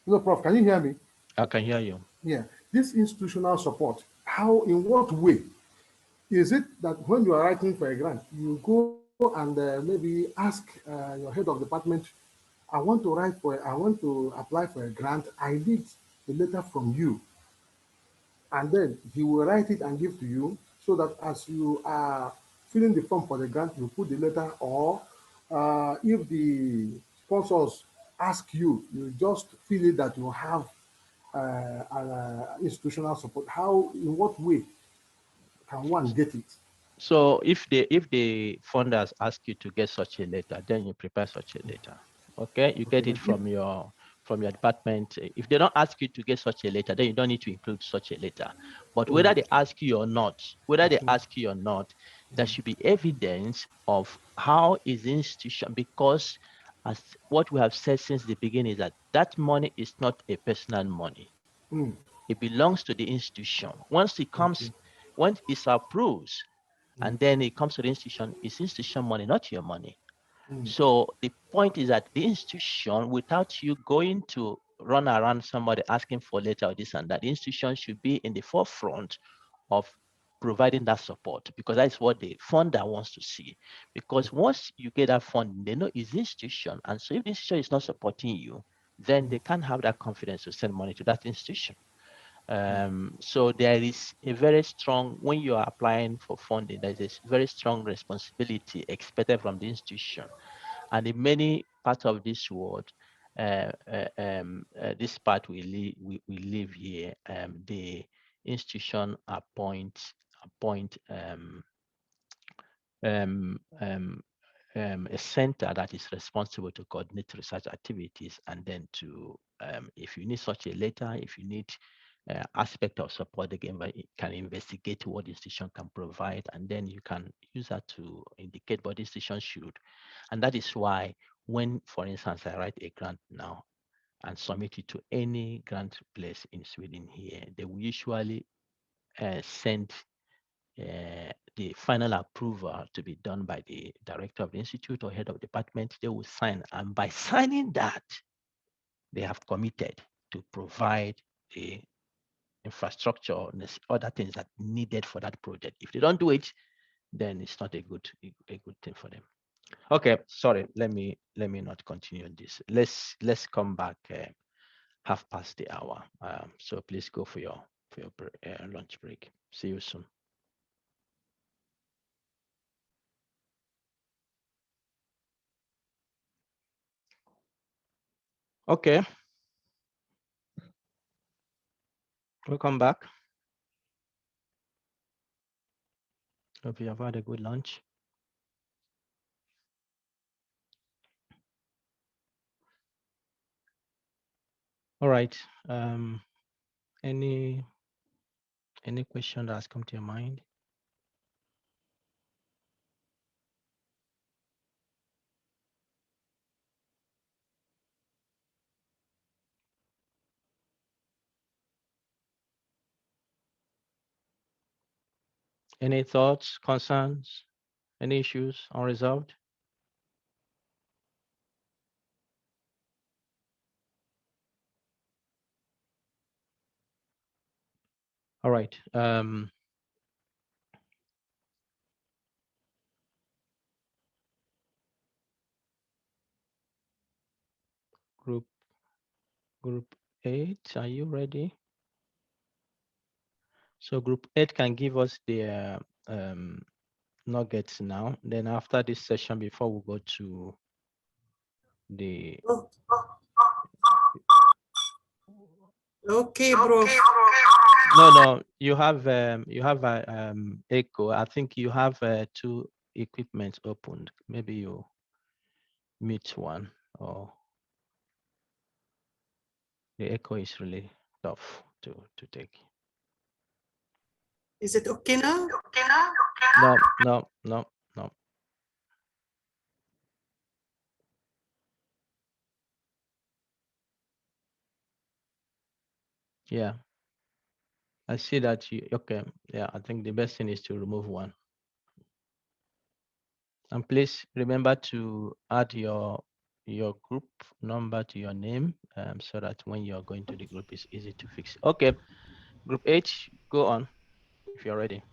Prof, can you hear me? I can hear you. Yeah, this institutional support, in what way? Is it that when you are writing for a grant, you go and maybe ask your head of department, I want to apply for a grant, I need a letter from you. And then he will write it and give to you, so that as you are filling the form for the grant, you put the letter, or if the sponsors ask you, you just feel it that you have institutional support. How, in what way can one get it? So if the funders ask you to get such a letter, then you prepare such a letter. Okay, you get it from your department. If they don't ask you to get such a letter, then you don't need to include such a letter. But whether they ask you or not, there should be evidence of how is the institution, because as what we have said since the beginning is that money is not a personal money. It belongs to the institution. Once it comes, once it's approved, and then it comes to the institution, it's institution money, not your money. So the point is that the institution, without you going to run around somebody asking for letter or this and that, the institution should be in the forefront of providing that support, because that's what the funder wants to see. Because once you get that fund, they know it's the institution. And so if the institution is not supporting you, then they can't have that confidence to send money to that institution. So there is a very strong, when you are applying for funding, there's a very strong responsibility expected from the institution. And in many parts of this world, this part we live here, the institution appoint a center that is responsible to coordinate research activities, and then to, if you need such a letter, if you need aspect of support, again, can investigate what the institution can provide, and then you can use that to indicate what the institution should. And that is why when, for instance, I write a grant now and submit it to any grant place in Sweden here, they will usually send the final approval to be done by the director of the institute or head of department. They will sign, and by signing that, they have committed to provide the infrastructure and other things that needed for that project. If they don't do it, then it's not a good thing for them. Okay, sorry, let me not continue on this. Let's come back half past the hour. So please go for your lunch break. See you soon. Okay. Welcome back. Hope you have had a good lunch. All right. Any question that has come to your mind? Any thoughts, concerns, any issues unresolved? All right. Group 8, are you ready? So group 8 can give us the nuggets now. Then after this session, before we go to the Okay, bro. No, you have echo. I think you have two equipment opened. Maybe you mute one, or the echo is really tough to take. Is it okay now? No. Yeah, I see that you, okay. Yeah, I think the best thing is to remove one. And please remember to add your group number to your name, so that when you're going to the group, it's easy to fix. Okay, group H, go on if you're ready.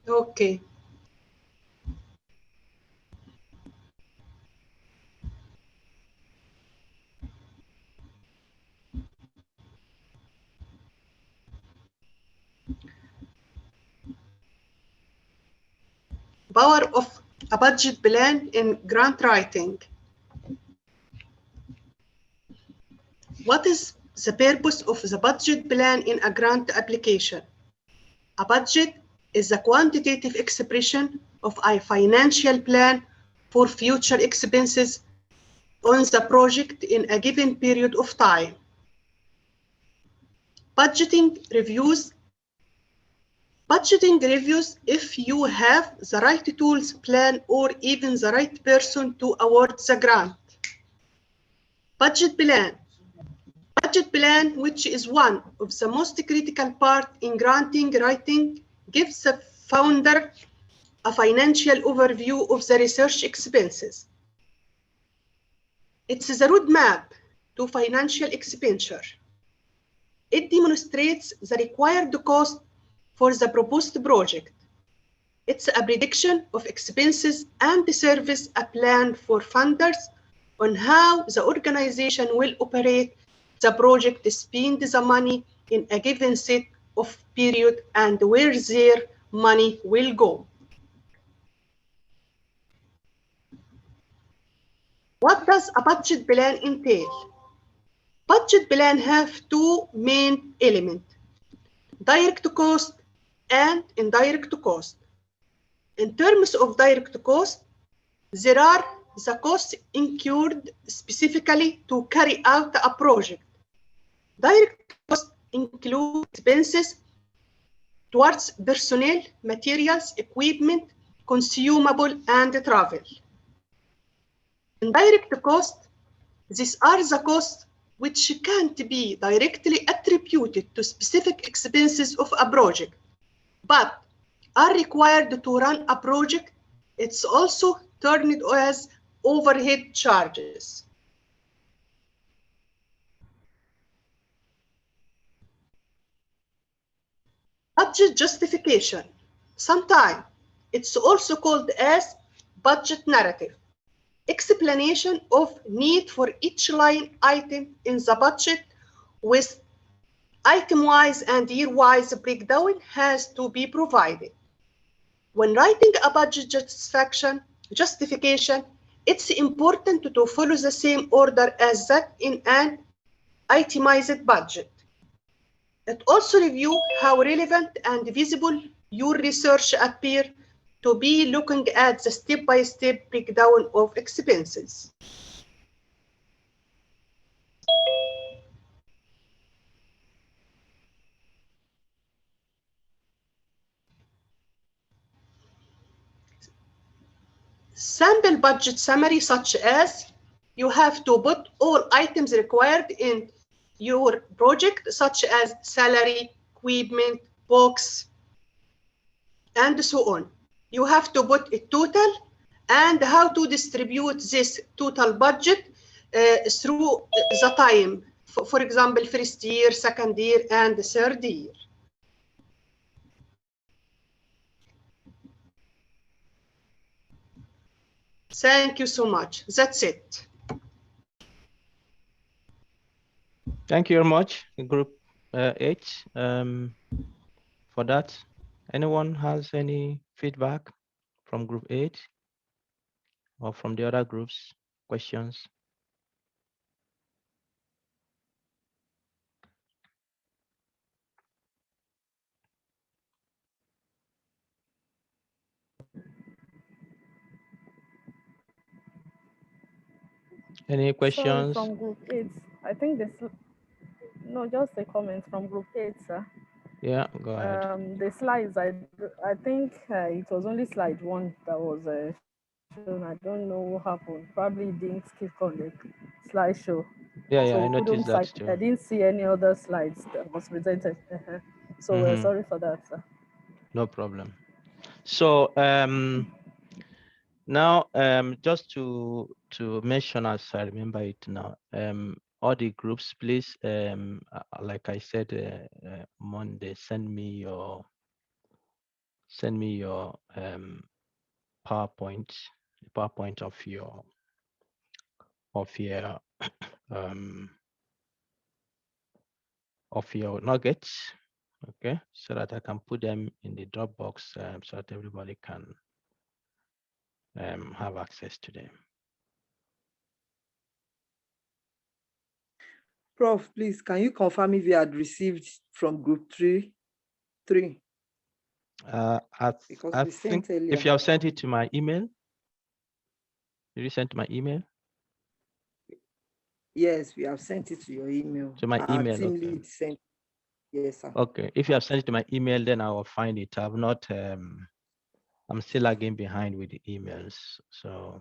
Okay. power of a budget plan in grant writing. What is the purpose of the budget plan in a grant application? A budget is a quantitative expression of a financial plan for future expenses on the project in a given period of time. Budgeting reviews if you have the right tools, plan, or even the right person to award the grant. Budget plan, which is one of the most critical part in granting writing, gives the founder a financial overview of the research expenses. It's the roadmap to financial expenditure. It demonstrates the required cost for the proposed project. It's a prediction of expenses and serves a plan for funders on how the organization will operate the project, spend the money in a given set of period, and where their money will go. What does a budget plan entail? Budget plan have two main elements: direct cost and indirect cost. In terms of direct cost, there are the costs incurred specifically to carry out a project. Direct costs include expenses towards personnel, materials, equipment, consumable, and travel. Indirect costs, these are the costs which can't be directly attributed to specific expenses of a project, but are required to run a project. It's also termed as overhead charges. Budget justification. Sometimes it's also called as budget narrative. Explanation of need for each line item in the budget with item-wise and year-wise breakdown has to be provided. When writing a budget justification, it's important to follow the same order as that in an itemized budget. It also reviews how relevant and visible your research appear to be, looking at the step-by-step breakdown of expenses. Sample budget summary, such as you have to put all items required in your project, such as salary, equipment, books, and so on. You have to put a total and how to distribute this total budget through the time. For example, first year, second year, and third year. Thank you so much. That's it. Thank you very much, Group H, for that. Anyone has any feedback from Group H or from the other groups? Questions? Any questions? Sorry, from Group 8. I think this, no, just a comment from Group 8, sir. Yeah, go ahead. The slides, I think it was only slide 1 that was shown. I don't know what happened. Probably didn't skip on the slideshow. Yeah, so I noticed that too. I didn't see any other slides that was presented. So we're sorry for that, sir. No problem. So now just to mention, as I remember it now, all the groups, please, like I said Monday, send me your PowerPoint, the PowerPoint of your nuggets, okay, so that I can put them in the Dropbox so that everybody can have access to them. Prof, please, can you confirm if you had received from group 3? Because I we think sent earlier. if you have sent it to my email, did you send to my email? Yes, we have sent it to your email. To my Our email, team okay. lead sent. Yes, sir. Okay, if you have sent it to my email, then I will find it. I've not, I'm still lagging behind with the emails. So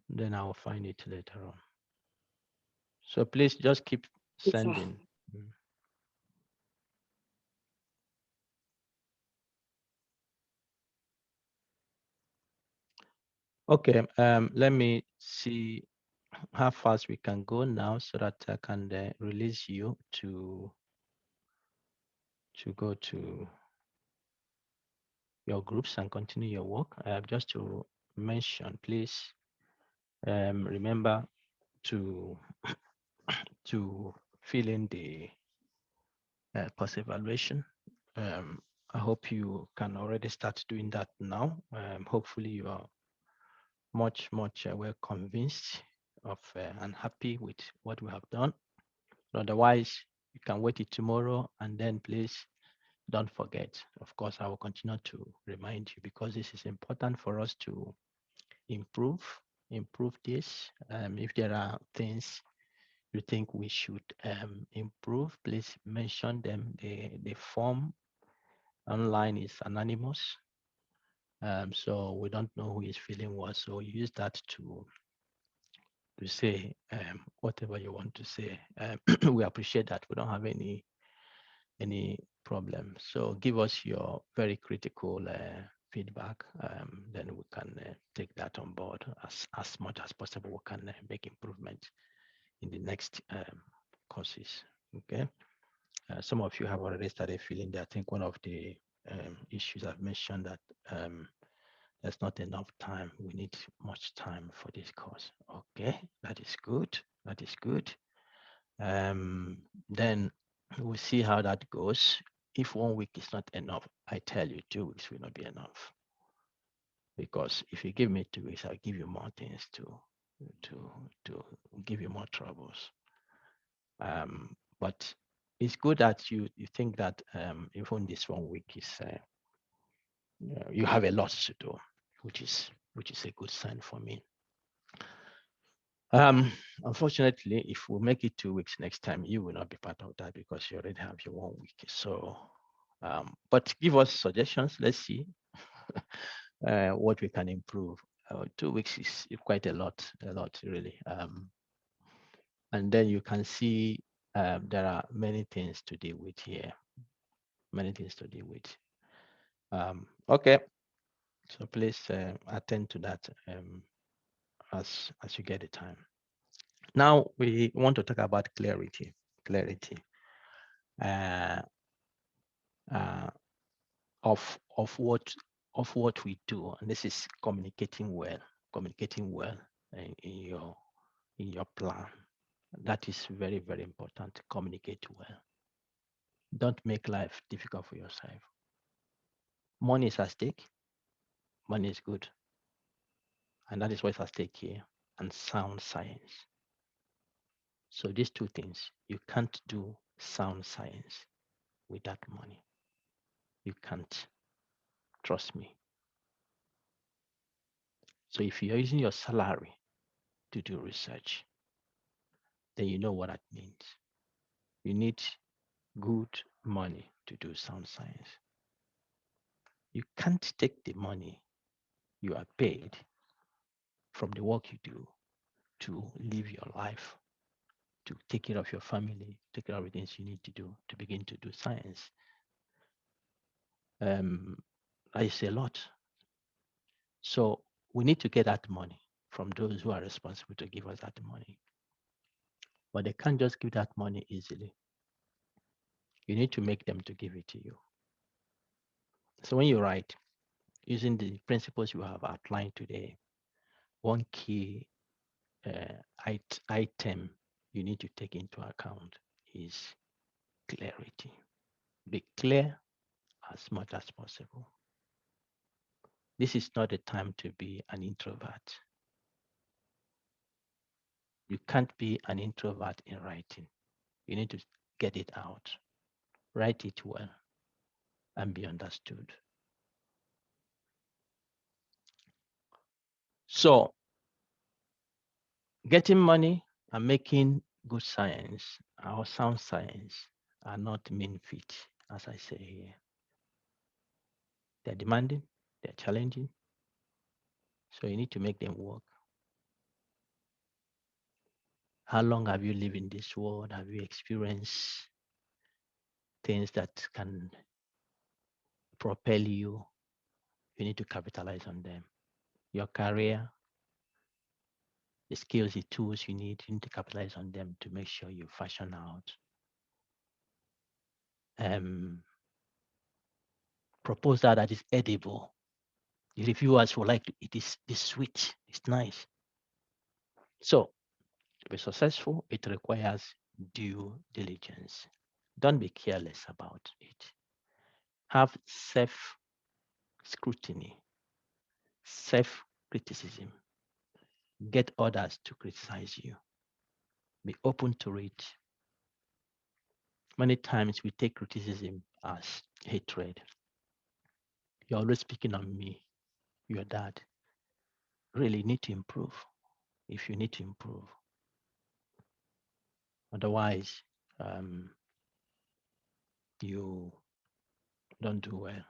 then I will find it later on. So please just keep Yes, sir. sending. Okay, let me see how fast we can go now so that I can release you to go to your groups and continue your work. Just to mention, please remember to fill in the course evaluation. I hope you can already start doing that now. Hopefully you are much well convinced of and happy with what we have done. Otherwise, you can wait it tomorrow, and then please don't forget. Of course, I will continue to remind you because this is important for us to improve this. If there are things you think we should improve, please mention them. The form online is anonymous, so we don't know who is feeling what. So use that to say whatever you want to say. We appreciate that. We don't have any problem. So give us your very critical feedback. Then we can take that on board as much as possible. We can make improvement in the next courses. Okay. Some of you have already started feeling that. I think one of the issues I've mentioned that there's not enough time. We need much time for this course. Okay, that is good. That is good. Then we'll see how that goes. If 1 week is not enough, I tell you 2 weeks will not be enough. Because if you give me 2 weeks, I'll give you more things to give you more troubles. But it's good that you think that even this 1 week is you have a lot to do, which is a good sign for me. Unfortunately, if we make it 2 weeks next time, you will not be part of that because you already have your 1 week. So, but give us suggestions. Let's see what we can improve. 2 weeks is quite a lot really. And then you can see there are many things to deal with here. Many things to deal with. Okay, so please attend to that as you get the time. Now we want to talk about clarity. Of what we do, and this is communicating well in your plan. That is very, very important. Communicate well. Don't make life difficult for yourself. Money is at stake. Money is good, and that is what's at stake here. And sound science. So these two things, you can't do sound science without money. You can't. Trust me. So if you're using your salary to do research, then you know what that means. You need good money to do sound science. You can't take the money you are paid from the work you do to live your life, to take care of your family, take care of the things you need to do to begin to do science. I say a lot. So we need to get that money from those who are responsible to give us that money. But they can't just give that money easily. You need to make them to give it to you. So when you write, using the principles you have outlined today, one key item you need to take into account is clarity. Be clear as much as possible. This is not a time to be an introvert. You can't be an introvert in writing. You need to get it out, write it well, and be understood. So getting money and making good science or sound science are not mean feat, as I say here. They're demanding, they're challenging. So you need to make them work. How long have you lived in this world? Have you experienced things that can propel you? You need to capitalize on them. Your career, the skills, the tools you need to capitalize on them to make sure you fashion out proposal that is edible. The reviewers will like to eat this sweet, it's nice. So to be successful, it requires due diligence. Don't be careless about it. Have self-scrutiny, self-criticism. Get others to criticize you. Be open to it. Many times we take criticism as hatred. You're always picking on me, your dad. Really need to improve if you need to improve. Otherwise, you don't do well.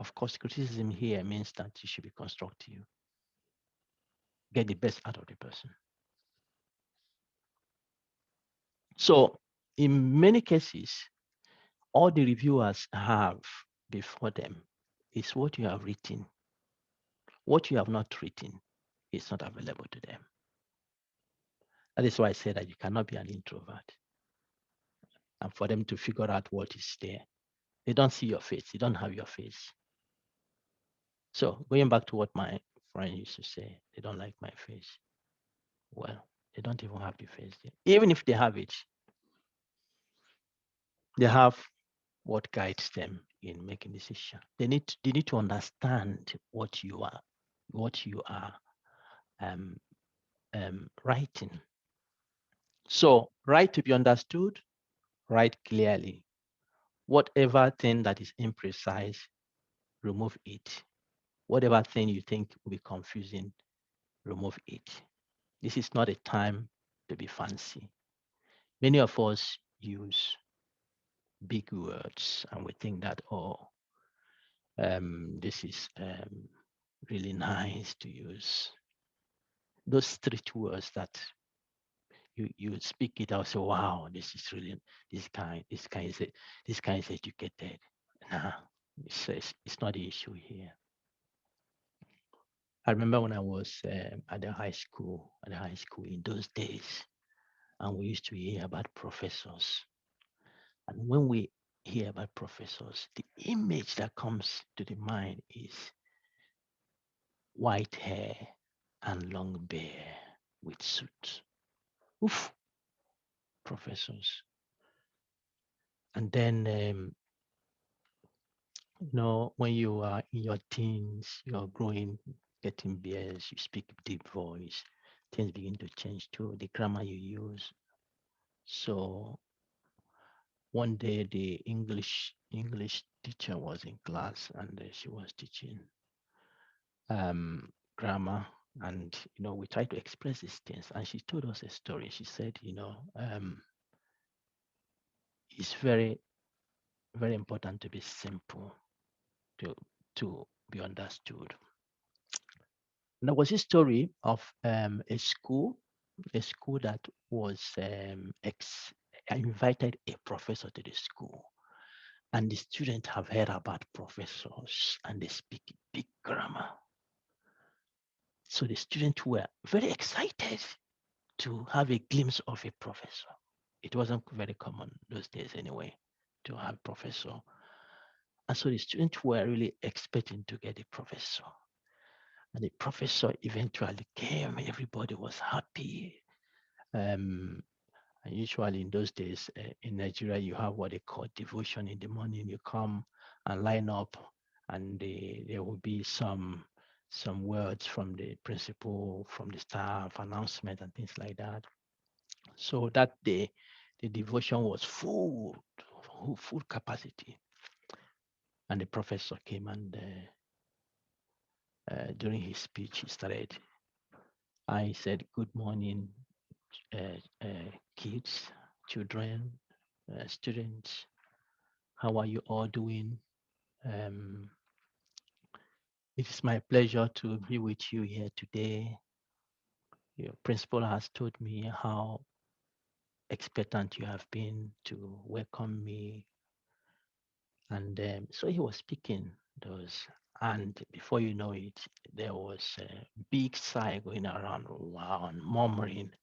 Of course, criticism here means that you should be constructive. Get the best out of the person. So in many cases, all the reviewers have before them is what you have written. What you have not written is not available to them. That is why I say that you cannot be an introvert. And for them to figure out what is there, they don't see your face. They don't have your face. So going back to what my friend used to say, they don't like my face. Well, they don't even have the face there. Even if they have it, they have what guides them in making decisions. They need to understand what you are writing. So write to be understood, write clearly. Whatever thing that is imprecise, remove it. Whatever thing you think will be confusing, remove it. This is not a time to be fancy. Many of us use big words and we think that, this is really nice to use. Those street words that you speak it out, say, wow, this is really, this guy is educated. Nah, it's not the issue here. I remember when I was at the high school in those days, and we used to hear about professors. And when we hear about professors, the image that comes to the mind is white hair and long beard with suits. Oof, professors. And then, when you are in your teens, you're growing, getting beards, you speak deep voice, things begin to change too, the grammar you use. So one day the English teacher was in class and she was teaching grammar, and we tried to express these things, and she told us a story. She said, it's very, very important to be simple, to be understood. And there was a story of a school that was invited a professor to the school, and the students have heard about professors and they speak big grammar. So the students were very excited to have a glimpse of a professor. It wasn't very common those days anyway to have a professor. And so the students were really expecting to get a professor. And the professor eventually came. Everybody was happy. And usually in those days in Nigeria, you have what they call devotion in the morning. You come and line up and there will be some words from the principal, from the staff, announcement and things like that. So that day, the devotion was full capacity. And the professor came and during his speech, he started. I said, "Good morning, kids, children, students. How are you all doing? It is my pleasure to be with you here today. Your principal has told me how expectant you have been to welcome me." And so he was speaking those, and before you know it, there was a big sigh going around, wow, and murmuring.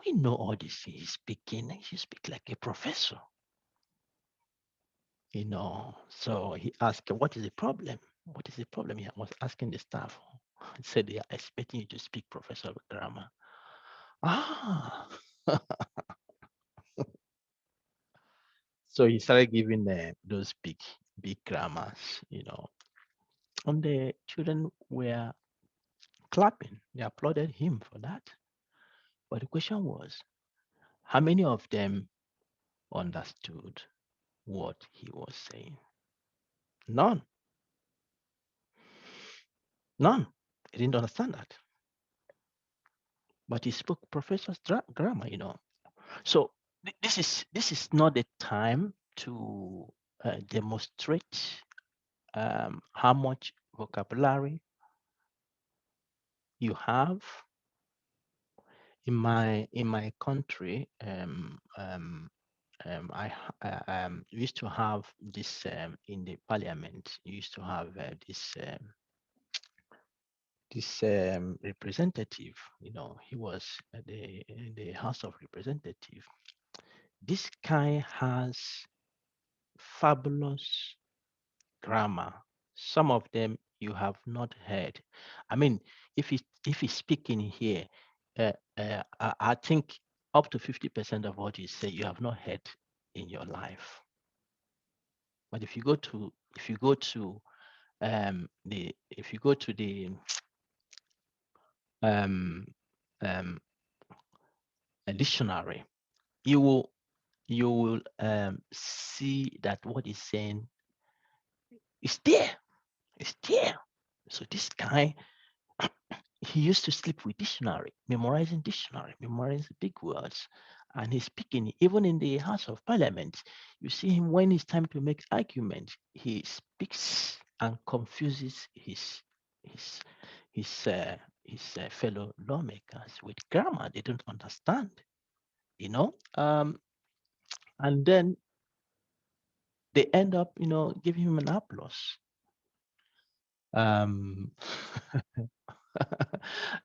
We know all this things. He's speaking, he speaks like a professor. So he asked, "What is the problem? What is the problem?" He was asking the staff. He said, "They are expecting you to speak professor grammar." Ah. So he started giving those big grammars, and the children were clapping. They applauded him for that. But the question was, how many of them understood what he was saying? None. None. They didn't understand that. But he spoke professor's grammar, So this is not the time to demonstrate how much vocabulary you have. In my country, I used to have this in the parliament. You used to have this representative. He was in the House of Representatives. This guy has fabulous grammar. Some of them you have not heard. I mean, if he's speaking here, I think up to 50% of what you say you have not heard in your life. But if you go to the a dictionary, you will see that what he's saying is there. It's there. So this guy, he used to sleep with dictionary, memorizing big words. And he's speaking, even in the House of Parliament, you see him when it's time to make argument, he speaks and confuses his fellow lawmakers with grammar they don't understand, and then they end up, giving him an applause.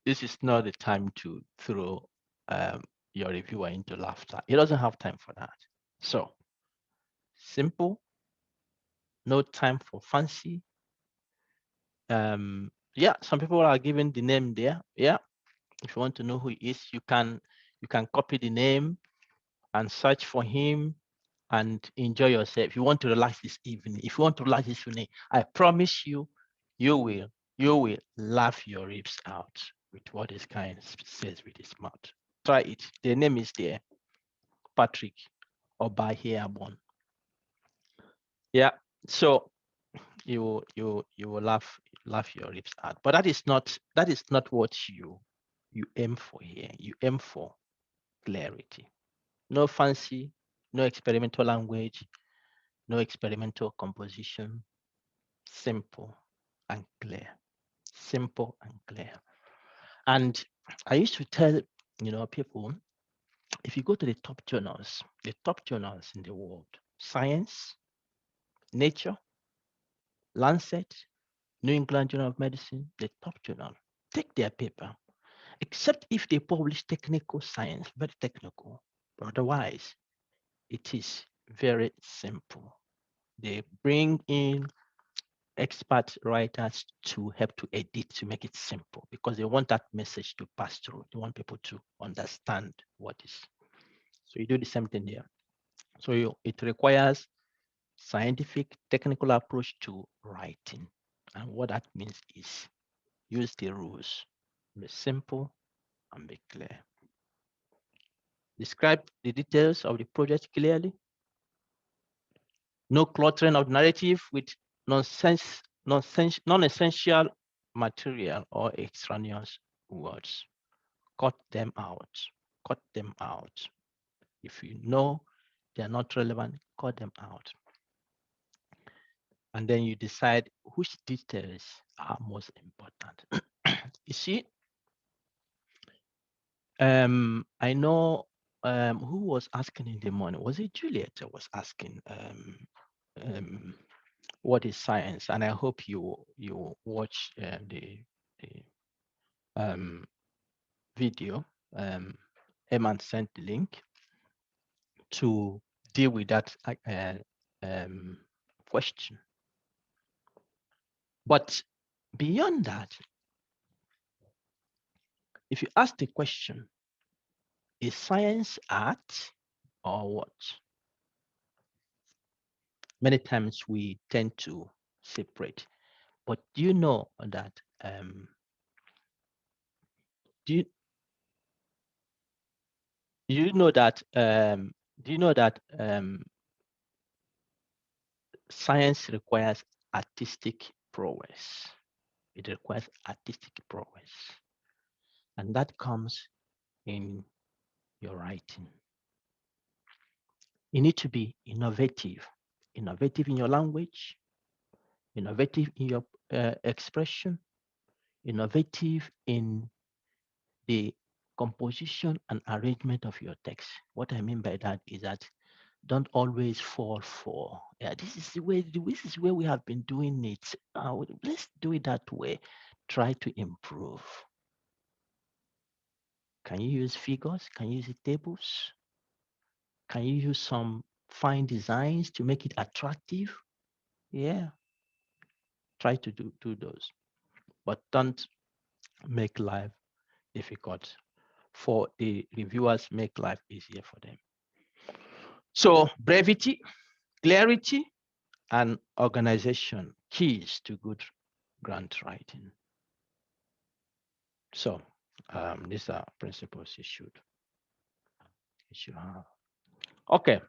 This is not the time to throw your reviewer into laughter. He doesn't have time for that. So simple, no time for fancy. Yeah, some people are giving the name there. Yeah, if you want to know who he is, you can copy the name and search for him and enjoy yourself. If you want to relax this evening, I promise you, you will laugh your ribs out with what this guy says with his mouth. Try it. The name is there, Patrick Obahiabon. Yeah, so you will laugh your ribs out. But that is not what you aim for here. You aim for clarity. No fancy, no experimental language, no experimental composition. Simple and clear. Simple and clear. And I used to tell people, if you go to the top journals in the world, Science, Nature, Lancet, New England Journal of Medicine, the top journal, take their paper, except if they publish technical science, very technical. Otherwise, it is very simple. They bring in expert writers to help to edit, to make it simple, because they want that message to pass through. They want people to understand what is. So you do the same thing here. So it requires scientific, technical approach to writing. And what that means is use the rules, be simple and be clear. Describe the details of the project clearly. No cluttering of narrative with non-essential material or extraneous words. Cut them out. Cut them out. If you know they are not relevant, cut them out. And then you decide which details are most important. You see, I know who was asking in the morning. Was it Juliet who was asking what is science? And I hope you watch the video. Eman sent the link to deal with that question. But beyond that, if you ask the question, is science art or what? Many times we tend to separate. But do you know that do you know that science requires artistic prowess? It requires artistic prowess, and that comes in your writing. You need to be innovative in your language, innovative in your expression, innovative in the composition and arrangement of your text. What I mean by that is that don't always fall for, yeah, this is where we have been doing it. Let's do it that way. Try to improve. Can you use figures? Can you use tables? Can you use some fine designs to make it attractive? Yeah, try to do those, but don't make life difficult for the reviewers. Make life easier for them. So brevity, clarity, and organization, keys to good grant writing. So these are principles you should have. Okay,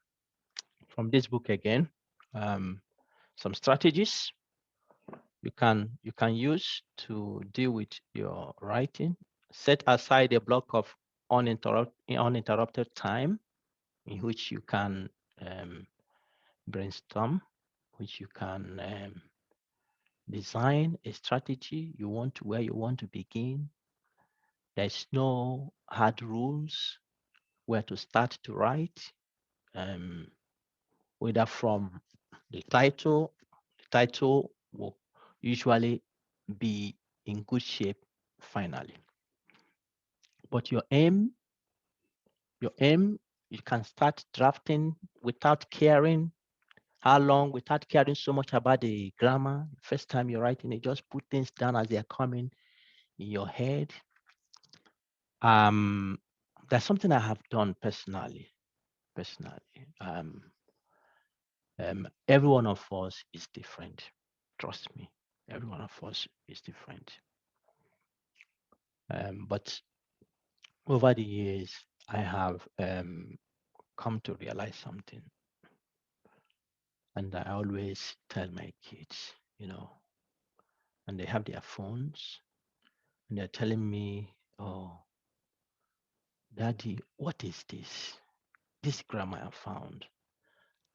from this book again, some strategies you can use to deal with your writing. Set aside a block of uninterrupted time in which you can brainstorm, which you can design a strategy where you want to begin. There's no hard rules where to start to write, whether from the title. The title will usually be in good shape finally. But your aim, you can start drafting without caring how long, without caring so much about the grammar. First time you're writing it, just put things down as they're coming in your head. That's something I have done personally. Every one of us is different. Trust me, every one of us is different. But over the years, I have come to realize something. And I always tell my kids, and they have their phones, and they're telling me, oh, Daddy, what is this? This grammar I found.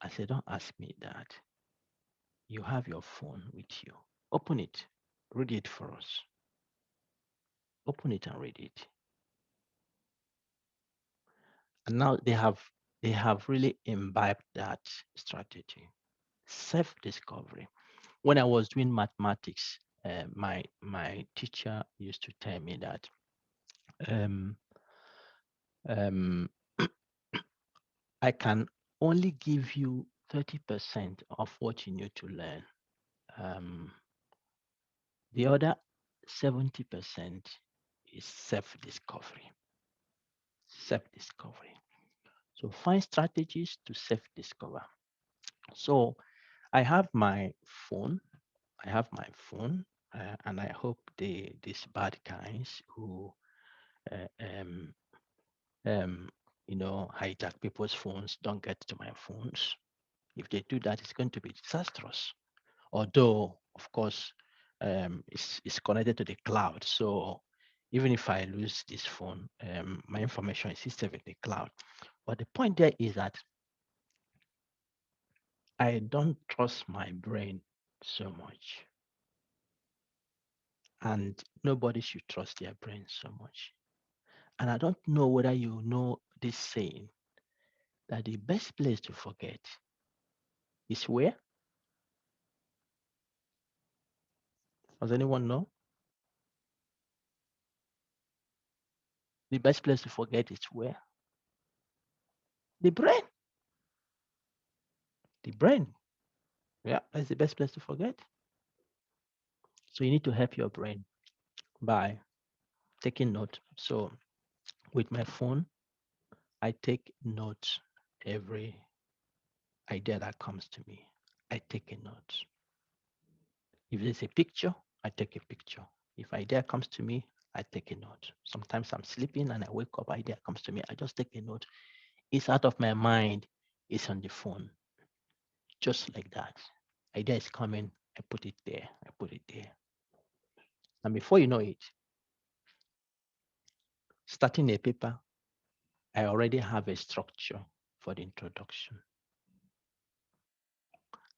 I said, don't ask me that. You have your phone with you. Open it. Read it for us. Open it and read it. And now they have really imbibed that strategy. Self-discovery. When I was doing mathematics, my teacher used to tell me that I can only give you 30% of what you need to learn. The other 70% is self-discovery. Self-discovery. So find strategies to self-discover. So I have my phone. And I hope these bad guys who, hijack people's phones don't get to my phones. If they do that, it's going to be disastrous. Although, of course, it's connected to the cloud. So even if I lose this phone, my information is still in the cloud. But the point there is that I don't trust my brain so much. And nobody should trust their brain so much. And I don't know whether you know this saying that the best place to forget is where? Does anyone know? The best place to forget is where? The brain. The brain. Yeah, that's the best place to forget. So you need to help your brain by taking note. So with my phone, I take notes every idea that comes to me. I take a note. If there's a picture, I take a picture. If idea comes to me, I take a note. Sometimes I'm sleeping and I wake up, idea comes to me, I just take a note. It's out of my mind, it's on the phone. Just like that. Idea is coming, I put it there, I put it there. And before you know it, starting a paper, I already have a structure for the introduction.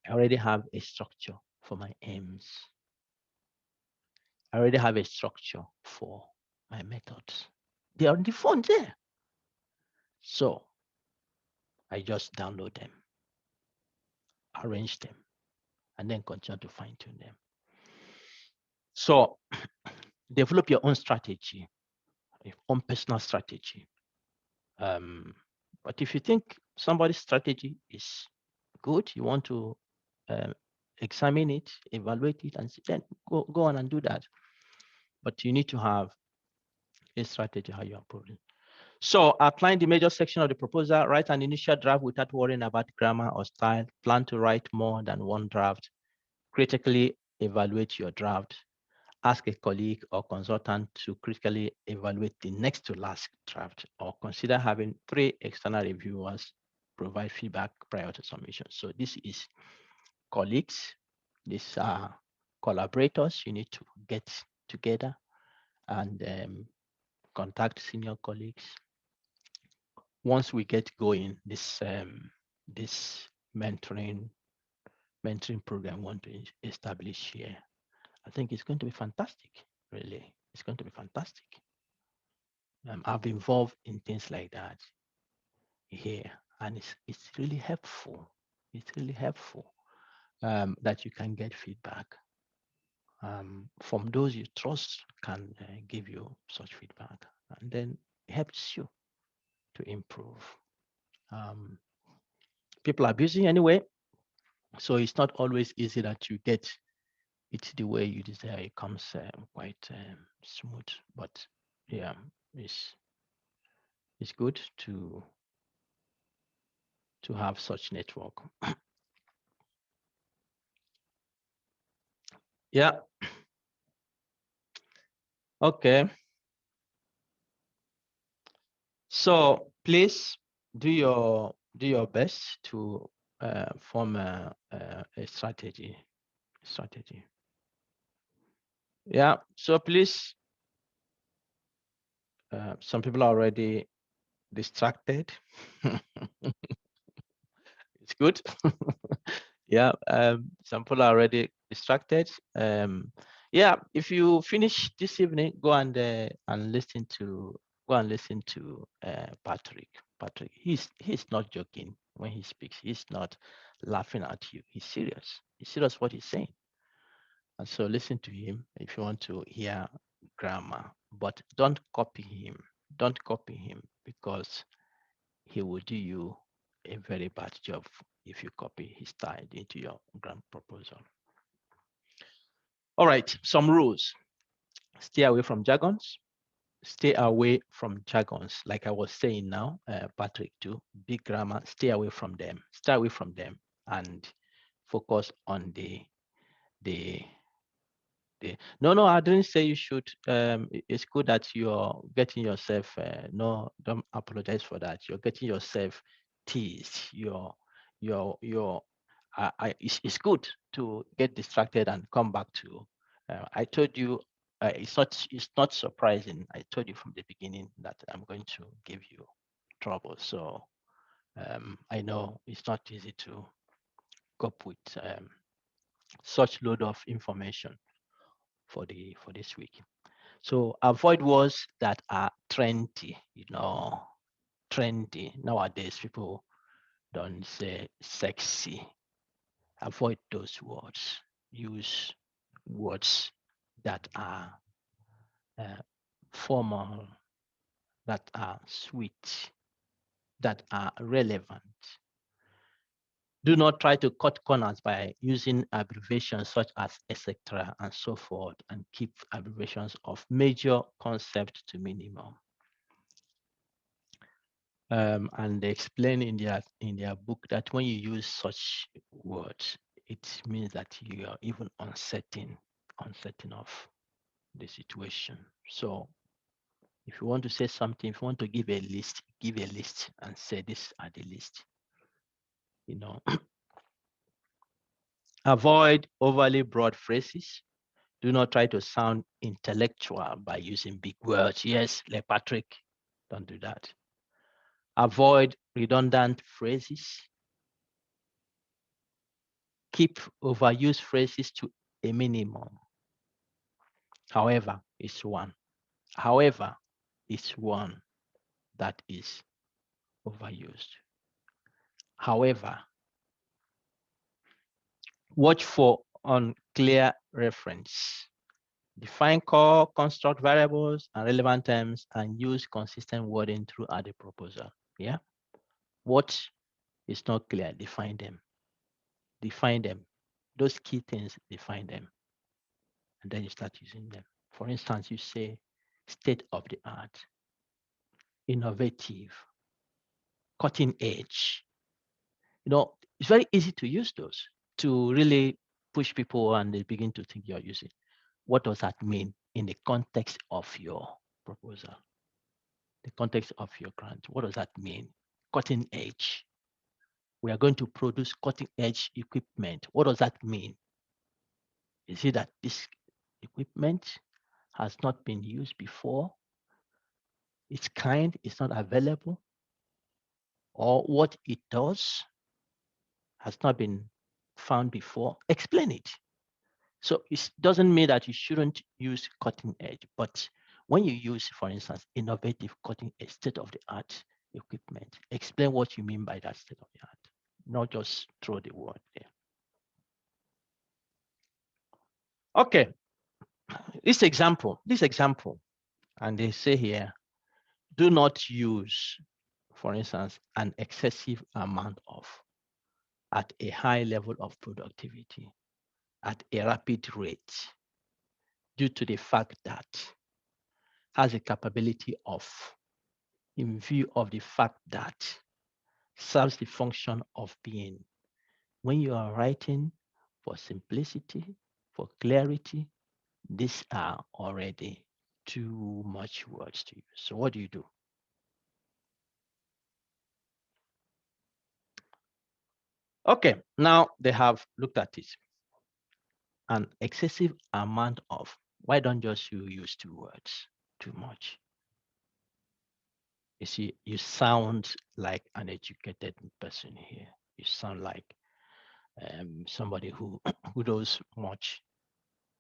I already have a structure for my aims. I already have a structure for my methods. They are on the phone there. So I just download them, arrange them, and then continue to fine tune them. So develop your own strategy, your own personal strategy. But if you think somebody's strategy is good, you want to examine it, evaluate it, and then go on and do that. But you need to have a strategy how you approach it. So applying the major section of the proposal, write an initial draft without worrying about grammar or style. Plan to write more than one draft. Critically evaluate your draft. Ask a colleague or consultant to critically evaluate the next to last draft, or consider having 3 external reviewers provide feedback prior to submission. So this is colleagues, these are collaborators. You need to get together and contact senior colleagues. Once we get going, this mentoring program we want to establish here, I think it's going to be fantastic. Really, it's going to be fantastic. I've been involved in things like that here, and it's really helpful. It's really helpful that you can get feedback from those you trust can give you such feedback, and then it helps you to improve. People are busy anyway, so it's not always easy that you get it the way you desire. It comes quite smooth, but yeah, it's good to have such network. Yeah. Okay. So please do your best to form a strategy. Yeah. So please, some people are already distracted. It's good. Yeah. Some people are already distracted. Yeah. If you finish this evening, go and listen to Patrick. He's not joking when he speaks. He's not laughing at you. He's serious. He's serious what he's saying. And so listen to him if you want to hear grammar, but don't copy him. Don't copy him, because he will do you a very bad job if you copy his style into your grammar proposal. All right, some rules. Stay away from jargons. Stay away from jargons. Like I was saying now, Patrick too, big grammar, stay away from them. Stay away from them and focus on no, I didn't say you should. It's good that you're getting yourself, no, don't apologize for that. You're getting yourself teased. It's good to get distracted and come back to, I told you, it's not surprising. I told you from the beginning that I'm going to give you trouble. So I know it's not easy to cope with such load of information for this week. So avoid words that are trendy, trendy. Nowadays, people don't say sexy. Avoid those words. Use words that are formal, that are sweet, that are relevant. Do not try to cut corners by using abbreviations such as etc. and so forth, and keep abbreviations of major concept to minimum. And they explain in their book that when you use such words, it means that you are even uncertain of the situation. So if you want to say something, if you want to give a list and say this are the list. Avoid overly broad phrases. Do not try to sound intellectual by using big words. Yes, like Patrick, don't do that. Avoid redundant phrases. Keep overused phrases to a minimum. However, it's one. However, it's one that is overused. However, watch for unclear reference. Define core construct variables and relevant terms and use consistent wording throughout the proposal. Yeah. What is not clear, define them. Define them. Those key things, define them. And then you start using them. For instance, you say state of the art, innovative, cutting edge. It's very easy to use those to really push people and they begin to think you're using. What does that mean in the context of your proposal? The context of your grant. What does that mean? Cutting edge. We are going to produce cutting edge equipment. What does that mean? Is it that this equipment has not been used before? Its kind is not available? Or what it does has not been found before? Explain it. So it doesn't mean that you shouldn't use cutting edge, but when you use, for instance, innovative, cutting edge, state-of-the-art equipment, explain what you mean by that state-of-the-art, not just throw the word there. Okay, this example, and they say here, do not use, for instance, an excessive amount of at a high level of productivity at a rapid rate due to the fact that has a capability of, in view of the fact that serves the function of being. When you are writing for simplicity, for clarity, these are already too much words to use. So what do you do? Okay, now they have looked at it. An excessive amount of, why don't just you use two words? Too much. You see, you sound like an educated person here. You sound like somebody who knows much,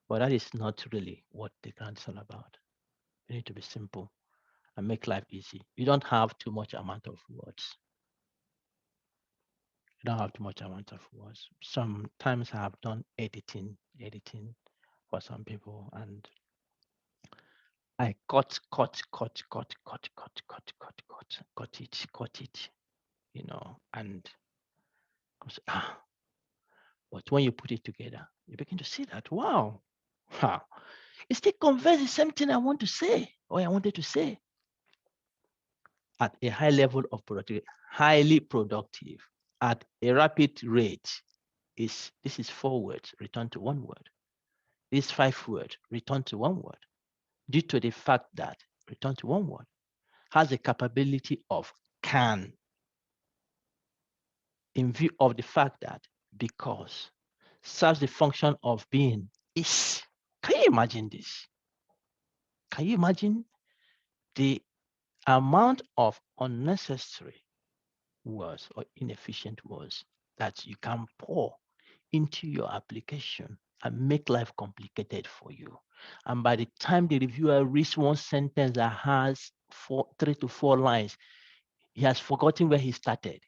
but that is not really what the grant is all about. You need to be simple and make life easy. You don't have too much amount of words. You don't have too much amount of words. Sometimes I have done editing for some people, and I cut it, and but when you put it together, you begin to see that, wow, it still conveys the same thing I want to say, or I wanted to say. At a high level of productivity, highly productive, at a rapid rate, this is 4 words, return to 1 word. This 5 words, return to 1 word. Due to the fact that return to 1 word has the capability of can, in view of the fact that because serves the function of being is. Can you imagine this? Can you imagine the amount of unnecessary words or inefficient words that you can pour into your application and make life complicated for you? And by the time the reviewer reads one sentence that has 3 to 4 lines, he has forgotten where he started.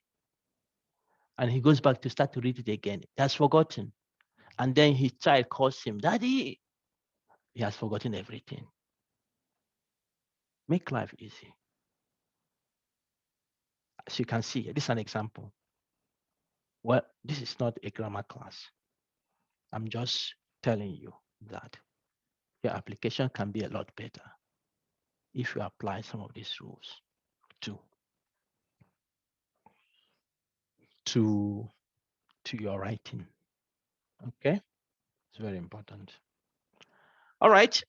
And he goes back to start to read it again. He has forgotten. And then his child calls him, Daddy. He has forgotten everything. Make life easy. As you can see, this is an example. Well, this is not a grammar class. I'm just telling you that your application can be a lot better if you apply some of these rules to your writing. Okay, it's very important. All right,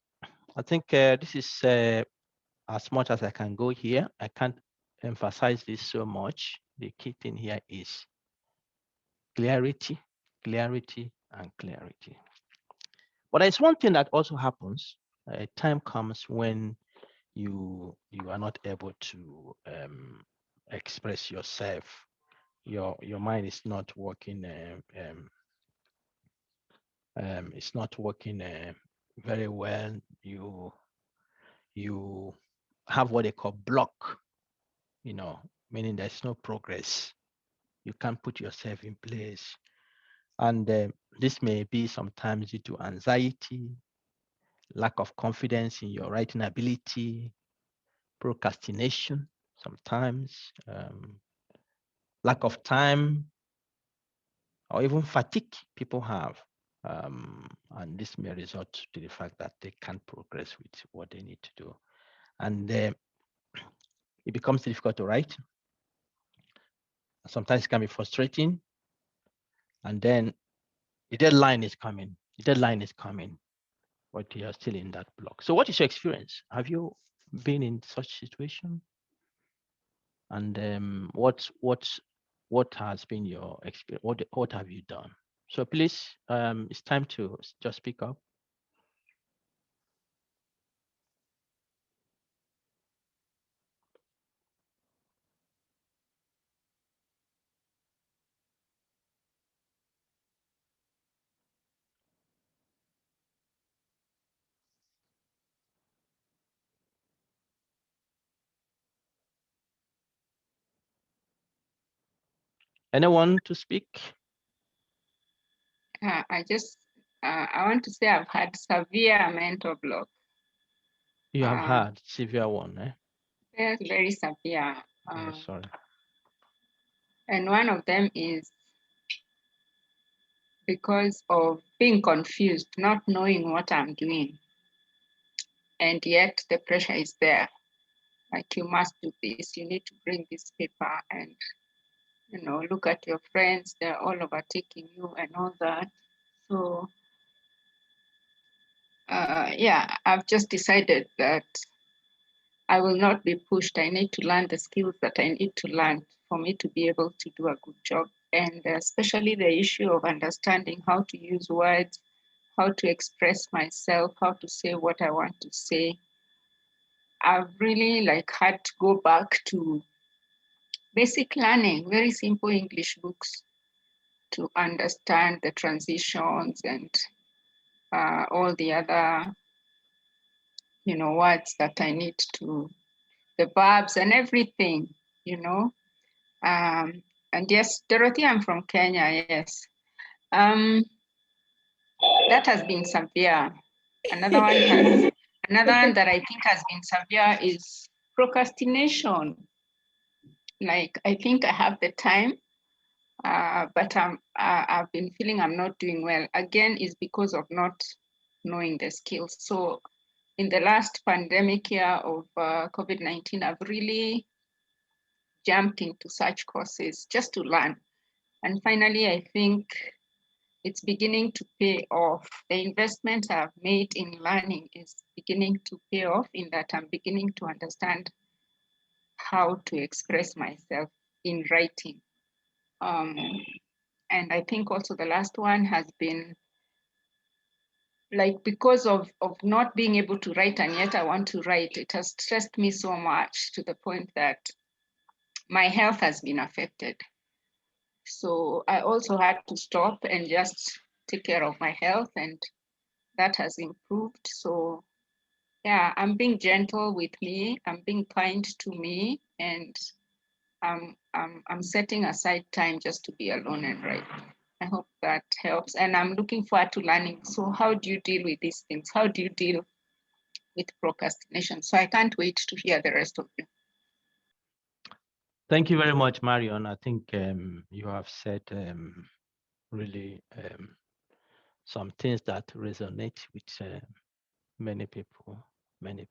I think this is as much as I can go here. I can't emphasize this so much. The key thing here is clarity, clarity, and clarity. But there's one thing that also happens. A time comes when you are not able to express yourself. Your mind is not working. It's not working very well. You have what they call block. Meaning there's no progress. You can't put yourself in place, and this may be sometimes due to anxiety, lack of confidence in your writing ability, procrastination sometimes, lack of time, or even fatigue people have. And this may result to the fact that they can't progress with what they need to do. And it becomes difficult to write. Sometimes it can be frustrating. And then the deadline is coming. The deadline is coming, but you're still in that block. So what is your experience? Have you been in such situation? And what has been your experience? What have you done? So please, it's time to just speak up. Anyone to speak? I want to say I've had severe mental block. You have had severe one, eh? Yes, very severe. Sorry. And one of them is because of being confused, not knowing what I'm doing. And yet the pressure is there. Like, you must do this, you need to bring this paper, and look at your friends, they're all overtaking you and all that. So yeah, I've just decided that I will not be pushed. I need to learn the skills that I need to learn for me to be able to do a good job. And especially the issue of understanding how to use words, how to express myself, how to say what I want to say. I've really had to go back to basic learning, very simple English books to understand the transitions and all the other, words that I need to, the verbs and everything, And yes, Dorothy, I'm from Kenya, yes. That has been severe. Another one that I think has been severe is procrastination. Like, I think I have the time, but I've been feeling I'm not doing well. Again, is because of not knowing the skills. So in the last pandemic year of COVID-19, I've really jumped into such courses just to learn. And finally, I think it's beginning to pay off. The investment I've made in learning is beginning to pay off in that I'm beginning to understand how to express myself in writing. And I think also the last one has been like, because of not being able to write and yet I want to write, it has stressed me so much to the point that my health has been affected. So I also had to stop and just take care of my health, and that has improved. So yeah, I'm being gentle with me, I'm being kind to me, and I'm setting aside time just to be alone and write. I hope that helps. And I'm looking forward to learning. So how do you deal with these things? How do you deal with procrastination? So I can't wait to hear the rest of you. Thank you very much, Marion. I think you have said really some things that resonate with many people. Many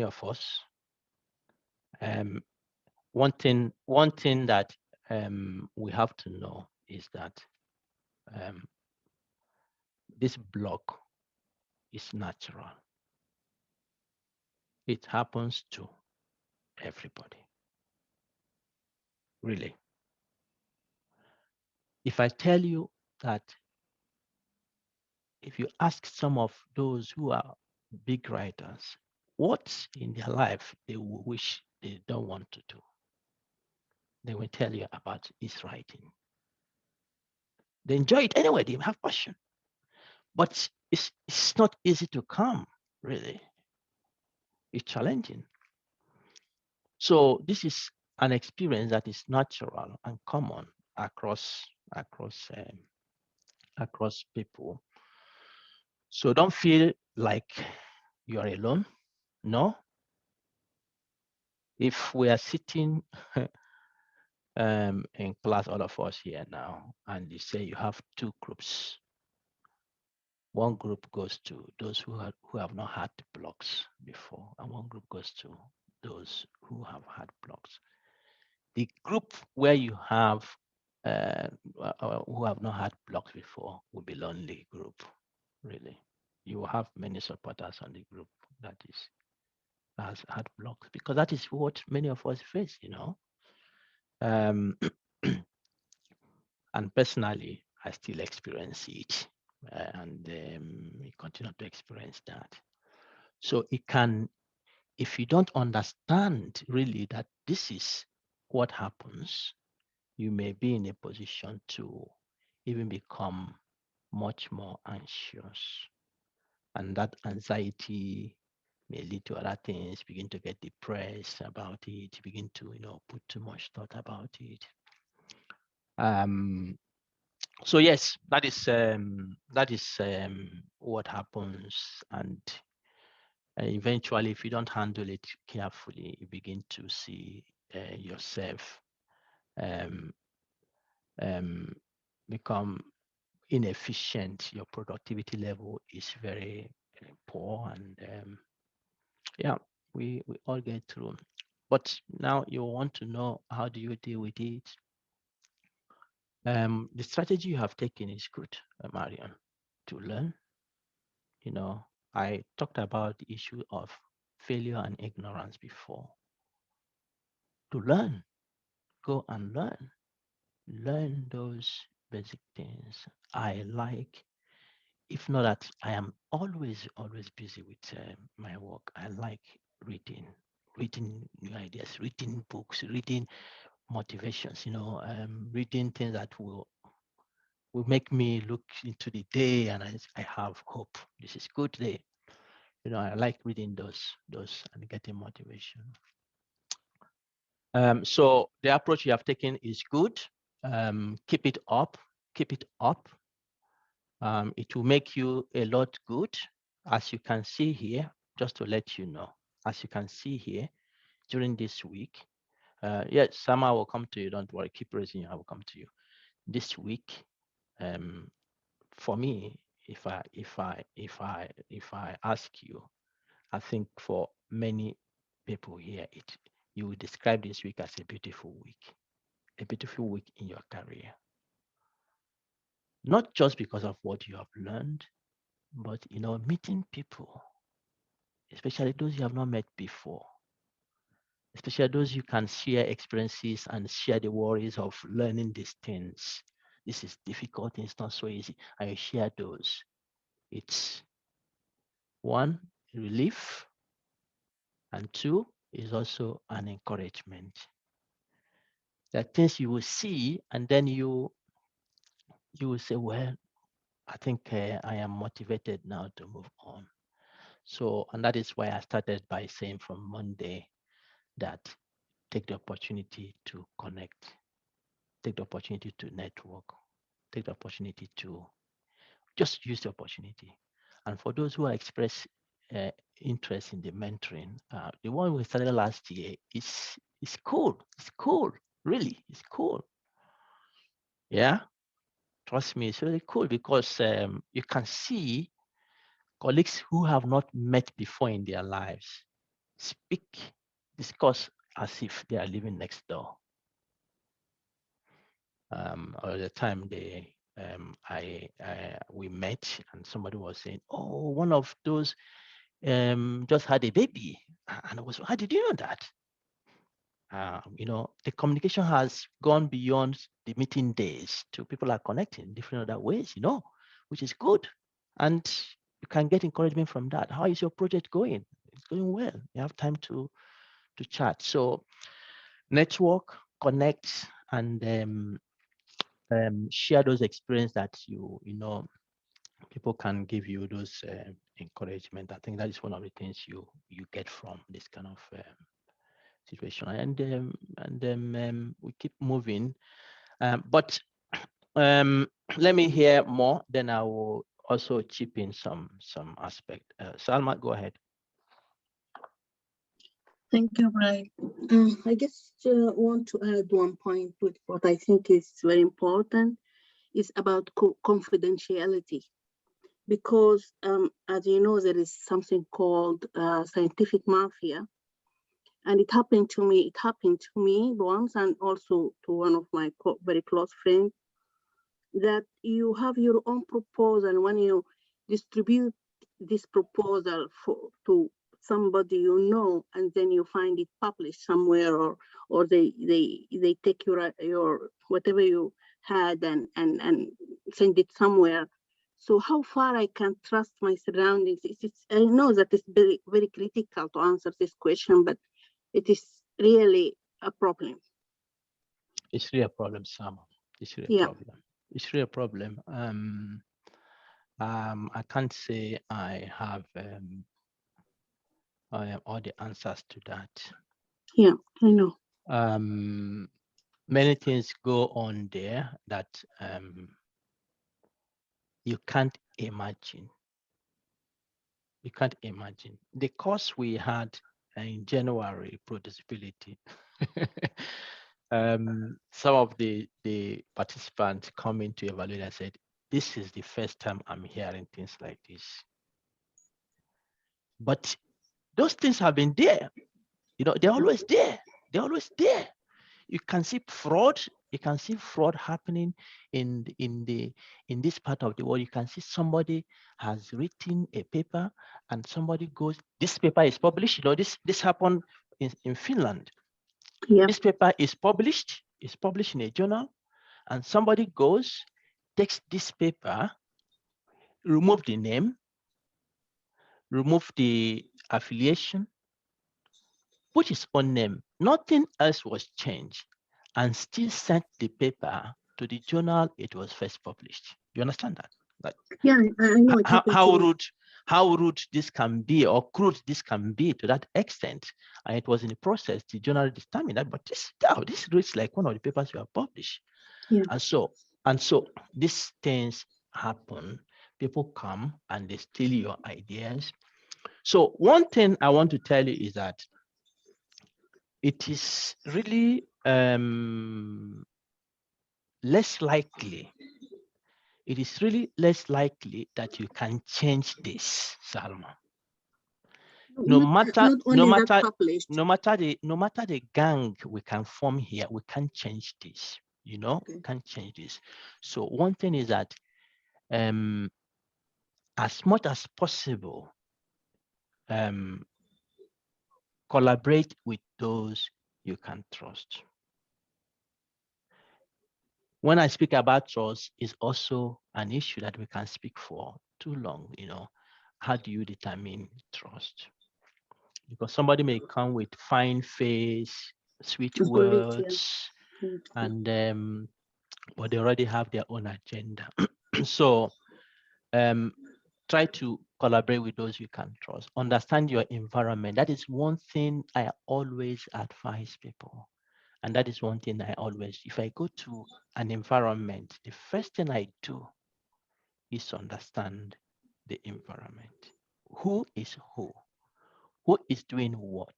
of us. One thing that we have to know is that this block is natural. It happens to everybody. Really. If I tell you that if you ask some of those who are big writers, what's in their life they wish they don't want to do, they will tell you about is writing. They enjoy it anyway, they have passion. But it's not easy to come, really. It's challenging. So this is an experience that is natural and common across people. So don't feel like you're alone. No. If we are sitting in class, all of us here now, and you say you have two groups. One group goes to those who have not had blocks before, and one group goes to those who have had blocks. The group where you have who have not had blocks before will be lonely group, really. You will have many supporters on the group that has had blocks, because that is what many of us face, you know. And personally, I still experience it, and we continue to experience that. So it can, if you don't understand really that this is what happens, you may be in a position to even become much more anxious. And that anxiety may lead to other things, begin to get depressed about it, begin to, put too much thought about it. So yes, that is what happens, and eventually, if you don't handle it carefully, you begin to see yourself become inefficient. Your productivity level is very poor, and yeah, we all get through. But now you want to know, how do you deal with it? The strategy you have taken is good, Marion, to learn. I talked about the issue of failure and ignorance before. To learn, go and learn those basic things. I like, if not that I am always busy with my work, I like reading new ideas, reading books, reading motivations, reading things that will make me look into the day, and I have hope. This is good day. I like reading those and getting motivation. So the approach you have taken is good. Keep it up. It will make you a lot good. As you can see here, just to let you know, as you can see here, during this week, yes, Sama will come to you. Don't worry, keep raising you. I will come to you. This week, for me, if I ask you, I think for many people here, you will describe this week as a beautiful week. a beautiful week in your career. Not just because of what you have learned, but meeting people, especially those you have not met before, especially those you can share experiences and share the worries of learning these things. This is difficult, it's not so easy. And you share those. It's one, relief, and two, is also an encouragement. There are things you will see, and then you will say, well, I think I am motivated now to move on. So, and that is why I started by saying from Monday that take the opportunity to connect, take the opportunity to network, take the opportunity to just use the opportunity. And for those who are express interest in the mentoring, the one we started last year is cool. It's cool, really, it's cool. Yeah, trust me, it's really cool because you can see colleagues who have not met before in their lives discuss as if they are living next door. All the time we met and somebody was saying, oh, one of those just had a baby. And I was, how did you know that? The communication has gone beyond the meeting days to people are connecting in different other ways, which is good. And you can get encouragement from that. How is your project going? It's going well. You have time to chat. So network, connect, and share those experiences that people can give you those encouragement. I think that is one of the things you get from this kind of situation. And we keep moving. But let me hear more, then I will also chip in some aspect. Salma, go ahead. Thank you, Brian. I just want to add one point with what I think is very important is about confidentiality. Because as you know, there is something called scientific mafia. And it happened to me once, and also to one of my very close friends, that you have your own proposal. When you distribute this proposal to somebody and then you find it published somewhere, or they take your whatever you had and send it somewhere. So how far I can trust my surroundings? I know that it's very, very critical to answer this question, but it is really a problem. It's really a problem, Sam. It's really a problem. It's really a problem. I can't say I have all the answers to that. Yeah, I know. Many things go on there that you can't imagine. You can't imagine. The course we had in January, producibility. Some of the participants come in to evaluate and said, this is the first time I'm hearing things like this. But those things have been there. They're always there. They're always there. You can see fraud. You can see fraud happening in this part of the world. You can see somebody has written a paper and somebody goes, this paper is published. This happened in Finland. Yeah. This paper is published in a journal, and somebody goes, takes this paper, remove the name, remove the affiliation, put his own name. Nothing else was changed, and still sent the paper to the journal it was first published. You understand that? Like, yeah, I know. How rude this can be, or crude this can be to that extent. And it was in the process, the journal determined that, but this reads like one of the papers you have published. Yeah. And so these things happen. People come and they steal your ideas. So one thing I want to tell you is that it is really less likely. It is really less likely that you can change this, Salma. no matter not only no that matter published. no matter the gang we can form here, we can't change this. You know, we can't change this. So one thing is that as much as possible, collaborate with those you can trust. When I speak about trust, is also an issue that we can speak for too long. You know, how do you determine trust? Because somebody may come with fine face, sweet words, and but they already have their own agenda. So try to collaborate with those you can trust. Understand your environment. That is one thing I always advise people. And that is one thing I always, if I go to an environment, the first thing I do is understand the environment. Who is who? Who is doing what?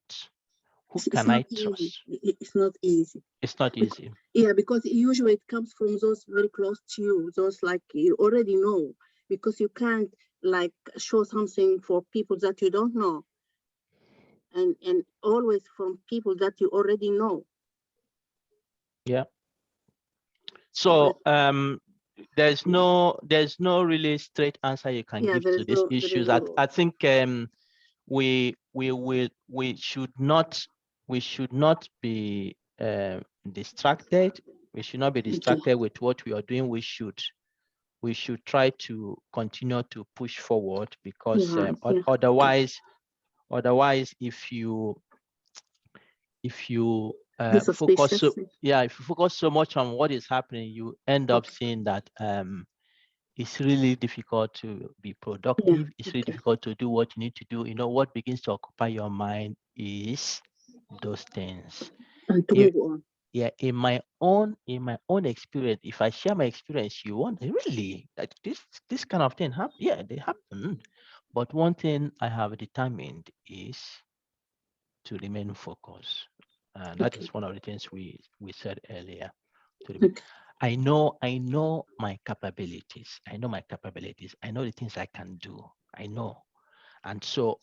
Who can I trust? It's not easy. It's not easy. Yeah, because usually it comes from those very close to you, those like you already know, because you can't like show something for people that you don't know, and always from people that you already know. Yeah. So there's no really straight answer you can give to these issues. I think we should not be distracted. We should not be distracted with what we are doing. We should try to continue to push forward, because otherwise if you focus if you focus so much on what is happening, you end up seeing that it's really difficult to be productive. It's really difficult to do what you need to do. You know, what begins to occupy your mind is those things. Yeah, in my own experience, if I share my experience, you want really that this kind of thing happen. Yeah, they happen. But one thing I have determined is to remain focused. That is one of the things we said earlier. I know my capabilities. I know my capabilities. I know the things I can do. I know. And so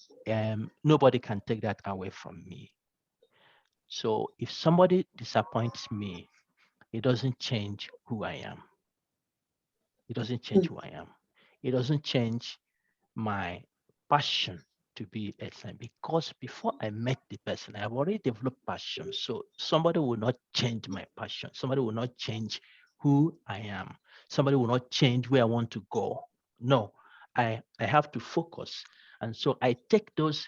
nobody can take that away from me. So if somebody disappoints me, it doesn't change who I am. It doesn't change who I am. It doesn't change my passion to be excellent, because before I met the person, I have already developed passion. So somebody will not change my passion. Somebody will not change who I am. Somebody will not change where I want to go. No, I have to focus. And so I take those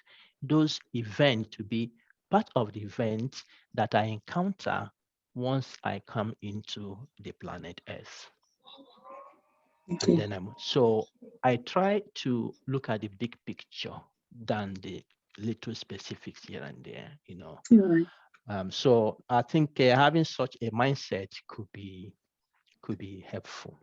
events to be part of the events that I encounter once I come into the planet Earth. And then so I try to look at the big picture than the little specifics here and there, you know. So I think having such a mindset could be helpful.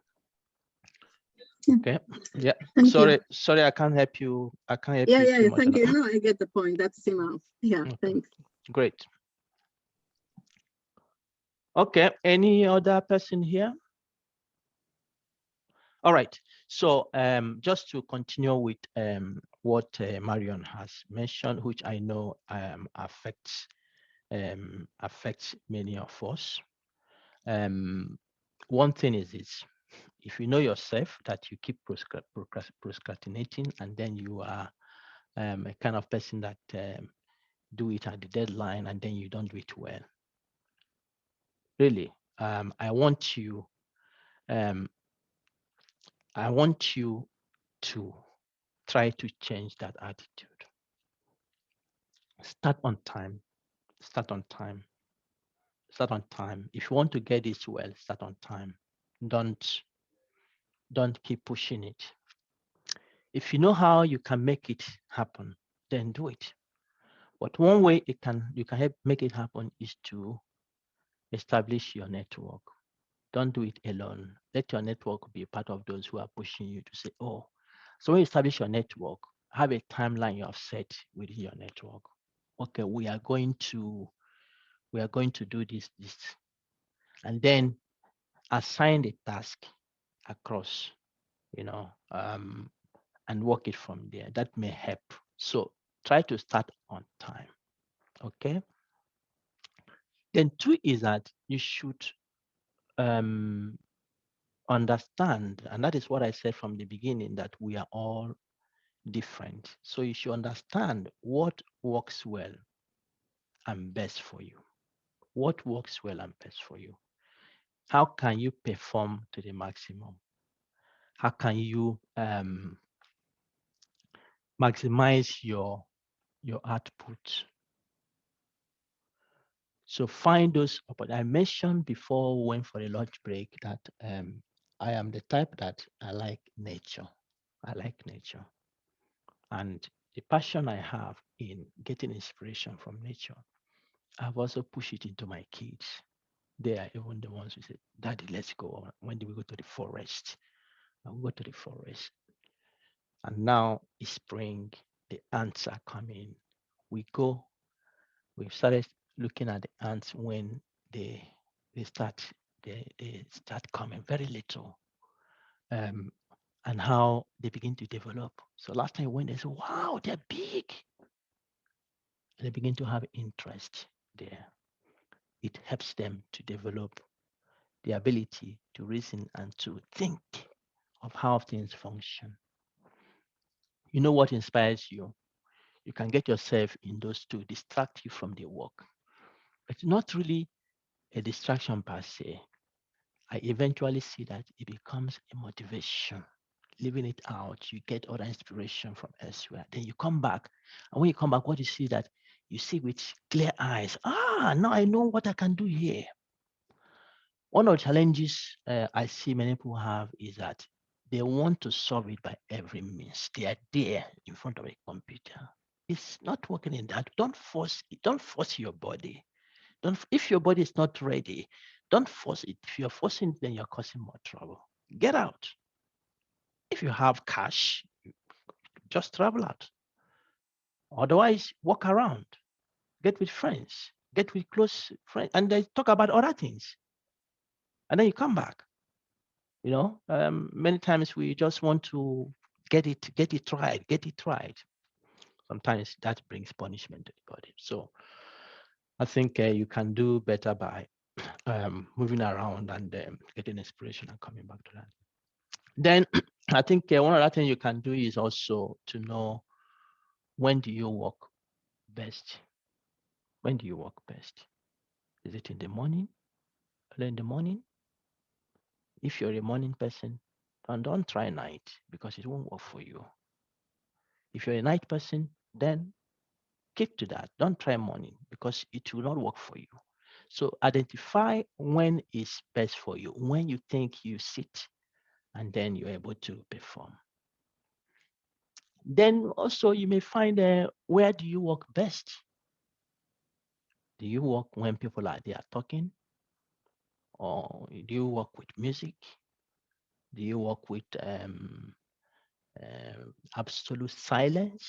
Okay. Yeah. Sorry, I can't help you. I can't help you too much. Thank you. No, I get the point. That's enough. Yeah, thanks. Great. Okay. Any other person here? All right. So just to continue with what Marion has mentioned, which I know affects many of us. One thing is this: if you know yourself that you keep procrastinating, and then you are a kind of person that do it at the deadline and then you don't do it well. Really, I want you to try to change that attitude. Start on time. Start on time. Start on time. If you want to get this well, start on time. Don't keep pushing it. If you know how you can make it happen, then do it. But one way you can help make it happen is to establish your network. Don't do it alone. Let your network be part of those who are pushing you to say, oh, so when you establish your network, have a timeline you have set within your network. Okay, we are going to do this, and then assign the task across, you know, and work it from there. That may help. So try to start on time. Okay. Then 2 is that you should understand, and that is what I said from the beginning, that we are all different. So you should understand what works well and best for you. What works well and best for you? How can you perform to the maximum? How can you maximize your output? So find those. I mentioned before we went for a lunch break that I am the type that I like nature. I like nature. And the passion I have in getting inspiration from nature, I've also pushed it into my kids. They are even the ones who say, Daddy, let's go. When do we go to the forest? I'll go to the forest. And now it's spring, the ants are coming. We've started looking at the ants when they start coming very little. And how they begin to develop. So last time when they said, wow, they're big. They begin to have interest there. It helps them to develop the ability to reason and to think of how things function. You know what inspires you? You can get yourself in those to distract you from the work. It's not really a distraction per se. I eventually see that it becomes a motivation. Living it out, you get other inspiration from elsewhere. Then you come back, and when you come back, what you see that you see with clear eyes. Now I know what I can do here. One of the challenges I see many people have is that they want to solve it by every means. They are there in front of a computer. It's not working in that. Don't force it. Don't force your body. If your body is not ready, don't force it. If you're forcing it, then you're causing more trouble. Get out. If you have cash, just travel out. Otherwise, walk around. Get with friends. Get with close friends. And they talk about other things. And then you come back. Many times we just want to get it right. Sometimes that brings punishment to the body. So I think you can do better by moving around and getting inspiration and coming back to that. Then I think one other thing you can do is also to know, when do you work best? When do you work best? Is it in the morning? Early in the morning? If you're a morning person, don't try night because it won't work for you. If you're a night person, then keep to that. Don't try morning because it will not work for you. So identify when is best for you, when you think you sit and then you're able to perform. Then also you may find where do you work best? Do you work when people are there talking? Or do you work with music? Do you work with absolute silence?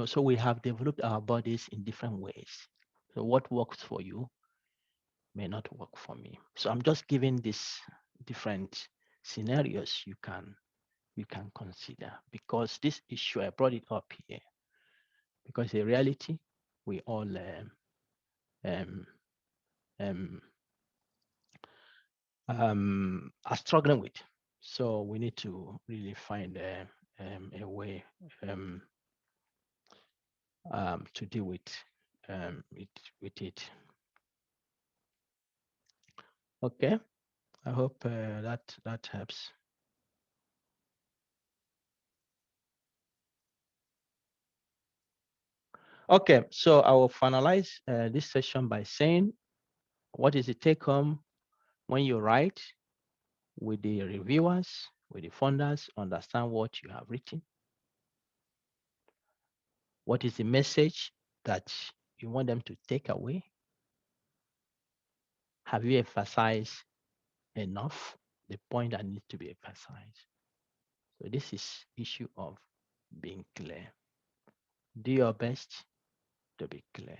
So we have developed our bodies in different ways. So what works for you may not work for me. So I'm just giving these different scenarios you can consider, because this issue, I brought it up here because in reality we all are struggling with. So we need to really find a way to deal with it. Okay, I hope that helps. Okay, so I will finalize this session by saying, what is the take home when you write with the reviewers, with the funders? Understand what you have written. What is the message that you want them to take away? Have you emphasized enough the point that needs to be emphasized? So this is issue of being clear. Do your best to be clear,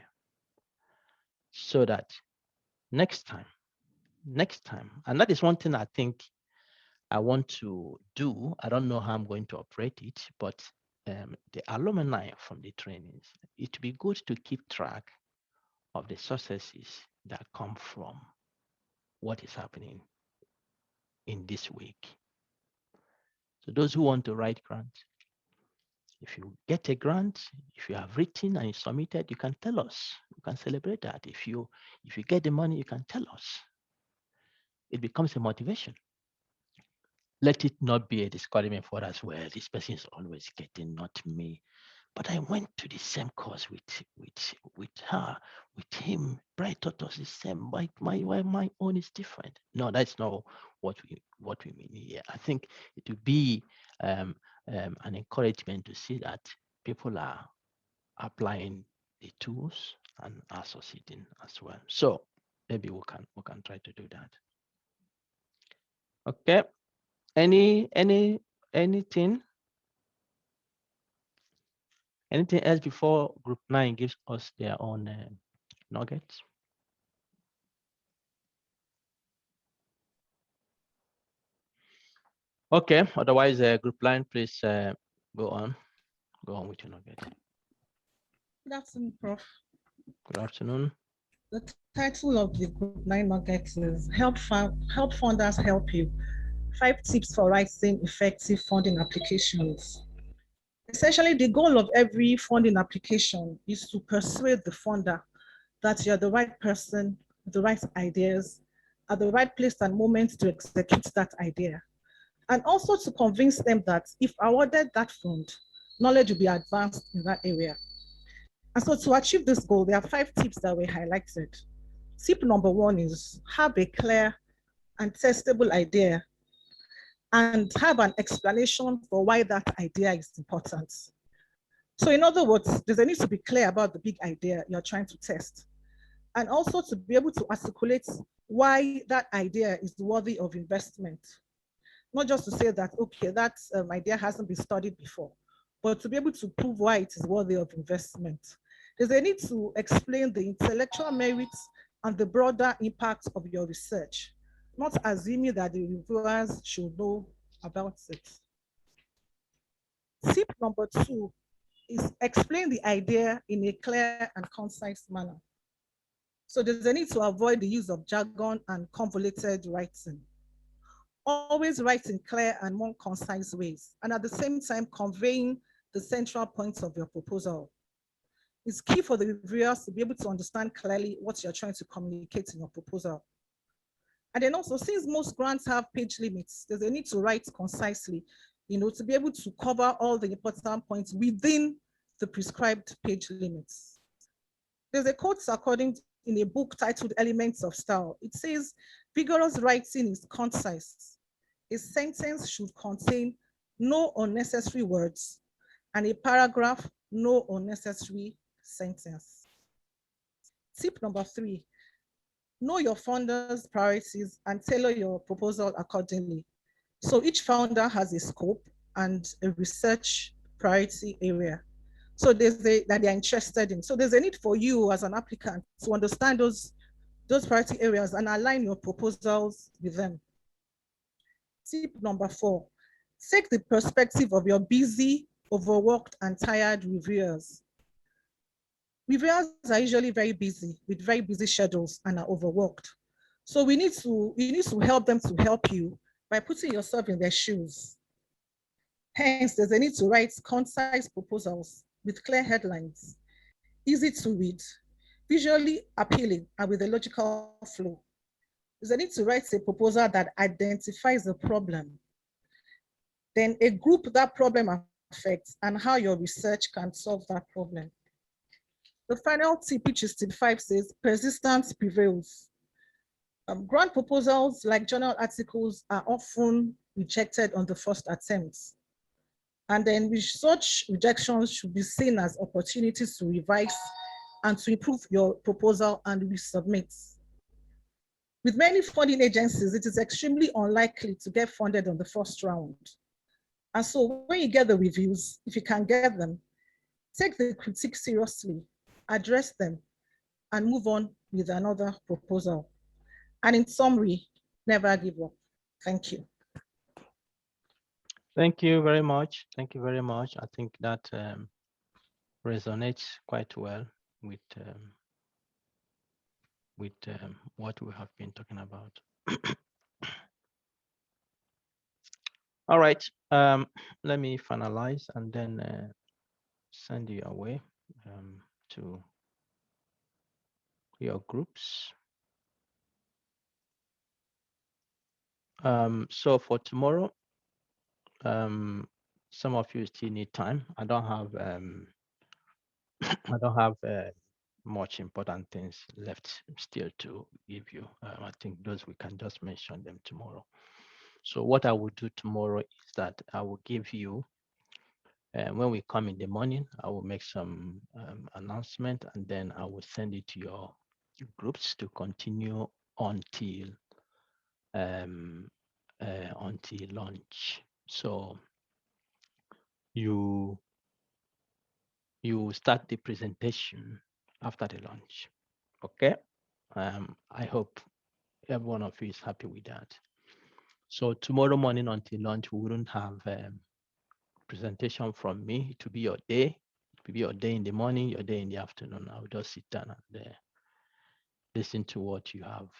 so that next time, and that is one thing I think I want to do. I don't know how I'm going to operate it, but the alumni from the trainings, it would be good to keep track of the successes that come from what is happening in this week. So those who want to write grants, if you get a grant, if you have written and you submitted, you can tell us. You can celebrate that. If you get the money, you can tell us. It becomes a motivation. Let it not be a discouragement for us. Well, this person is always getting, not me. But I went to the same course with her, with him. Bright taught us the same. My own is different. No, that's not what we mean here. I think it would be an encouragement to see that people are applying the tools and are succeeding as well. So maybe we can try to do that. Okay. Anything? Anything else before group 9 gives us their own nuggets? Okay, otherwise group 9, please go on with your nugget. Good afternoon, Prof. Good afternoon. The title of the group 9 nuggets is help funders help you. 5 tips for writing effective funding applications. Essentially, the goal of every funding application is to persuade the funder that you're the right person, the right ideas, at the right place and moment to execute that idea. And also to convince them that if awarded that fund, knowledge will be advanced in that area. And so to achieve this goal, there are 5 tips that were highlighted. Tip number 1 is have a clear and testable idea and have an explanation for why that idea is important. So in other words, there's a need to be clear about the big idea you're trying to test, and also to be able to articulate why that idea is worthy of investment. Not just to say that, okay, that idea hasn't been studied before, but to be able to prove why it is worthy of investment. There's a need to explain the intellectual merits and the broader impact of your research, not assuming that the reviewers should know about it. Tip number 2 is explain the idea in a clear and concise manner. So there's a need to avoid the use of jargon and convoluted writing. Always write in clear and more concise ways, and at the same time conveying the central points of your proposal. It's key for the reviewers to be able to understand clearly what you're trying to communicate in your proposal. And then also, since most grants have page limits, there's a need to write concisely, to be able to cover all the important points within the prescribed page limits. There's a quote in a book titled Elements of Style. It says, vigorous writing is concise. A sentence should contain no unnecessary words, and a paragraph, no unnecessary sentence. Tip number 3, know your funder's priorities and tailor your proposal accordingly. So each founder has a scope and a research priority area. So that they're interested in. So there's a need for you as an applicant to understand those priority areas and align your proposals with them. Tip number 4, take the perspective of your busy, overworked, and tired reviewers. Reviewers are usually very busy with very busy schedules and are overworked. So you need to help them to help you by putting yourself in their shoes. Hence, there's a need to write concise proposals with clear headlines, easy to read, visually appealing, and with a logical flow. There's a need to write a proposal that identifies the problem, then a group that problem affects, and how your research can solve that problem. The final tip, which is tip 5, says persistence prevails. Grant proposals like journal articles are often rejected on the first attempts. And then such rejections should be seen as opportunities to revise and to improve your proposal and resubmit. With many funding agencies, it is extremely unlikely to get funded on the first round. And so when you get the reviews, if you can get them, take the critique seriously, address them, and move on with another proposal. And in summary, never give up. Thank you. Thank you very much. Thank you very much. I think that resonates quite well with what we have been talking about. All right. Let me finalize and then send you away to your groups. So for tomorrow, some of you still need time. I don't have much important things left still to give you. I think those we can just mention them tomorrow. So what I will do tomorrow is that I will give you, when we come in the morning, I will make some announcement, and then I will send it to your groups to continue until lunch. So you start the presentation after the lunch. Okay. I hope every one of you is happy with that. So tomorrow morning until lunch, we wouldn't have presentation from me. To be your day. It will be your day in the morning, your day in the afternoon. I'll just sit down and listen to what you have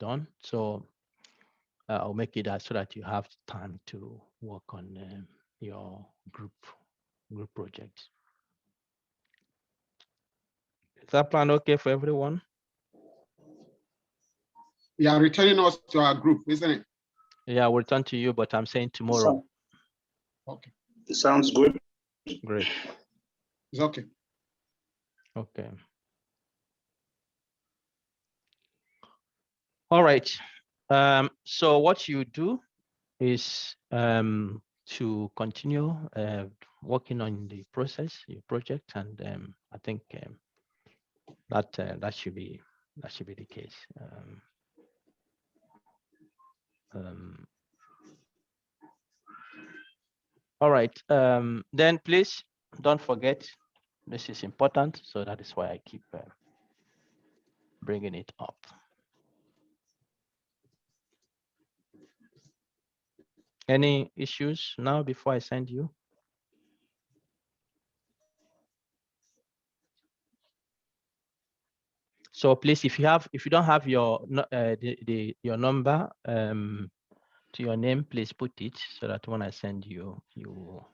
done. So I'll make it so that you have time to work on your group projects. Is that plan okay for everyone? You are returning us to our group, isn't it? Yeah, we'll return to you, but I'm saying tomorrow. Okay. It sounds good. Great. It's okay. Okay. All right. So what you do is to continue working on the process, your project, and I think that should be the case. All right. Then please don't forget, this is important, so that is why I keep bringing it up. Any issues now before I send you? So please, if you don't have your your number to your name, please put it so that when I send you, you